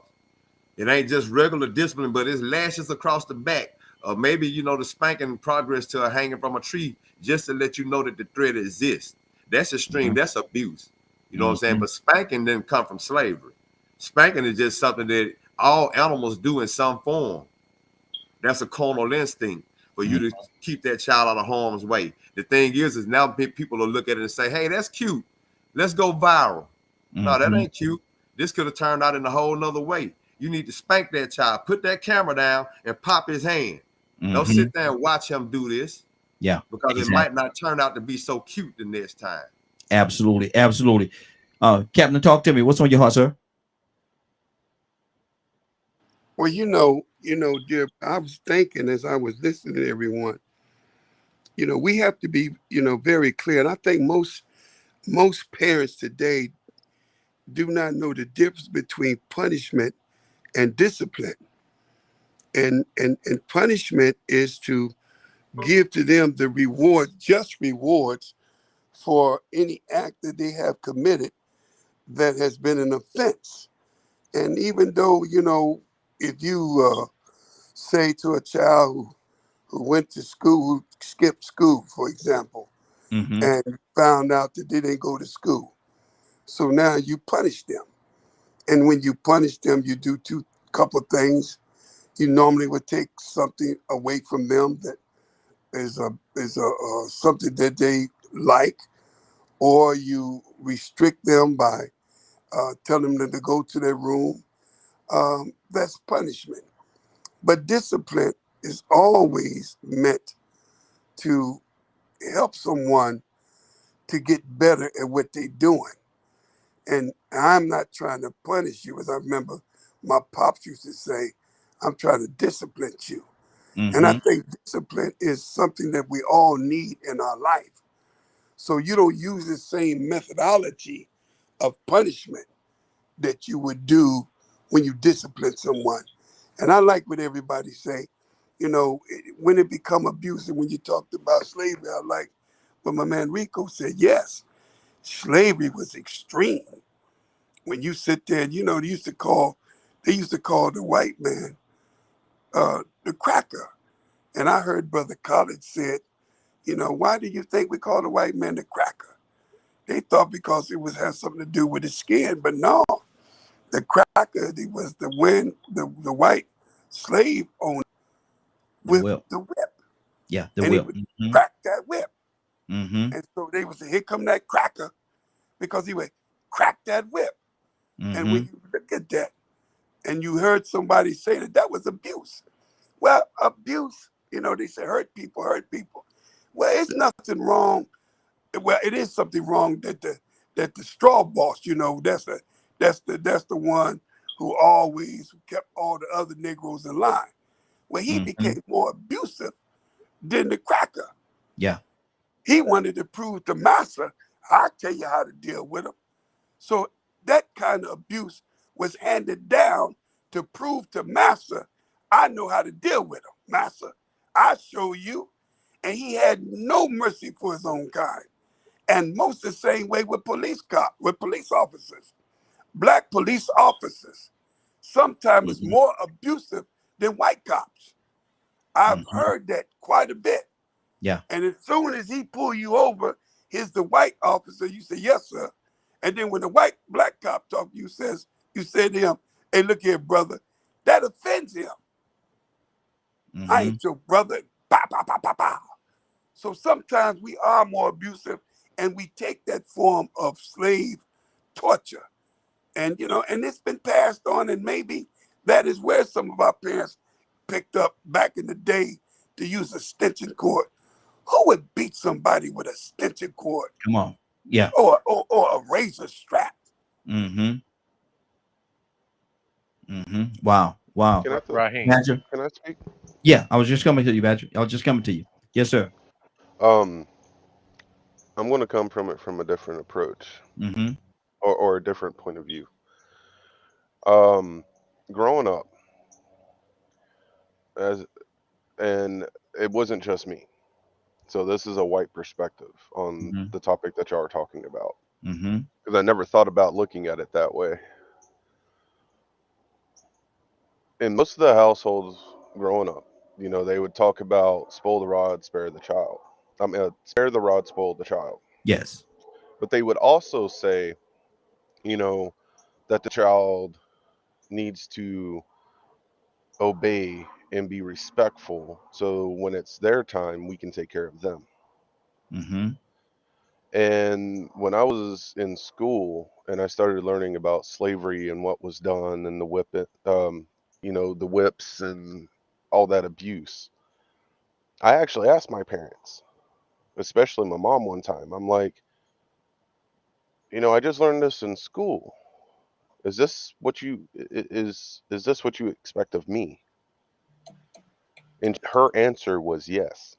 It ain't just regular discipline, but it's lashes across the back. Or maybe, you know, the spanking progress to a hanging from a tree just to let you know that the threat exists. That's extreme. That's abuse. You know what I'm saying? But spanking didn't come from slavery. Spanking is just something that all animals do in some form. That's a carnal instinct for you to keep that child out of harm's way. The thing is now people will look at it and say, hey, that's cute. Let's go viral. No, that ain't cute. This could have turned out in a whole nother way. You need to spank that child, put that camera down and pop his hand. Don't sit there and watch him do this. Yeah. Because it might not turn out to be so cute the next time. Absolutely. Absolutely. Captain, talk to me. What's on your heart, sir? Well, you know, dear, I was thinking as I was listening to everyone, you know, we have to be, you know, very clear. And I think most parents today do not know the difference between punishment and discipline. And punishment is to give to them the reward, just rewards for any act that they have committed that has been an offense. And even though, if you say to a child who went to school, who skipped school, for example, Mm-hmm. and found out that they didn't go to school, so now you punish them. And when you punish them, you do couple of things. You normally would take something away from them that is something that they like, or you restrict them by telling them to go to their room. That's punishment. But discipline is always meant to help someone to get better at what they're doing. And I'm not trying to punish you, as I remember my pops used to say, I'm trying to discipline you. And I Mm-hmm. think discipline is something that we all need in our life. So you don't use the same methodology of punishment that you would do when you discipline someone. And I like what everybody say, when it become abusive, when you talked about slavery, I like what my man Rico said. Yes, slavery was extreme. When you sit there, they used to call the white man the cracker. And I heard Brother College said, why do you think we call the white man the cracker? They thought because it has something to do with his skin, but no, the cracker was the white slave owner The with whip. the whip, Yeah, the and he whip. would Mm-hmm. crack that whip. Mm-hmm. And so they would say, here come that cracker, because he would crack that whip. And Mm-hmm. when you look at that, and you heard somebody say that was abuse. Well, abuse, they say hurt people, hurt people. Well, it's nothing wrong. Well, it is something wrong that the straw boss, that's the one who always kept all the other Negroes in line. Well, he Mm-hmm. became more abusive than the cracker. Yeah. He wanted to prove to Massa, I'll tell you how to deal with him. So that kind of abuse was handed down to prove to Massa, I know how to deal with him. Massa, I show you. And he had no mercy for his own kind. And most the same way with police officers. Black police officers sometimes is Mm-hmm. more abusive than white cops. I've Mm-hmm. heard that quite a bit. Yeah. And as soon as he pull you over, here's the white officer, you say, yes, sir. And then when the black cop talk to you, you say to him, hey, look here, brother, that offends him. I Mm-hmm. ain't your brother. Pow, pow, pow, pow, pow. So sometimes we are more abusive, and we take that form of slave torture. And it's been passed on, and maybe that is where some of our parents picked up back in the day to use a extension cord. Who would beat somebody with a extension cord Come on. Yeah. or a razor strap? Mm-hmm. Mm-hmm. Wow. Wow. Can I Raheem. Badger. can I speak? Yeah, I was just coming to you, Badger. I was just coming to you. Yes, sir. Um, I'm going to come from it from a different approach, Mm-hmm. or a different point of view. Um, Growing up, as and it wasn't just me. So this is a white perspective on Mm-hmm. the topic that y'all are talking about, Mm-hmm. because I never thought about looking at it that way. In most of the households growing up, they would talk about spoil the rod, spare the child. I mean, spare the rod, spoil the child. Yes. But they would also say, you know, that the child needs to obey and be respectful. So when it's their time, we can take care of them. Mm-hmm. And when I was in school and I started learning about slavery and what was done and the whips and all that abuse, I actually asked my parents, especially my mom one time. I'm like, I just learned this in school. Is this what you is this what you expect of me? And her answer was yes.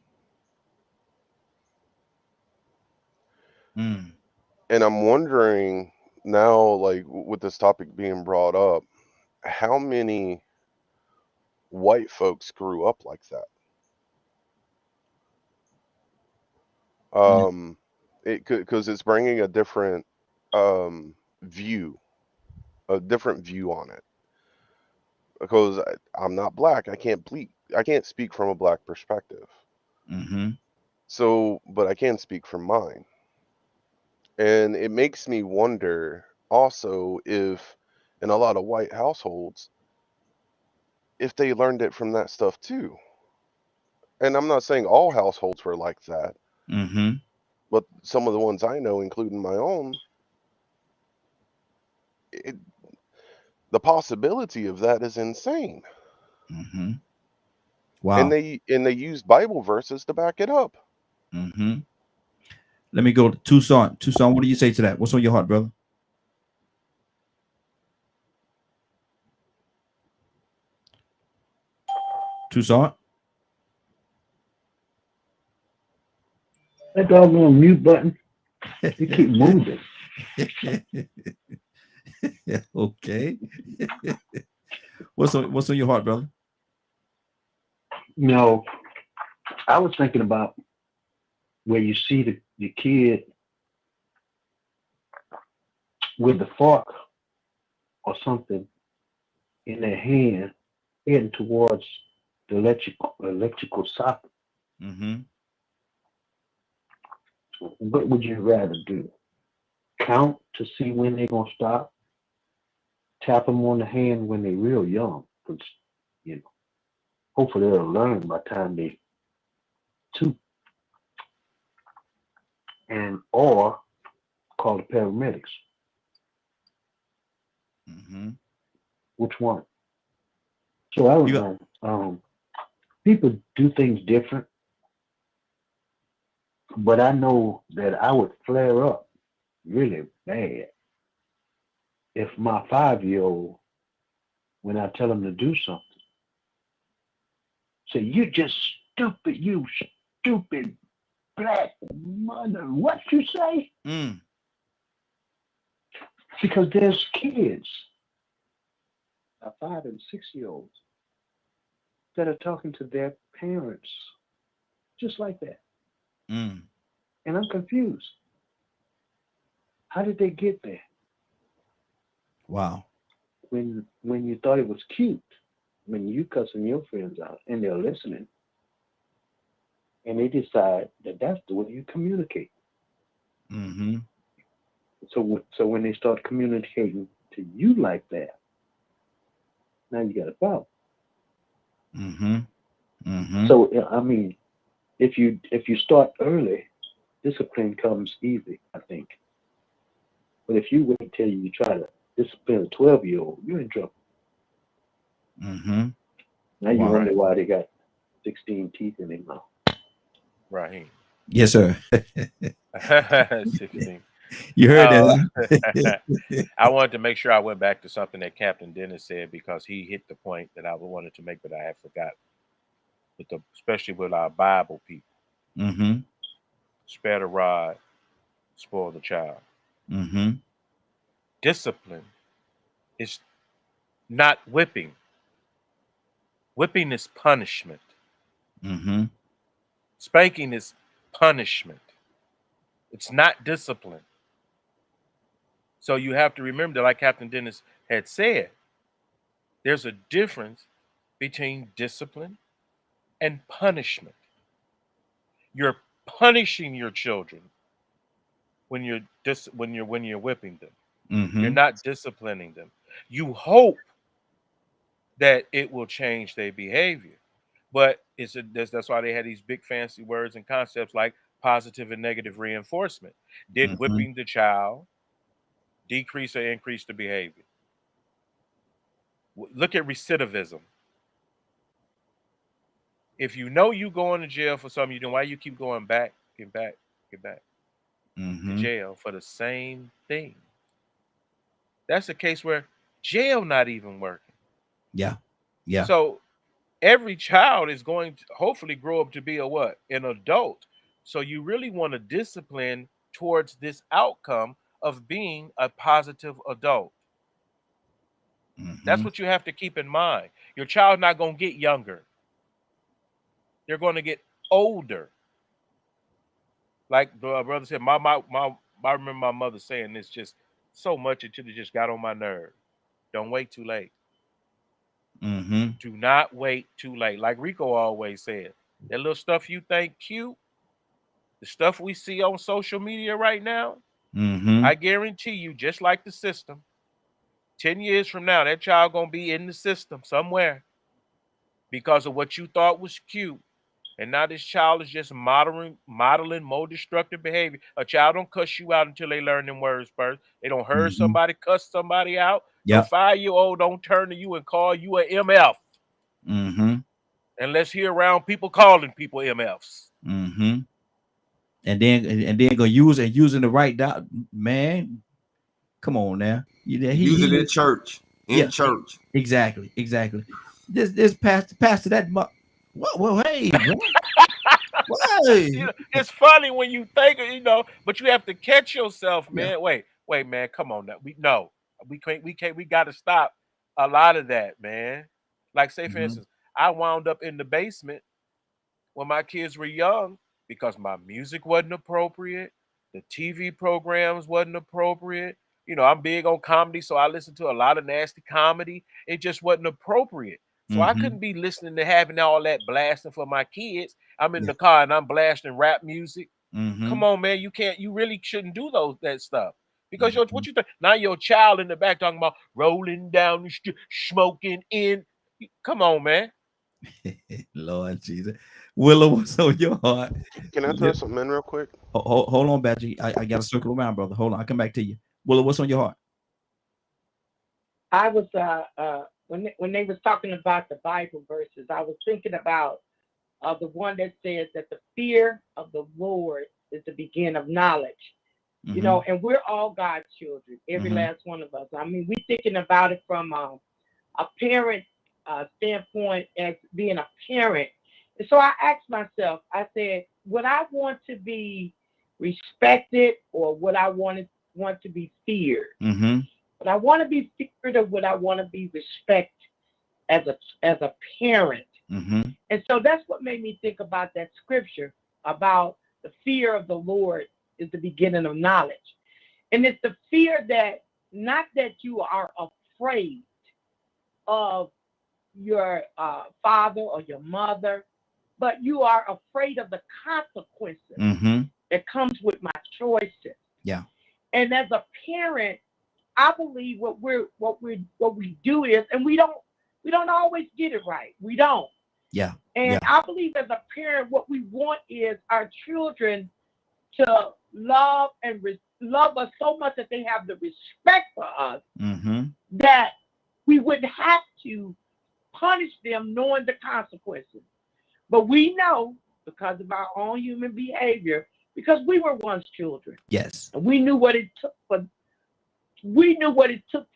Mm. And I'm wondering now, like with this topic being brought up, how many white folks grew up like that? Mm. Because it's bringing a different view a different view on it, because I'm not black. I can't speak from a black perspective. So, but I can speak from mine. And it makes me wonder also if in a lot of white households, if they learned it from that stuff too. And I'm not saying all households were like that, but some of the ones I know, including my own, the possibility of that is insane. Wow. And they use Bible verses to back it up. Let me go to Tucson. Tucson, what do you say to that? What's on your heart, brother? Tucson? That doggone mute button, you keep moving. Okay. What's on your heart, brother? You know, I was thinking about where you see the kid with the fork or something in their hand heading towards the electrical socket. What would you rather do? Count to see when they're going to stop? Tap them on the hand when they're real young, because, you know, hopefully they'll learn by the time they're 2. And or call the paramedics. Which one? So I don't know. People do things different, but I know that I would flare up really bad if my 5-year-old, when I tell him to do something, say, "You just stupid, you stupid black mother." What you say? Because there's kids, 5 and 6-year-olds, that are talking to their parents just like that. And I'm confused. How did they get there? Wow. When you thought it was cute, when you cussing your friends out and they're listening, and they decide that that's the way you communicate. So when they start communicating to you like that, now you got a problem. So I mean, if you start early, discipline comes easy, I think. But if you wait till you try to discipline a 12-year-old, you're in trouble. Now you wonder why they got 16 teeth in their mouth. Right. Yes, sir. 16. You heard that? I wanted to make sure I went back to something that Captain Dennis said, because he hit the point that I wanted to make, but I had forgot. Especially with our Bible people. Spare the rod, spoil the child. Discipline is not whipping. Whipping is punishment. Spanking is punishment. It's not discipline. So you have to remember that, like Captain Dennis had said, there's a difference between discipline and punishment. You're punishing your children when you're whipping them. You're not disciplining them. You hope that it will change their behavior, but that's why they had these big fancy words and concepts like positive and negative reinforcement. Did whipping the child decrease or increase the behavior? Look at recidivism. If you know you going to jail for something you do, why you keep going back, get back to jail for the same thing? That's a case where jail not even working. Yeah. So every child is going to hopefully grow up to be an adult. So you really want to discipline towards this outcome of being a positive adult. That's what you have to keep in mind. Your child's not going to get younger. They're going to get older. Like the brother said, I remember my mother saying this just so much, it just got on my nerve. don't wait too late. Mm-hmm. Do not wait too late. Like Rico always said, that little stuff you think cute, the stuff we see on social media right now, Mm-hmm. I guarantee you, just like the system, 10 years from now, that child gonna be in the system somewhere because of what you thought was cute. And now this child is just modeling more destructive behavior. A child don't cuss you out until they learn them words first. They don't hear somebody cuss somebody out. No 5-year-old don't turn to you and call you a MF. Mm-hmm. Unless he around people calling people MFs. Mm-hmm. And then go using the right man. Come on now. Use it in church. In church. Exactly. This pastor that well, hey. You know, it's funny when you think, but you have to catch yourself, man. Wait, man, come on now. We can't, we gotta stop a lot of that, man. Like, say, for instance, I wound up in the basement when my kids were young because my music wasn't appropriate, the TV programs wasn't appropriate. I'm big on comedy, so I listened to a lot of nasty comedy. It just wasn't appropriate. So I couldn't be listening to having all that blasting for my kids. I'm in the car and I'm blasting rap music. Come on, man. You really shouldn't do that stuff. Because what you think? Now your child in the back talking about rolling down the street, smoking in. Come on, man. Lord Jesus. Willow, what's on your heart? Can I throw something in real quick? Hold on, Badgie. I got to circle around, brother. Hold on. I'll come back to you. Willow, what's on your heart? I was when they was talking about the Bible verses, I was thinking about the one that says that the fear of the Lord is the beginning of knowledge. And we're all God's children, every last one of us. I mean, we're thinking about it from a parent standpoint as being a parent. And so I asked myself, I said, would I want to be respected or would I want to be feared? Would I want to be feared or would I want to be respected as a parent? And so that's what made me think about that scripture about the fear of the Lord is the beginning of knowledge. And it's the fear that not that you are afraid of your father or your mother, but you are afraid of the consequences that comes with my choices. Yeah. And as a parent, I believe what we do is, and we don't always get it right. We don't. Yeah. And I believe as a parent, what we want is our children to love us so much that they have the respect for us that we wouldn't have to punish them knowing the consequences. But we know because of our own human behavior, because we were once children. Yes. And we knew what it took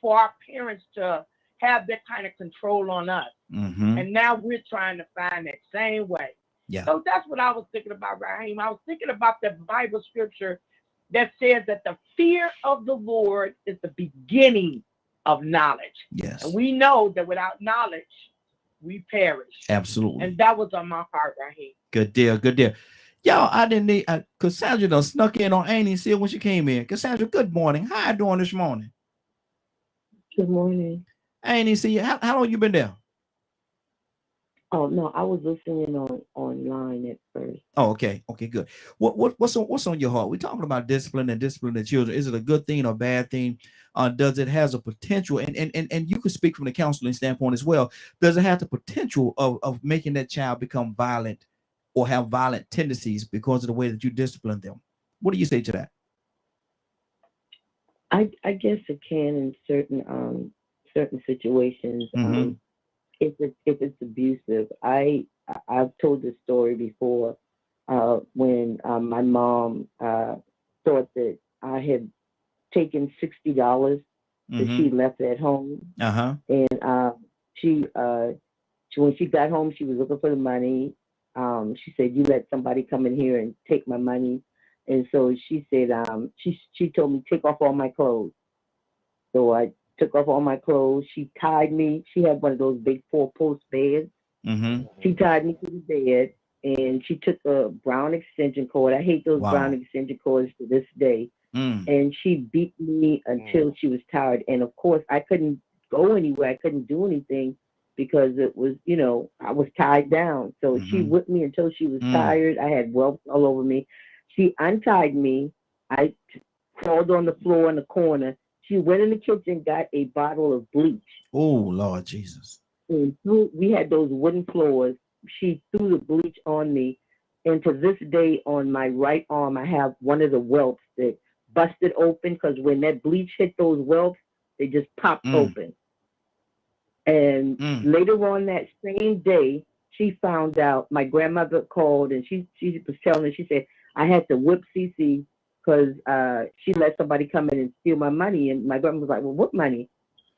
for our parents to have that kind of control on us. And now we're trying to find that same way. Yeah. So that's what I was thinking about, Raheem. I was thinking about the Bible scripture that says that the fear of the Lord is the beginning of knowledge. Yes. And we know that without knowledge, we perish. Absolutely. And that was on my heart, Raheem. Good deal. Y'all, I didn't need Cassandra done snuck in on Annie and see when she came in. Cassandra, good morning. How you doing this morning? Good morning. Annie, see you. How long you been there? Oh no, I was listening online at first. Oh, okay. Okay, good. What's on your heart? We're talking about discipline the children. Is it a good thing or bad thing? Does it has a potential? And you can speak from the counseling standpoint as well. Does it have the potential of making that child become violent or have violent tendencies because of the way that you discipline them? What do you say to that? I guess it can in certain situations. If it's abusive. I've told this story before when my mom thought that I had taken $60 that she left at home. And she when she got home, she was looking for the money. She said, "You let somebody come in here and take my money." And so she said, she told me, "Take off all my clothes." So I took off all my clothes. She tied me. She had one of those big 4-post beds. She tied me to the bed and she took a brown extension cord. I hate those brown extension cords to this day. And she beat me until she was tired. And of course, I couldn't go anywhere. I couldn't do anything because it was, you know, I was tied down. So she whipped me until she was tired. I had welts all over me. She untied me. I crawled on the floor in the corner. She went in the kitchen, got a bottle of bleach. Oh, Lord Jesus. And we had those wooden floors. She threw the bleach on me. And to this day, on my right arm, I have one of the whelps that busted open because when that bleach hit those whelps, they just popped open. And later on that same day, she found out, my grandmother called and she was telling her, she said, I had to whip Cece because she let somebody come in and steal my money. And my grandma was like, well, what money?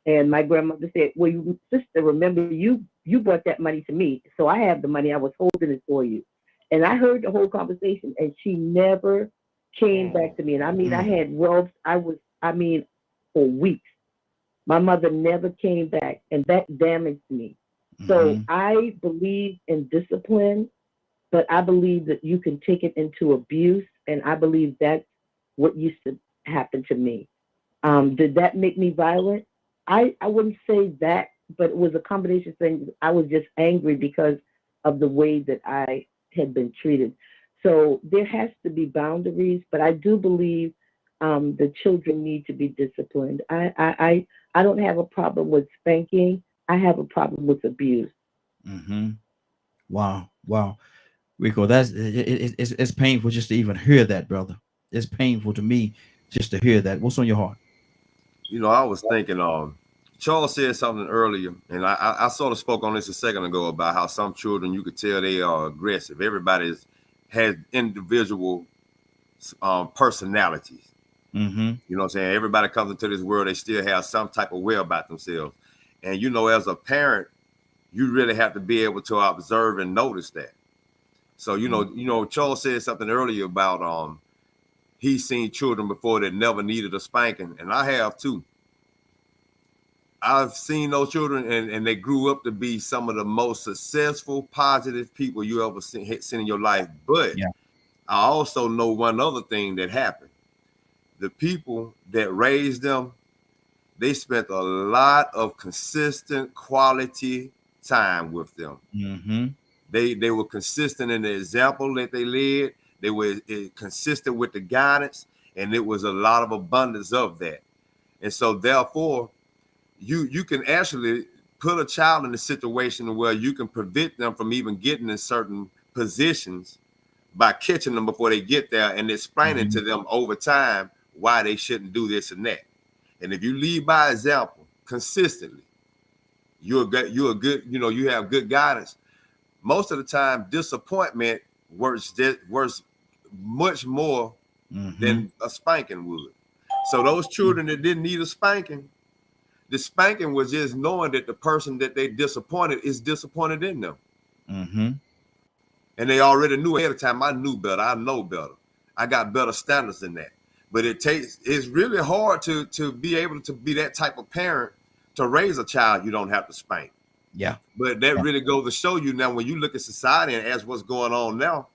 And my grandmother said, well, sister, remember you brought that money to me. So I have the money. I was holding it for you. And I heard the whole conversation and she never came back to me. And I mean, I had whelps. For weeks. My mother never came back, and that damaged me. So I believe in discipline, but I believe that you can take it into abuse, and I believe that's what used to happen to me. Did that make me violent? I wouldn't say that, but it was a combination of things. I was just angry because of the way that I had been treated. So there has to be boundaries, but I do believe the children need to be disciplined. I don't have a problem with spanking. I have a problem with abuse. Wow. Rico, it's painful just to even hear that, brother. It's painful to me just to hear that. What's on your heart? You know, I was thinking, Charles said something earlier, and I sort of spoke on this a second ago about how some children, you could tell they are aggressive. Everybody has individual personalities. You know what I'm saying? Everybody comes into this world, they still have some type of way about themselves. And, you know, as a parent, you really have to be able to observe and notice that. So, you know, Charles said something earlier about he's seen children before that never needed a spanking, and I have too. I've seen those children and they grew up to be some of the most successful, positive people you ever seen in your life. But I also know one other thing that happened. The people that raised them, they spent a lot of consistent quality time with them. They were consistent in the example that they led. They were consistent with the guidance, and it was a lot of abundance of that. And so therefore, you can actually put a child in a situation where you can prevent them from even getting in certain positions by catching them before they get there and explaining to them over time why they shouldn't do this and that. And if you lead by example consistently, you're good, you know, you have good guidance. Most of the time, disappointment works much more than a spanking would. So those children that didn't need a spanking, the spanking was just knowing that the person that they disappointed is disappointed in them. And they already knew ahead of time, I knew better, I know better. I got better standards than that. But it's really hard to be able to be that type of parent to raise a child you don't have to spank. But that really goes to show you now when you look at society and ask what's going on now,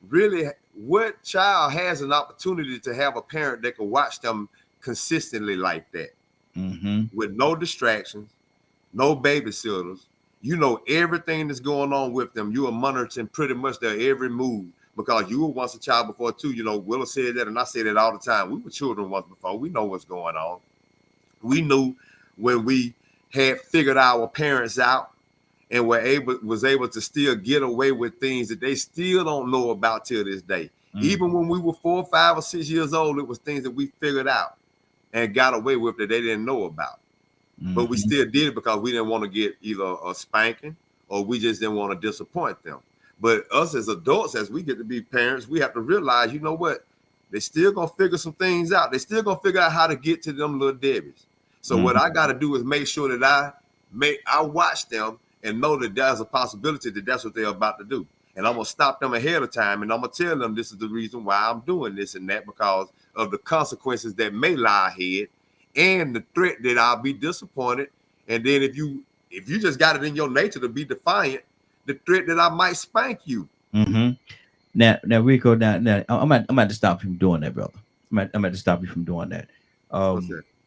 really what child has an opportunity to have a parent that can watch them consistently like that with no distractions, no babysitters. You know everything that's going on with them. You are monitoring pretty much their every move. Because you were once a child before too, you know, Willa said that and I say that all the time. We were children once before. We know what's going on. We knew when we had figured our parents out and was able to still get away with things that they still don't know about till this day. Even when we were 4, 5, or 6 years old, it was things that we figured out and got away with that they didn't know about. But we still did it because we didn't want to get either a spanking or we just didn't want to disappoint them. But us as adults, as we get to be parents, we have to realize, you know what? They're still going to figure some things out. They're still going to figure out how to get to them little Debbies. So what I got to do is make sure that I watch them and know that there's a possibility that that's what they're about to do. And I'm going to stop them ahead of time. And I'm going to tell them this is the reason why I'm doing this and that because of the consequences that may lie ahead and the threat that I'll be disappointed. And then if you just got it in your nature to be defiant, the threat that I might spank you. Now, Rico, now I'm about to stop you from doing that, brother. I'm about to stop you from doing that.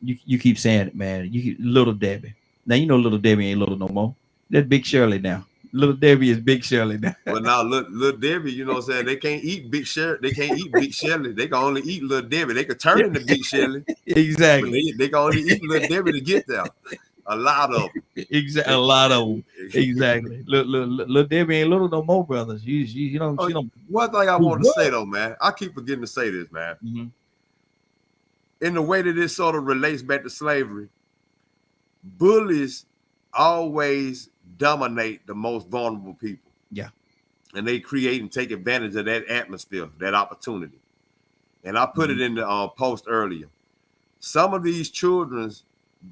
You keep saying it, man. Little Debbie. Now you know Little Debbie ain't little no more. That's Big Shirley now. Little Debbie is Big Shirley now. Well, now little Debbie, you know what I'm saying? They can't eat Big Shirley. They can't eat Big Shirley. They can only eat Little Debbie. They could turn into Big Shirley. Exactly. But they can only eat Little Debbie to get there. A lot of them. Exactly. A lot of them. Exactly. Little Debbie ain't little no more, brothers. She don't. One thing I want to say though, man, I keep forgetting to say this, man. Mm-hmm. In the way that this sort of relates back to slavery, bullies always dominate the most vulnerable people. Yeah. And they create and take advantage of that atmosphere, that opportunity. And I put it in the post earlier. Some of these children's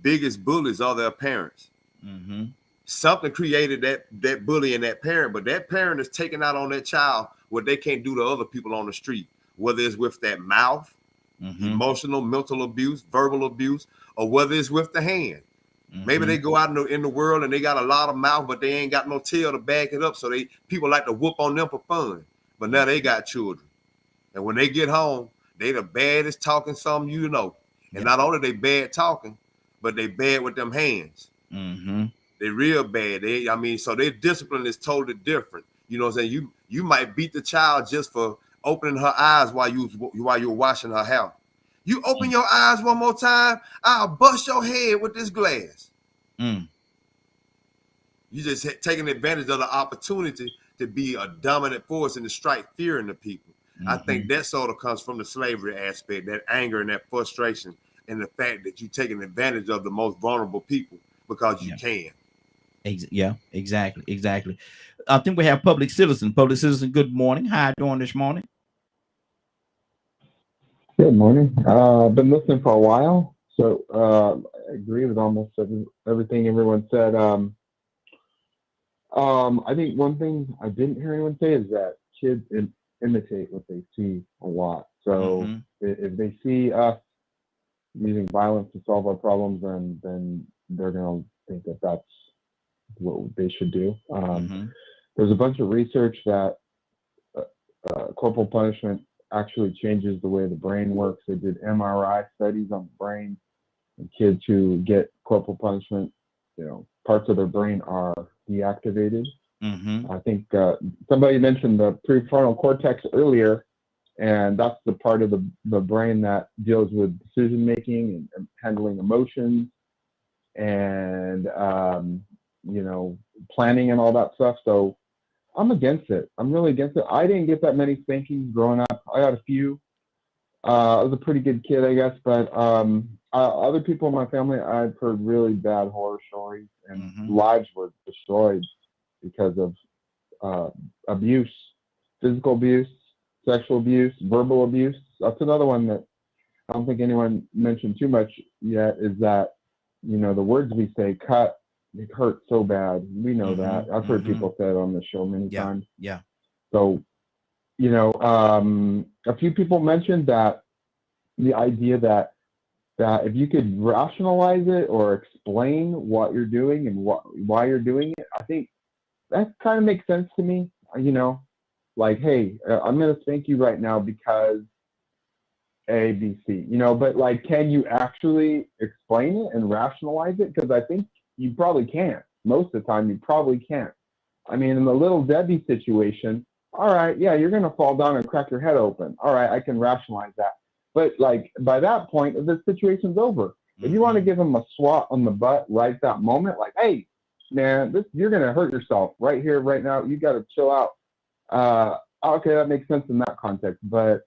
biggest bullies are their parents. Mm-hmm. Something created that bully in that parent, but that parent is taking out on that child what they can't do to other people on the street, whether it's with that mouth, emotional, mental abuse, verbal abuse, or whether it's with the hand. Maybe they go out in the world and they got a lot of mouth, but they ain't got no tail to back it up. So people like to whoop on them for fun. But now they got children. And when they get home, they the baddest talking something you know. And not only they bad talking, but they bad with them hands. They real bad. So their discipline is totally different. You know what I'm saying? You might beat the child just for opening her eyes while you're washing her hair. You open your eyes one more time, I'll bust your head with this glass. You just taking advantage of the opportunity to be a dominant force and to strike fear into people. I think that sort of comes from the slavery aspect, that anger and that frustration, and the fact that you're taking advantage of the most vulnerable people because you can. Yeah, exactly. I think we have Public Citizen. Public Citizen, good morning. How you doing this morning? Good morning. I've been listening for a while, so I agree with almost everything everyone said. I think one thing I didn't hear anyone say is that kids imitate what they see a lot. So if they see us using violence to solve our problems, then they're going to think that that's what they should do. There's a bunch of research that corporal punishment actually changes the way the brain works. They did MRI studies on the brain, and kids who get corporal punishment, parts of their brain are deactivated. I think somebody mentioned the prefrontal cortex earlier, and that's the part of the brain that deals with decision making and handling emotions and planning and all that stuff. So I'm against it. I'm really against it. I didn't get that many spankings growing up. I got a few. I was a pretty good kid, I guess, but other people in my family, I've heard really bad horror stories, and lives were destroyed because of abuse, physical abuse, sexual abuse, verbal abuse. That's another one that I don't think anyone mentioned too much yet, is that, the words we say cut. It hurts so bad. We know that. I've heard people say it on the show many times. Yeah. So, a few people mentioned that the idea that if you could rationalize it or explain what you're doing and why you're doing it, I think that kind of makes sense to me. Like, hey, I'm going to spank you right now because A, B, C, but like, can you actually explain it and rationalize it? Because I think you probably can't. Most of the time, you probably can't. I mean, in the Little Debbie situation, all right, yeah, you're going to fall down and crack your head open. All right, I can rationalize that. But like, by that point, the situation's over. If you want to give him a swat on the butt right that moment, like, hey, man, you're going to hurt yourself right here, right now. You got to chill out. Okay, that makes sense in that context. But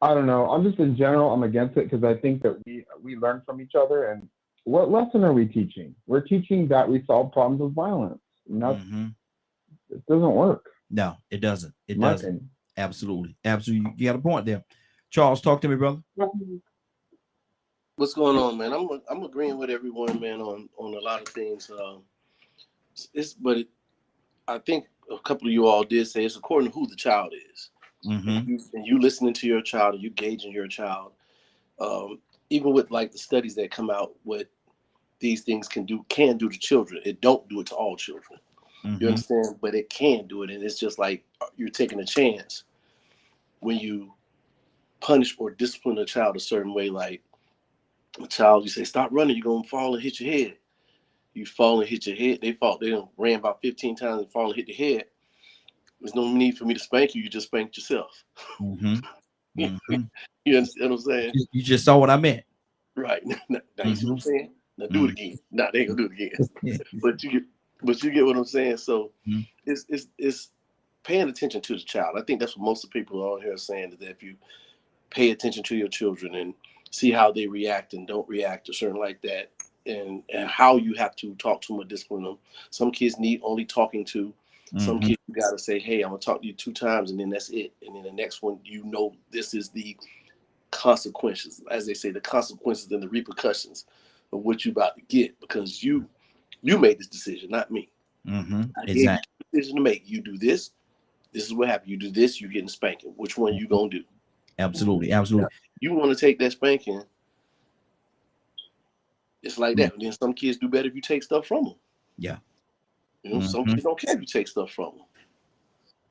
I don't know. I'm just in general, I'm against it because I think that we learn from each other. And what lesson are we teaching? We're teaching that we solve problems with violence. And that's, it doesn't work. No, it doesn't. It doesn't. Absolutely. Absolutely. You got a point there. Charles, talk to me, brother. What's going on, man? I'm agreeing with everyone, man, on a lot of things. I think a couple of you all did say it's according to who the child is. And you listening to your child, or you gauging your child. Even with like the studies that come out, what these things can do to children. It don't do it to all children. You understand? But it can do it. And it's just like you're taking a chance when you punish or discipline a child a certain way. Like A child, you say, stop running, you're gonna fall and hit your head. You fall and hit your head. They ran about 15 times and fall and hit the head. There's no need for me to spank you. You just spanked yourself. Mm-hmm. Mm-hmm. You understand what I'm saying? You just saw what I meant. Right. Now you see what I'm saying? Now do it again. Nah, they ain't gonna do it again. but you get what I'm saying. So it's paying attention to the child. I think that's what most of the people on here are saying, that if you pay attention to your children and see how they react and don't react or something like that, and how you have to talk to them or discipline them. Some kids need only talking to. Some kids, you got to say, hey, I'm going to talk to you 2 times, and then that's it. And then the next one, this is the consequences. As they say, the consequences and the repercussions of what you're about to get, because you made this decision, not me. I gave you a decision to make. You do this. This is what happened. You do this, you're getting spanking. Which one you going to do? Absolutely. Absolutely. You want to take that spanking. It's like that. And then some kids do better if you take stuff from them. Yeah. Some kids don't care if you take stuff from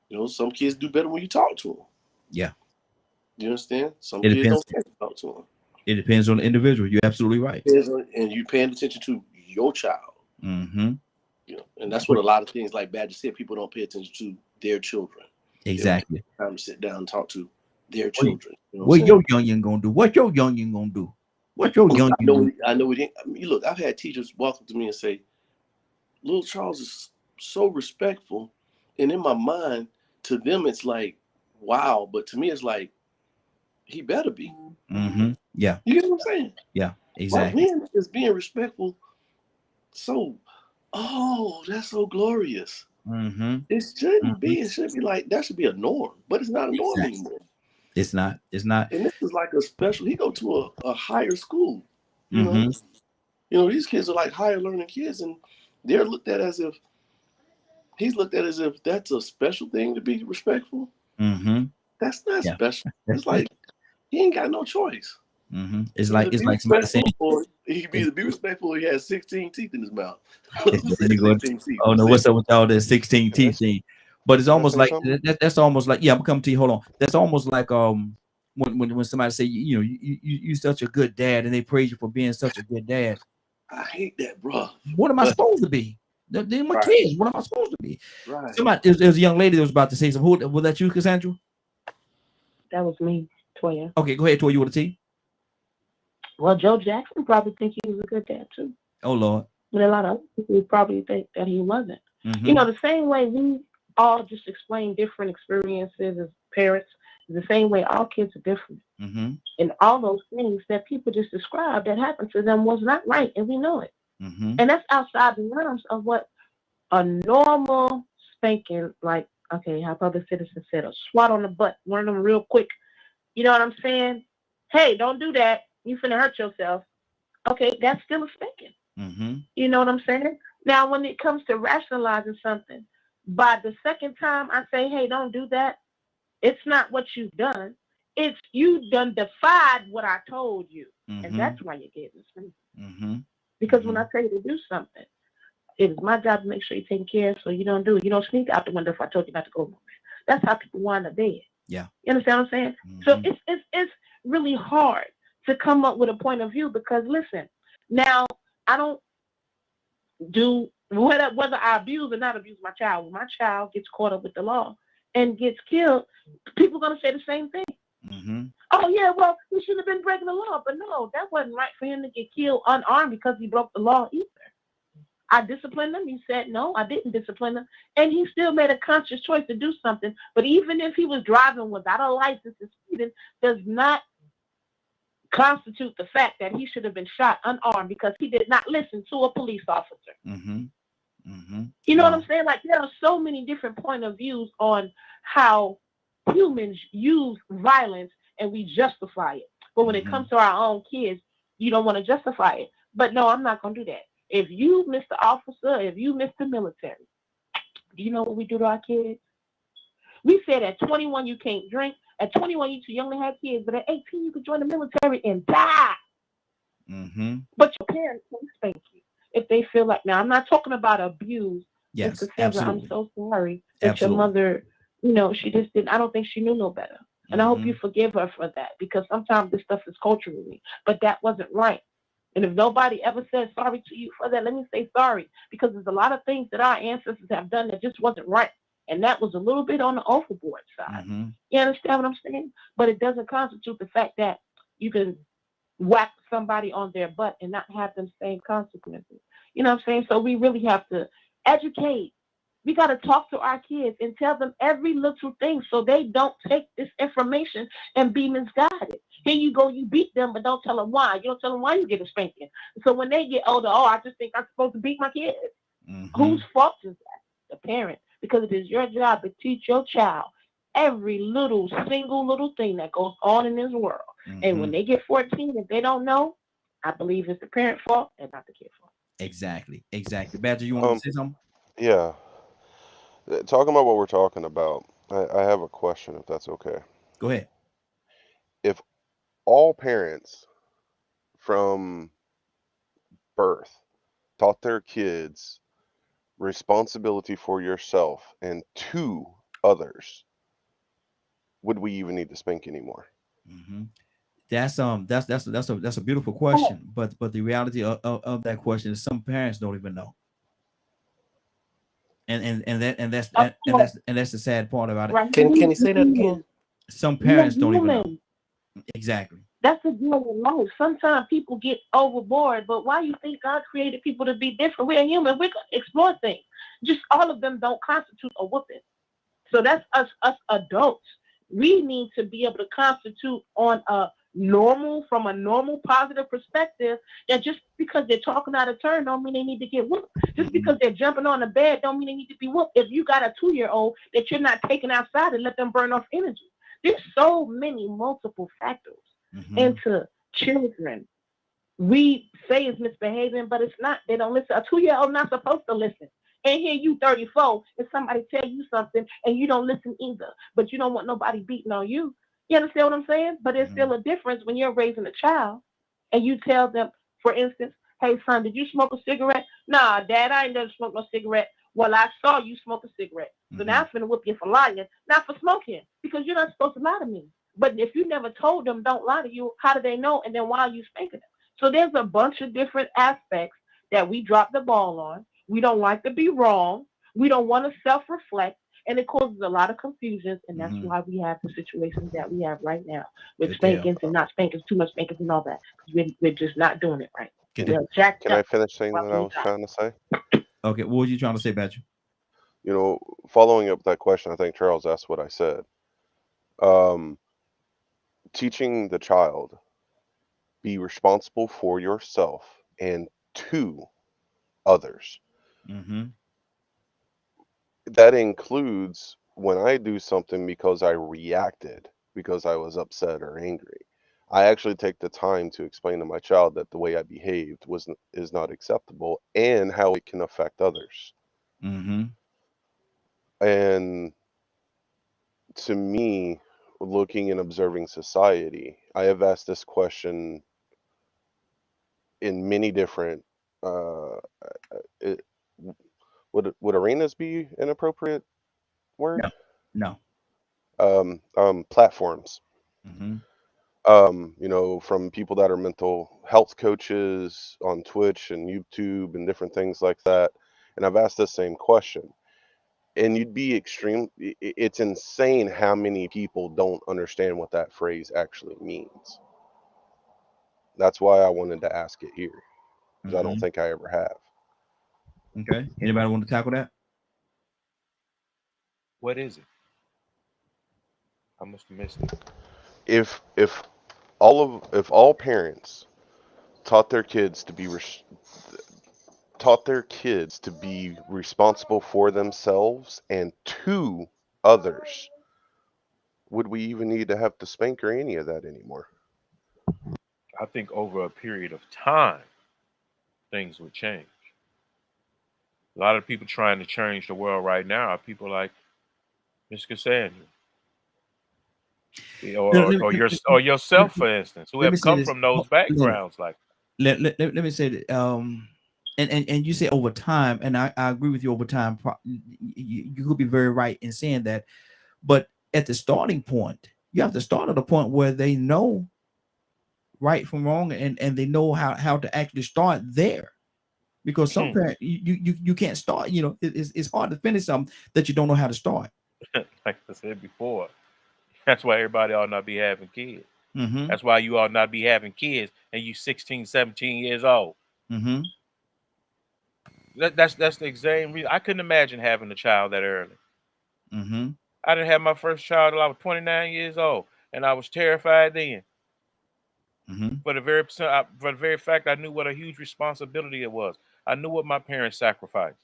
them. Some kids do better when you talk to them. Yeah. You understand? Some kids don't care if you talk to them. It depends on the individual. You're absolutely right. And you paying attention to your child. And that's what a lot of things, like Badger said, people don't pay attention to their children. Exactly. Time to sit down and talk to their children. What your youngin gonna do? What your youngin gonna do? What your youngin? I know it ain't. I mean, look, I've had teachers walk up to me and say, "Little Charles is so respectful," and in my mind, to them it's like, "Wow," but to me it's like, he better be. Yeah. You get what I'm saying? Yeah. Exactly. When is being respectful so? Oh, that's so glorious. It shouldn't be. It should be like, that should be a norm, but it's not a norm anymore. It's not. It's not. And this is like a special. He go to a higher school. You know, these kids are like higher learning kids, and they're looked at as if that's a special thing to be respectful. That's not special. It's like he ain't got no choice. It's like somebody saying, he can either be respectful or he has 16 teeth in his mouth. oh no, what's up with all that 16 teeth thing? But it's almost like that's almost like, yeah, I'm coming to you. Hold on. That's almost like when somebody say, you such a good dad, and they praise you for being such a good dad. I hate that, bro. What am I supposed to be? They're my kids. What am I supposed to be? Right. Somebody, there's a young lady that was about to say something. Was that you, Cassandra? That was me, Toya. Okay, go ahead, Toya. You want to tea? Well, Joe Jackson probably think he was a good dad too. Oh Lord. But a lot of people probably think that he wasn't. The same way we all just explain different experiences as parents, the same way all kids are different. And all those things that people just described that happened to them was not right, and we know it. And that's outside the realms of what a normal spanking, like, okay, how public citizen said, a swat on the butt, one of them real quick. You know what I'm saying? Hey, don't do that. You finna hurt yourself. Okay, that's still a spanking. You know what I'm saying? Now, when it comes to rationalizing something, by the second time I say, hey, don't do that, it's not what you've done. It's you done defied what I told you. And that's why you're getting spanking. Because when I tell you to do something, it is my job to make sure you're taking care of, so you don't do it. You don't sneak out the window if I told you not to go. That's how people wind up dead. Yeah. You understand what I'm saying? So it's really hard to come up with a point of view, because listen, now I don't do whether I abuse or not abuse my child. When my child gets caught up with the law and gets killed, people are gonna say the same thing. Oh yeah, well, he should have been breaking the law, but no, that wasn't right for him to get killed unarmed because he broke the law either. I disciplined him. He said no, I didn't discipline him, and he still made a conscious choice to do something. But even if he was driving without a license and speeding, does not constitute the fact that he should have been shot unarmed because he did not listen to a police officer. You know what I'm saying? Like, there are so many different point of views on how humans use violence and we justify it. But when it comes to our own kids, you don't want to justify it. But no, I'm not going to do that. If you, Mr. Officer, if you, Mr. Military, do you know what we do to our kids? We said at 21 you can't drink. At 21 you too young to have kids. But at 18 you could join the military and die. But your parents can spank you if they feel like. Now, I'm not talking about abuse. Yes, absolutely. I'm so sorry that your mother, she just didn't. I don't think she knew no better. And I hope you forgive her for that, because sometimes this stuff is culturally. But that wasn't right. And if nobody ever said sorry to you for that, let me say sorry, because there's a lot of things that our ancestors have done that just wasn't right. And that was a little bit on the overboard side. You understand what I'm saying? But it doesn't constitute the fact that you can whack somebody on their butt and not have them same consequences. You know what I'm saying? So we really have to educate. We got to talk to our kids and tell them every little thing so they don't take this information and be misguided. Here you go, you beat them, but don't tell them why. You don't tell them why you get a spanking. So when they get older, oh, I just think I'm supposed to beat my kids. Whose fault is that? The parent. Because it is your job to teach your child every single little thing that goes on in this world. And when they get 14, if they don't know, I believe it's the parent's fault and not the kid's fault. Exactly. Badger, you want to say something? Yeah. Talking about what we're talking about, I have a question, if that's okay. Go ahead. If all parents from birth taught their kids responsibility for yourself and 2 others, would we even need to spank anymore? That's a beautiful question, but the reality of that question is some parents don't even know. And that's the sad part about it. Can you say that again? Some parents don't even know. Exactly. That's the deal with life. Sometimes people get overboard, but why you think God created people to be different? We're human. We can explore things. Just all of them don't constitute a whooping. So that's us adults. We need to be able to constitute on from a normal positive perspective, that just because they're talking out of turn don't mean they need to get whooped. Just because they're jumping on the bed don't mean they need to be whooped. If you got a 2-year-old that you're not taking outside and let them burn off energy. There's so many multiple factors into children. We say it's misbehaving, but it's not. They don't listen. A 2-year-old not supposed to listen. And here you 34 and somebody tell you something and you don't listen either. But you don't want nobody beating on you. You understand what I'm saying? But there's still a difference when you're raising a child and you tell them, for instance, hey son, did you smoke a cigarette? Nah, Dad, I ain't never smoked no cigarette. Well, I saw you smoke a cigarette. So now I'm finna whoop you for lying, not for smoking, because you're not supposed to lie to me. But if you never told them don't lie to you, how do they know? And then why are you spanking them? So there's a bunch of different aspects that we drop the ball on. We don't like to be wrong. We don't want to self-reflect. And it causes a lot of confusions. And that's why we have the situations that we have right now with spankings and not spankings, too much spankings and all that. Because we're just not doing it right. Can I finish saying what I was trying to say? Okay, what were you trying to say, Badger? You know, following up that question, I think Charles asked what I said. Teaching the child, be responsible for yourself and 2 others. That includes when I do something because I reacted, because I was upset or angry. I actually take the time to explain to my child that the way I behaved is not acceptable and how it can affect others. And to me, looking and observing society, I have asked this question in many different would arenas be an appropriate word? No. Platforms. You know, from people that are mental health coaches on Twitch and YouTube and different things like that. And I've asked the same question. And you'd be it's insane how many people don't understand what that phrase actually means. That's why I wanted to ask it here, because I don't think I ever have. Okay. Anybody want to tackle that? What is it? I must have missed it. If all parents taught their kids to be responsible for themselves and 2 others, would we even need to have to spank or any of that anymore? I think over a period of time, things would change. A lot of people trying to change the world right now are people like Mr. Cassandra. Or yourself, for instance, who have come from those backgrounds. Let me say that, and you say over time, and I agree with you over time. You could be very right in saying that, but at the starting point, you have to start at a point where they know right from wrong, and they know how to actually start there. Because some parents, you can't start, it's hard to finish something that you don't know how to start. Like I said before, that's why everybody ought not be having kids. Mm-hmm. That's why you ought not be having kids and you 16, 17 years old. Mm-hmm. That's the exact reason. I couldn't imagine having a child that early. Mm-hmm. I didn't have my first child until I was 29 years old, and I was terrified then. Mm-hmm. For the very fact I knew what a huge responsibility it was. I knew what my parents sacrificed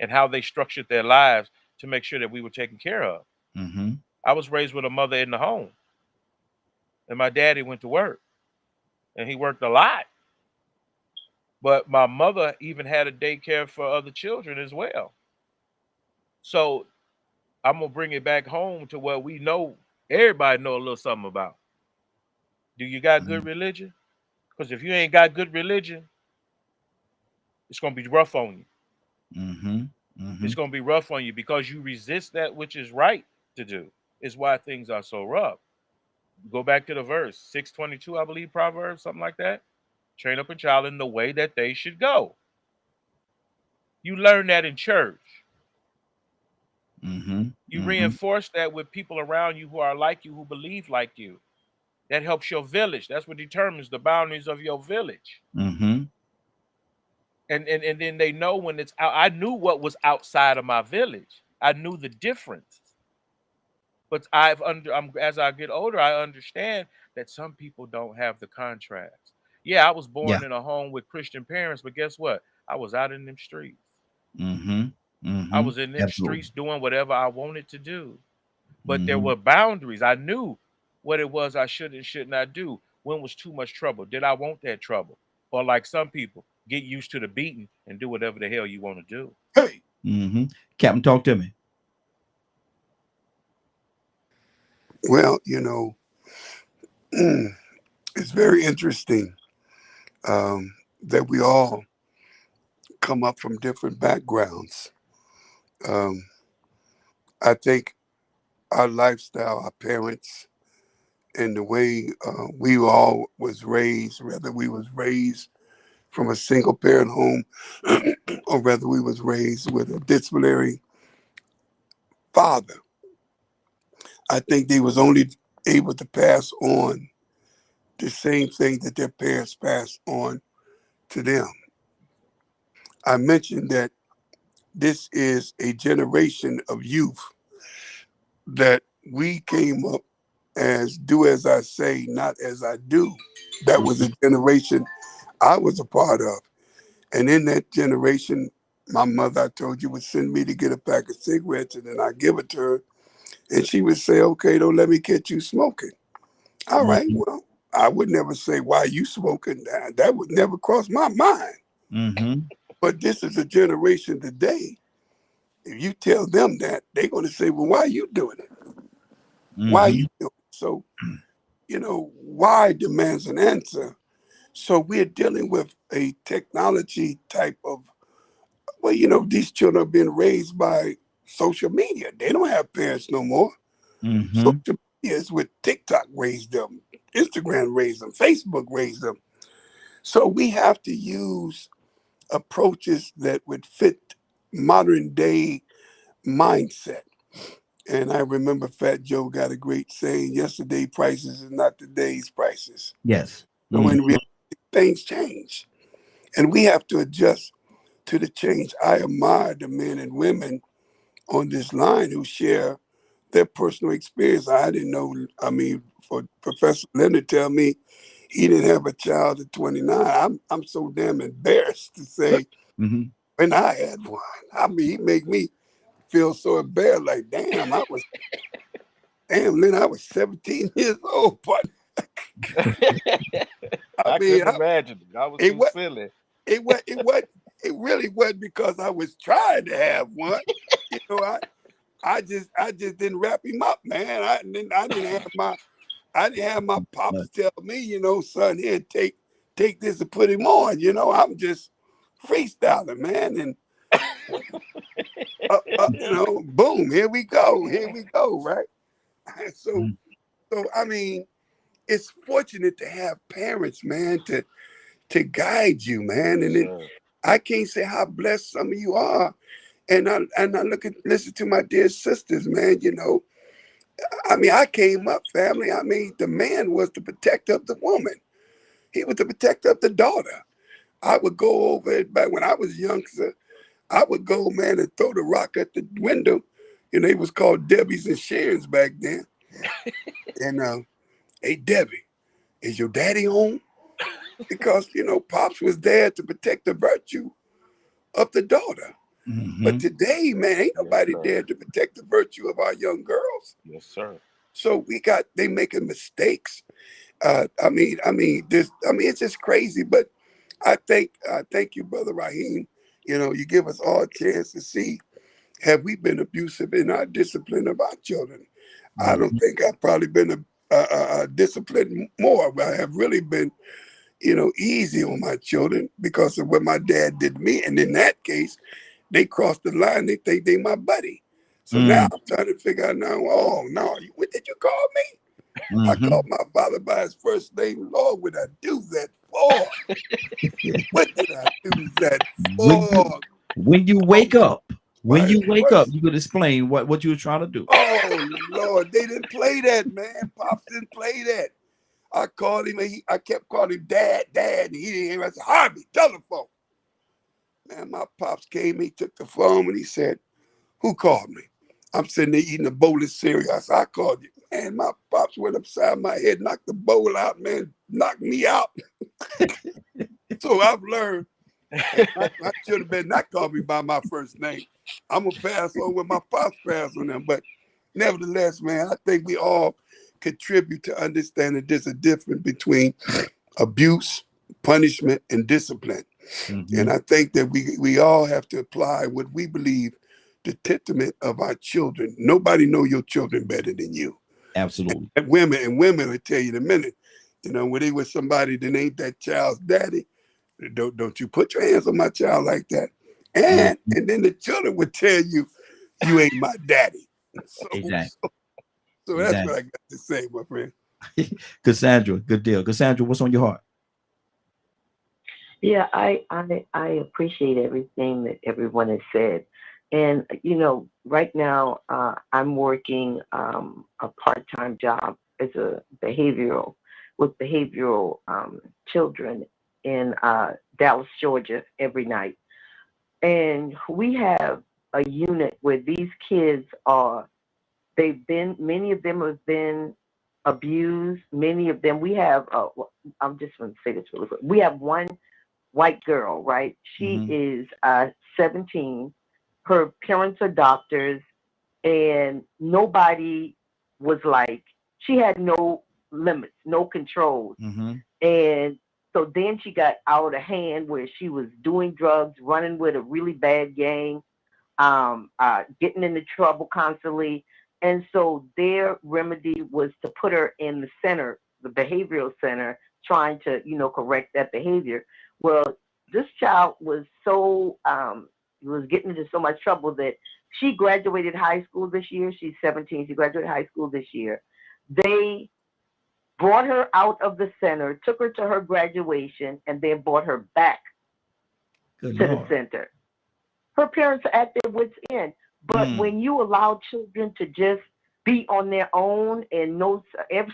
and how they structured their lives to make sure that we were taken care of. Mm-hmm. I was raised with a mother in the home, and my daddy went to work, and he worked a lot. But my mother even had a daycare for other children as well. So I'm gonna bring it back home to what we know. Everybody know a little something about. Do you got good religion? Because if you ain't got good religion, it's gonna be rough on you. Mm-hmm. Mm-hmm. It's gonna be rough on you because you resist that which is right to do. Is why things are so rough. Go back to the verse 6:22, I believe, Proverbs, something like that. Train up a child in the way that they should go. You learn that in church. Mm-hmm. You reinforce that with people around you who are like you, who believe like you. That helps your village. That's what determines the boundaries of your village. Mm-hmm. And then they know when it's out. I knew what was outside of my village. I knew the difference. But as I get older, I understand that some people don't have the contrast. Yeah, I was born in a home with Christian parents, but guess what? I was out in them streets. Mm-hmm. Mm-hmm. I was in them streets doing whatever I wanted to do. But there were boundaries. I knew what it was I should and should not do. When was too much trouble? Did I want that trouble? Or like some people, get used to the beating and do whatever the hell you want to do. Hey. Mm-hmm. Captain, talk to me. Well, it's very interesting that we all come up from different backgrounds. I think our lifestyle, our parents, and the way we all was raised, whether we was raised from a single parent home or whether we was raised with a disciplinary father, I think they was only able to pass on the same thing that their parents passed on to them. I mentioned that this is a generation of youth that we came up as do as I say, not as I do. That was a generation I was a part of. And in that generation, my mother, I told you, would send me to get a pack of cigarettes, and then I give it to her. And she would say, okay, don't let me catch you smoking. All right, well, I would never say, why are you smoking? That would never cross my mind. Mm-hmm. But this is a generation today. If you tell them that, they're going to say, well, why are you doing it? Mm-hmm. Why are you doing it? So, why demands an answer. So we're dealing with a technology type of, these children are being raised by social media. They don't have parents no more. Mm-hmm. Social media is what TikTok raised them, Instagram raised them, Facebook raised them. So we have to use approaches that would fit modern day mindset. And I remember Fat Joe got a great saying, yesterday prices is not today's prices. Yes. So in reality, things change. And we have to adjust to the change. I admire the men and women on this line who share their personal experience. I didn't know, for Professor Leonard tell me he didn't have a child at 29. I'm so damn embarrassed to say when I had one. He make me feel so embarrassed, like, damn, Lynn, I was 17 years old, but I couldn't imagine. I was too silly. It really wasn't because I was trying to have one. I just didn't wrap him up, man. I didn't have my pops tell me, son, here, take this and put him on. I'm just freestyling, man, and boom, here we go, right? So it's fortunate to have parents, man, to guide you, man. And I can't say how blessed some of you are. And I listen to my dear sisters, man. You know, I mean, I came up, family. I mean, the man was the protector of the woman. He was the protector of the daughter. I would go over it back when I was youngster. I would go, man, and throw the rock at the window. You know, it was called Debbie's and Sharon's back then. And hey, Debbie, is your daddy home? Because, you know, Pops was there to protect the virtue of the daughter. But today, man, ain't nobody there to protect the virtue of our young girls. Yes, sir. So they making mistakes. I mean, it's just crazy. But I thank you, Brother Raheem. You know, you give us all a chance to see, have we been abusive in our discipline of our children? I don't think I've probably been a disciplined more, but I have really been, you know, easy on my children because of what my dad did to me. And in that case, they crossed the line. They think they my buddy. So now I'm trying to figure out now, oh, no, what did you call me? I called my father by his first name. Lord, would I do that for? What did I do that for? When you wake up, you could explain what you were trying to do. Oh, Lord, they didn't play that, man. Pops didn't play that. I called him, and I kept calling him Dad, and he didn't hear. I said, Harvey, telephone. Man, my Pops came, he took the phone, and he said, who called me? I'm sitting there eating a bowl of cereal. I said, I called you. Man, my Pops went upside my head, knocked the bowl out, man, knocked me out. So I've learned, I should have been not call me by my first name. I'm going to pass on what my Pops passed on them. But nevertheless, man, I think we all contribute to understanding there's a difference between abuse, punishment, and discipline. And I think that we all have to apply what we believe the sentiment of our children. Nobody know your children better than you. Absolutely. And women will tell you in a minute, you know, when they with somebody that ain't that child's daddy, don't you put your hands on my child like that. And then the children would tell you, you ain't my daddy. So that's what I got to say, my friend. Cassandra, good deal. Cassandra, what's on your heart? Yeah, I appreciate everything that everyone has said. And, you know, right now I'm working a part-time job as a behavioral children in Dallas, Georgia every night. And we have a unit where these kids many of them have been abused. Many of them, we have, I'm just going to say this really quick. We have one white girl, right? She is 17. Her parents are doctors, and nobody was like, she had no limits, no controls. And so then she got out of hand where she was doing drugs, running with a really bad gang, getting into trouble constantly. And so their remedy was to put her in the center, the behavioral center, trying to, you know, correct that behavior. Well, this child was was getting into so much trouble that she graduated high school this year. She's 17. She graduated high school this year. They brought her out of the center, took her to her graduation, and then brought her back to the center. Her parents are at their wits' end. But when you allow children to just be on their own, and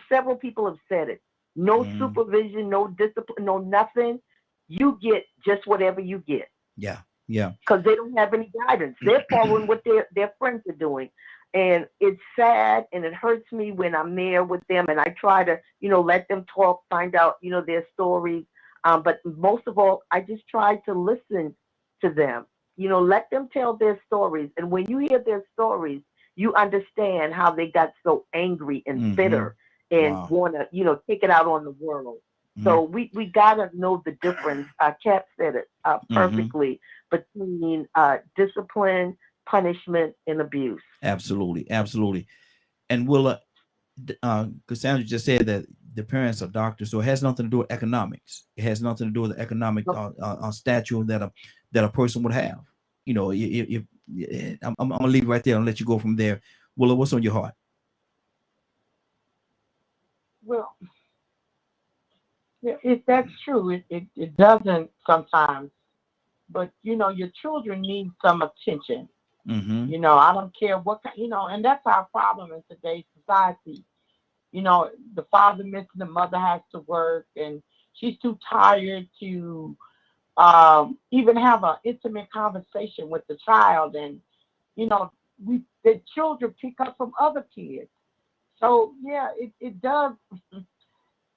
several people have said it, no supervision, no discipline, no nothing, you get just whatever you get. Yeah. Because they don't have any guidance. They're following what their friends are doing. And it's sad, and it hurts me when I'm there with them, and I try to, you know, let them talk, find out, you know, their stories. But most of all, I just try to listen to them. You know, let them tell their stories. And when you hear their stories, you understand how they got so angry and bitter and want to, you know, take it out on the world. So we got to know the difference. Cap said it perfectly between discipline, punishment, and abuse. Absolutely. And Cassandra just said that the parents are doctors, so it has nothing to do with economics. It has nothing to do with the economic stature that a person would have. You know, if I'm gonna leave it right there and let you go from there. Willa, what's on your heart? Well, That's true. It doesn't sometimes, but your children need some attention. I don't care what and that's our problem in today's society. The father missing, the mother has to work, and she's too tired to even have an intimate conversation with the child. And the children pick up from other kids. So yeah, it does.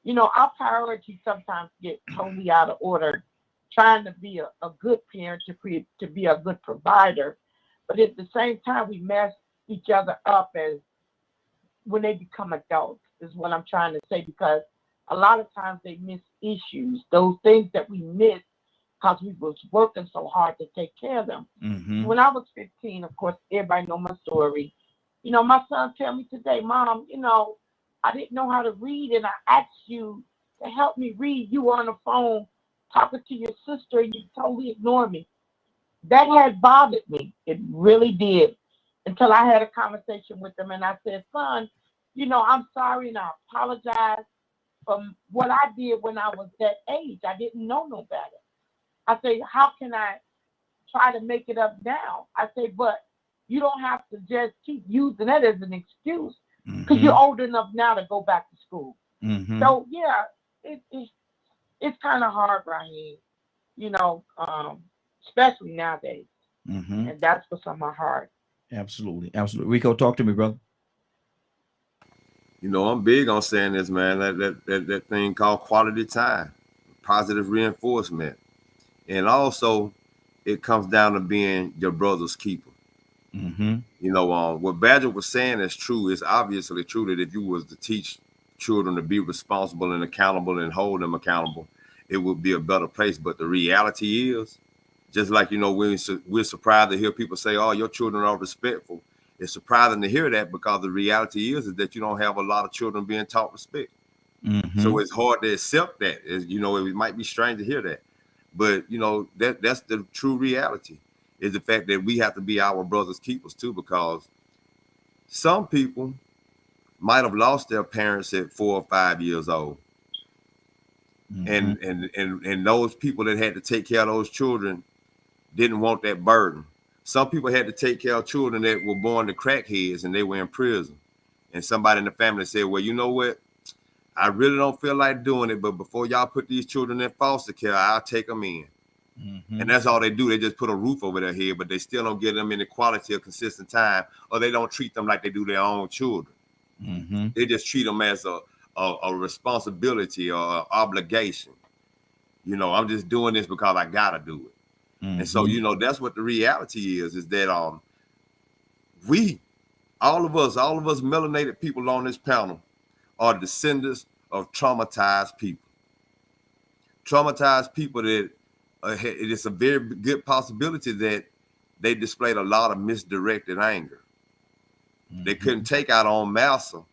Our priorities sometimes get totally out of order, trying to be a good parent, to be a good provider, but at the same time we mess each other up as when they become adults, is what I'm trying to say, because a lot of times they miss issues, those things that we missed because we was working so hard to take care of them. When I was 15, of course, everybody know my story. My son tell me today, Mom, I didn't know how to read, and I asked you to help me read. You were on the phone talking to your sister, and you totally ignored me. That had bothered me. It really did. Until I had a conversation with him, and I said, son, I'm sorry, and I apologize for what I did when I was that age. I didn't know no better. I say, how can I try to make it up now? I say, but you don't have to just keep using that as an excuse, because you're old enough now to go back to school. So yeah, it's kind of hard right here, especially nowadays. And that's what's on my heart. Absolutely. Rico, talk to me, brother. I'm big on saying this, man. That thing called quality time, positive reinforcement, and also it comes down to being your brother's keeper. What Badger was saying is true. It's obviously true that if you was to teach children to be responsible and accountable and hold them accountable, it would be a better place. But the reality is, just like, we're surprised to hear people say, oh, your children are respectful. It's surprising to hear that, because the reality is that you don't have a lot of children being taught respect. So it's hard to accept that. It might be strange to hear that. But, that's the true reality, is the fact that we have to be our brother's keepers too, because some people might have lost their parents at 4 or 5 years old. And those people that had to take care of those children didn't want that burden. Some people had to take care of children that were born to crackheads and they were in prison. And somebody in the family said, well, you know what? I really don't feel like doing it, but before y'all put these children in foster care, I'll take them in. And that's all they do. They just put a roof over their head, but they still don't give them any quality or consistent time, or they don't treat them like they do their own children. They just treat them as a responsibility or an obligation. I'm just doing this because I gotta do it. And so, that's what the reality is that all of us melanated people on this panel are descendants of traumatized people. Traumatized people that it is a very good possibility that they displayed a lot of misdirected anger. They couldn't take out on Massa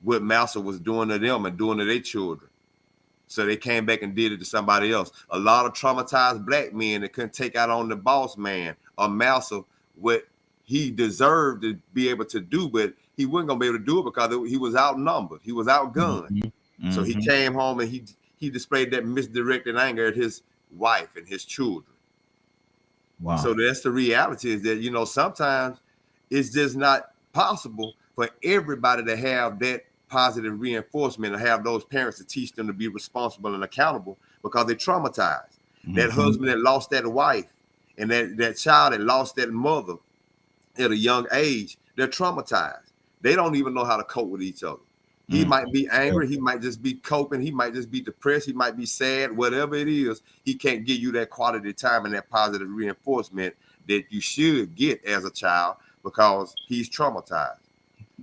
what Massa was doing to them and doing to their children. So they came back and did it to somebody else. A lot of traumatized black men that couldn't take out on the boss man or Massa what he deserved to be able to do, but he wasn't going to be able to do it because he was outnumbered. He was outgunned. So he came home and he displayed that misdirected anger at his wife and his children. Wow. So that's the reality, is that, sometimes it's just not possible for everybody to have that positive reinforcement, and have those parents to teach them to be responsible and accountable, because they're traumatized. That husband that lost that wife, and that child that lost that mother at a young age, they're traumatized. They don't even know how to cope with each other. He might be angry. He might just be coping. He might just be depressed. He might be sad. Whatever it is, he can't give you that quality time and that positive reinforcement that you should get as a child, because he's traumatized.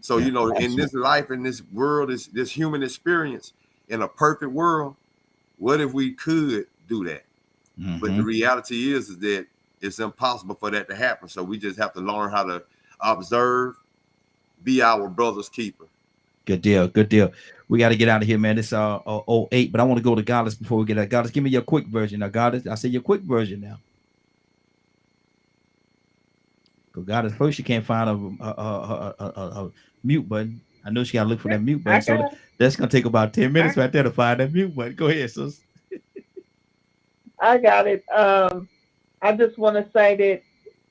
So, in this life, in this world, this human experience, in a perfect world, what if we could do that? But the reality is that it's impossible for that to happen. So we just have to learn how to observe, be our brother's keeper. Good deal. We got to get out of here, man. It's 08, but I want to go to Goddess before we get out. Goddess, give me your quick version now. Goddess, I say your quick version now. Because Goddess, first you can't find a mute button. I know she got to look for that mute button. So that's going to take about 10 minutes right there to find that mute button. Go ahead, sis. I got it. I just want to say that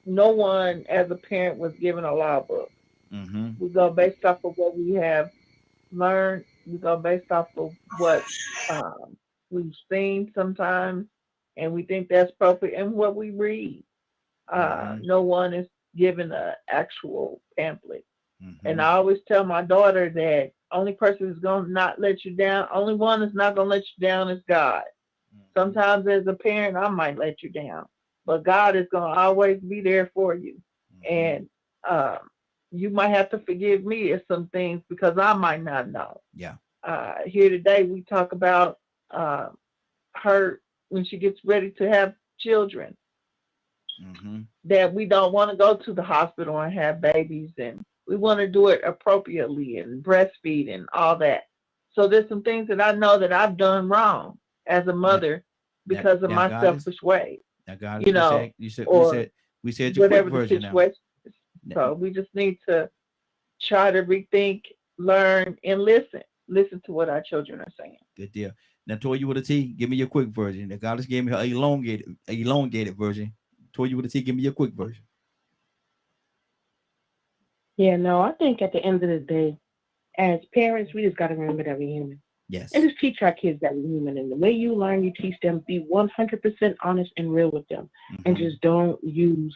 no one as a parent was given a law book. Mm-hmm. We go based off of what we have learned. We go based off of what we've seen sometimes, and we think that's appropriate, and what we read. No one is given an actual pamphlet. Mm-hmm. And I always tell my daughter that only person who's going to not let you down, only one that's not going to let you down is God. Sometimes as a parent, I might let you down, but God is going to always be there for you. And you might have to forgive me of some things because I might not know. Yeah. Here today, we talk about her when she gets ready to have children, that we don't want to go to the hospital and have babies, and we want to do it appropriately and breastfeed and all that. So there's some things that I know that I've done wrong as a mother because of my selfish ways. Now, God, you know, we said your quick version now. So we just need to try to rethink, learn, and listen. Listen to what our children are saying. Good deal. Now, Toya with a T, give me your quick version. Now, God just gave me her elongated version. Toya with a T, give me your quick version. Yeah, no, I think at the end of the day, as parents, we just got to remember that we're human. Yes. And just teach our kids that we're human. And the way you learn, you teach them, be 100% honest and real with them. And just don't use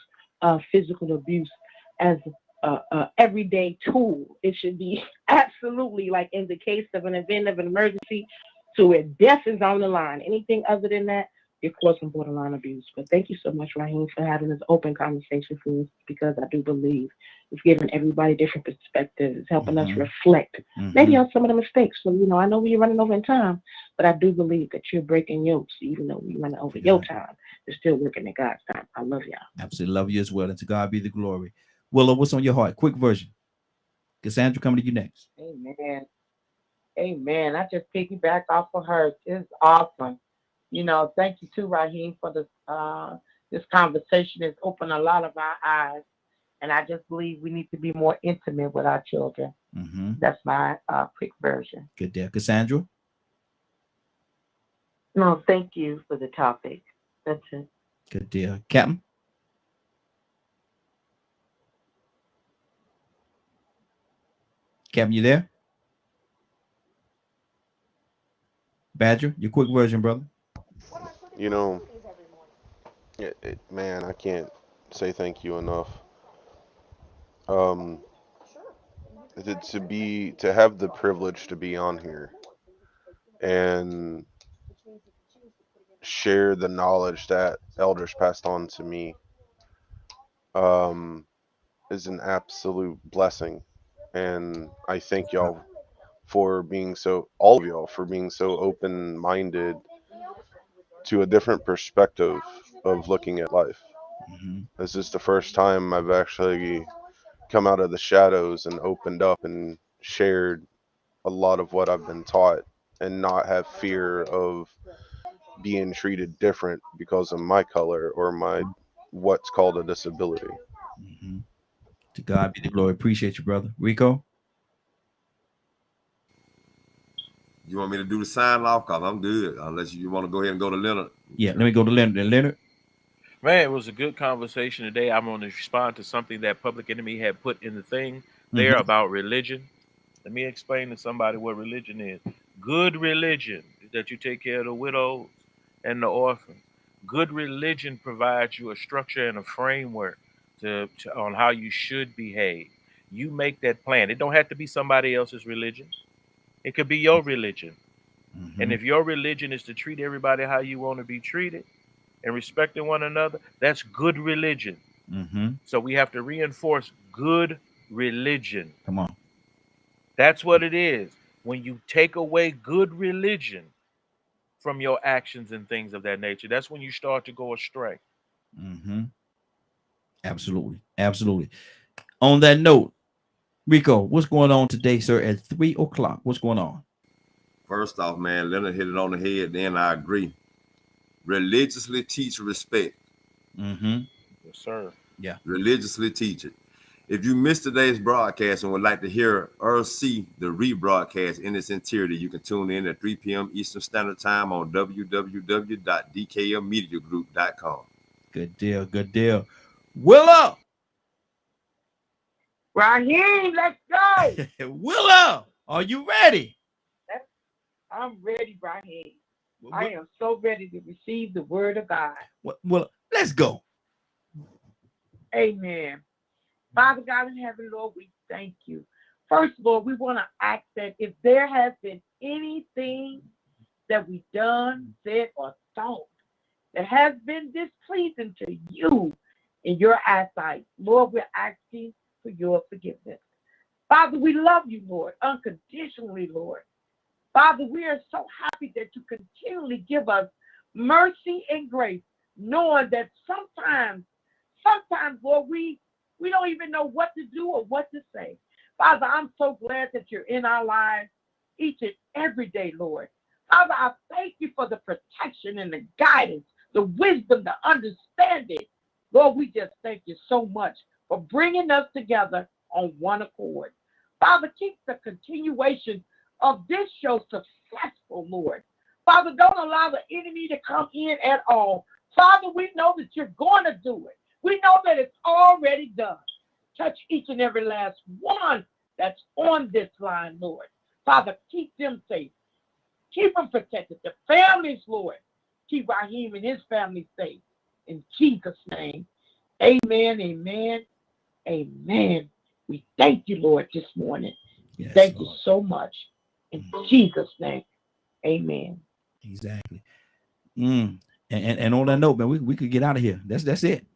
physical abuse as a everyday tool. It should be absolutely like in the case of an event of an emergency, so where death is on the line. Anything other than that, you're causing borderline abuse. But thank you so much, Raheem, for having this open conversation for us, because I do believe it's giving everybody different perspectives. It's helping us reflect maybe on some of the mistakes. So, you know, I know we're running over in time, but I do believe that you're breaking yokes, even though we're running over your time. You're still working at God's time. I love y'all. Absolutely love you as well. And to God be the glory. Willow, what's on your heart? Quick version. Cassandra, coming to you next. Amen. Amen. I just piggyback off of her. It's awesome. You know, thank you too, Raheem, for this conversation. It's opened a lot of our eyes. And I just believe we need to be more intimate with our children. That's my quick version. Good deal. Cassandra? No, thank you for the topic. That's it. Good deal. Captain? Captain, you there? Badger, your quick version, brother. You know, man, I can't say thank you enough. To have the privilege to be on here and share the knowledge that elders passed on to me is an absolute blessing. And I thank y'all for being all of y'all for being so open-minded to a different perspective of looking at life. This is the first time I've actually come out of the shadows and opened up and shared a lot of what I've been taught, and not have fear of being treated different because of my color or my what's called a disability. To God be the glory. Appreciate you, brother. Rico? You want me to do the sign off? Because I'm good. Unless you want to go ahead and go to Leonard. Yeah, let me go to Leonard. Leonard? Man, it was a good conversation today. I'm going to respond to something that Public Enemy had put in the thing there about religion. Let me explain to somebody what religion is. Good religion is that you take care of the widows and the orphans. Good religion provides you a structure and a framework on how you should behave. You make that plan. It don't have to be somebody else's religion. It could be your religion. And if your religion is to treat everybody how you want to be treated and respecting one another, that's good religion. So we have to reinforce good religion. Come on. That's what it is. When you take away good religion from your actions and things of that nature, that's when you start to go astray. Absolutely. Absolutely. On that note, Rico, what's going on today, sir, at 3 o'clock? What's going on? First off, man, Leonard hit it on the head. Then I agree. Religiously teach respect. Yes, sir. Yeah. Religiously teach it. If you missed today's broadcast and would like to hear or see the rebroadcast in its entirety, you can tune in at 3 p.m. Eastern Standard Time on www.dkmmediagroup.com. Good deal. Good deal. Willow. Raheem, let's go. Willow, are you ready? I'm ready, Raheem. I am so ready to receive the word of God. Well, let's go. Amen. Father God in heaven, Lord, we thank you. First, Lord, we want to ask that if there has been anything that we've done, said, or thought that has been displeasing to you in your eyesight, Lord, we're asking for your forgiveness. Father, we love you, Lord, unconditionally, Lord. Father, we are so happy that you continually give us mercy and grace, knowing that sometimes, Lord, we don't even know what to do or what to say. Father, I'm so glad that you're in our lives each and every day, Lord. Father, I thank you for the protection and the guidance, the wisdom, the understanding. Lord, we just thank you so much for bringing us together on one accord. Father, keep the continuation of this show successful, Lord. Father, don't allow the enemy to come in at all. Father, we know that you're going to do it. We know that it's already done. Touch each and every last one that's on this line, Lord. Father, keep them safe. Keep them protected. The families, Lord. Keep Raheem and his family safe. In Jesus' name. Amen, amen, amen. We thank you, Lord, this morning. Yes, thank Lord. you so much. In Jesus' name. Amen. Exactly. And on that note, man, we could get out of here. That's it.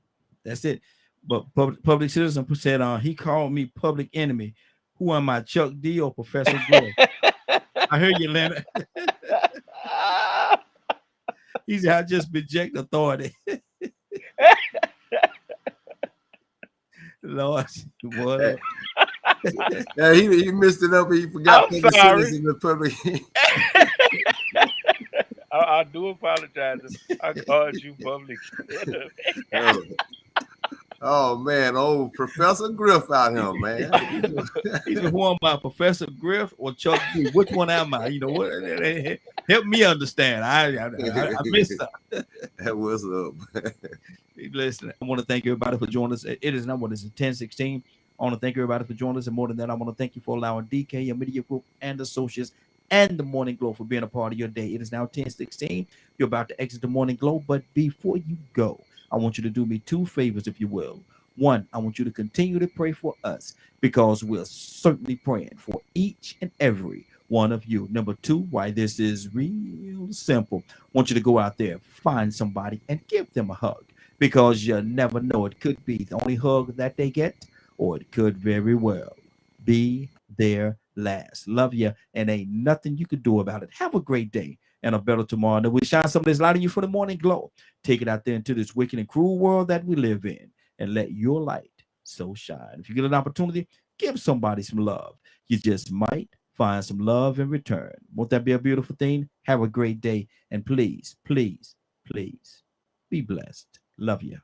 That's it. But public citizen said he called me public enemy. Who am I, Chuck D or Professor Griff? I heard you, Leonard. He said, I just reject authority. Lord, what? Yeah, he missed it up. He forgot I'm public sorry. citizen in the public. I do apologize. I called you public. Oh man, old Professor Griff out here, man. He said, who am I, Professor Griff or Chuck D? Which one am I? You know what? Help me understand. I missed up. That was up. Listen, I want to thank everybody for joining us. It is now what is it, 10:16. I want to thank everybody for joining us, and more than that, I want to thank you for allowing DK and Media Group and Associates and the Morning Glow for being a part of your day. It is now 10:16. You're about to exit the Morning Glow, but before you go, I want you to do me two favors, if you will. One, I want you to continue to pray for us because we're certainly praying for each and every one of you. Number two, why this is real simple. I want you to go out there, find somebody, and give them a hug because you never know. It could be the only hug that they get, or it could very well be their last. Love you, and ain't nothing you could do about it. Have a great day and a better tomorrow. And we shine some of this light on you for the Morning Glow. Take it out there into this wicked and cruel world that we live in, and let your light so shine. If you get an opportunity, give somebody some love. You just might find some love in return. Won't that be a beautiful thing? Have a great day, and please, please, please be blessed. Love you.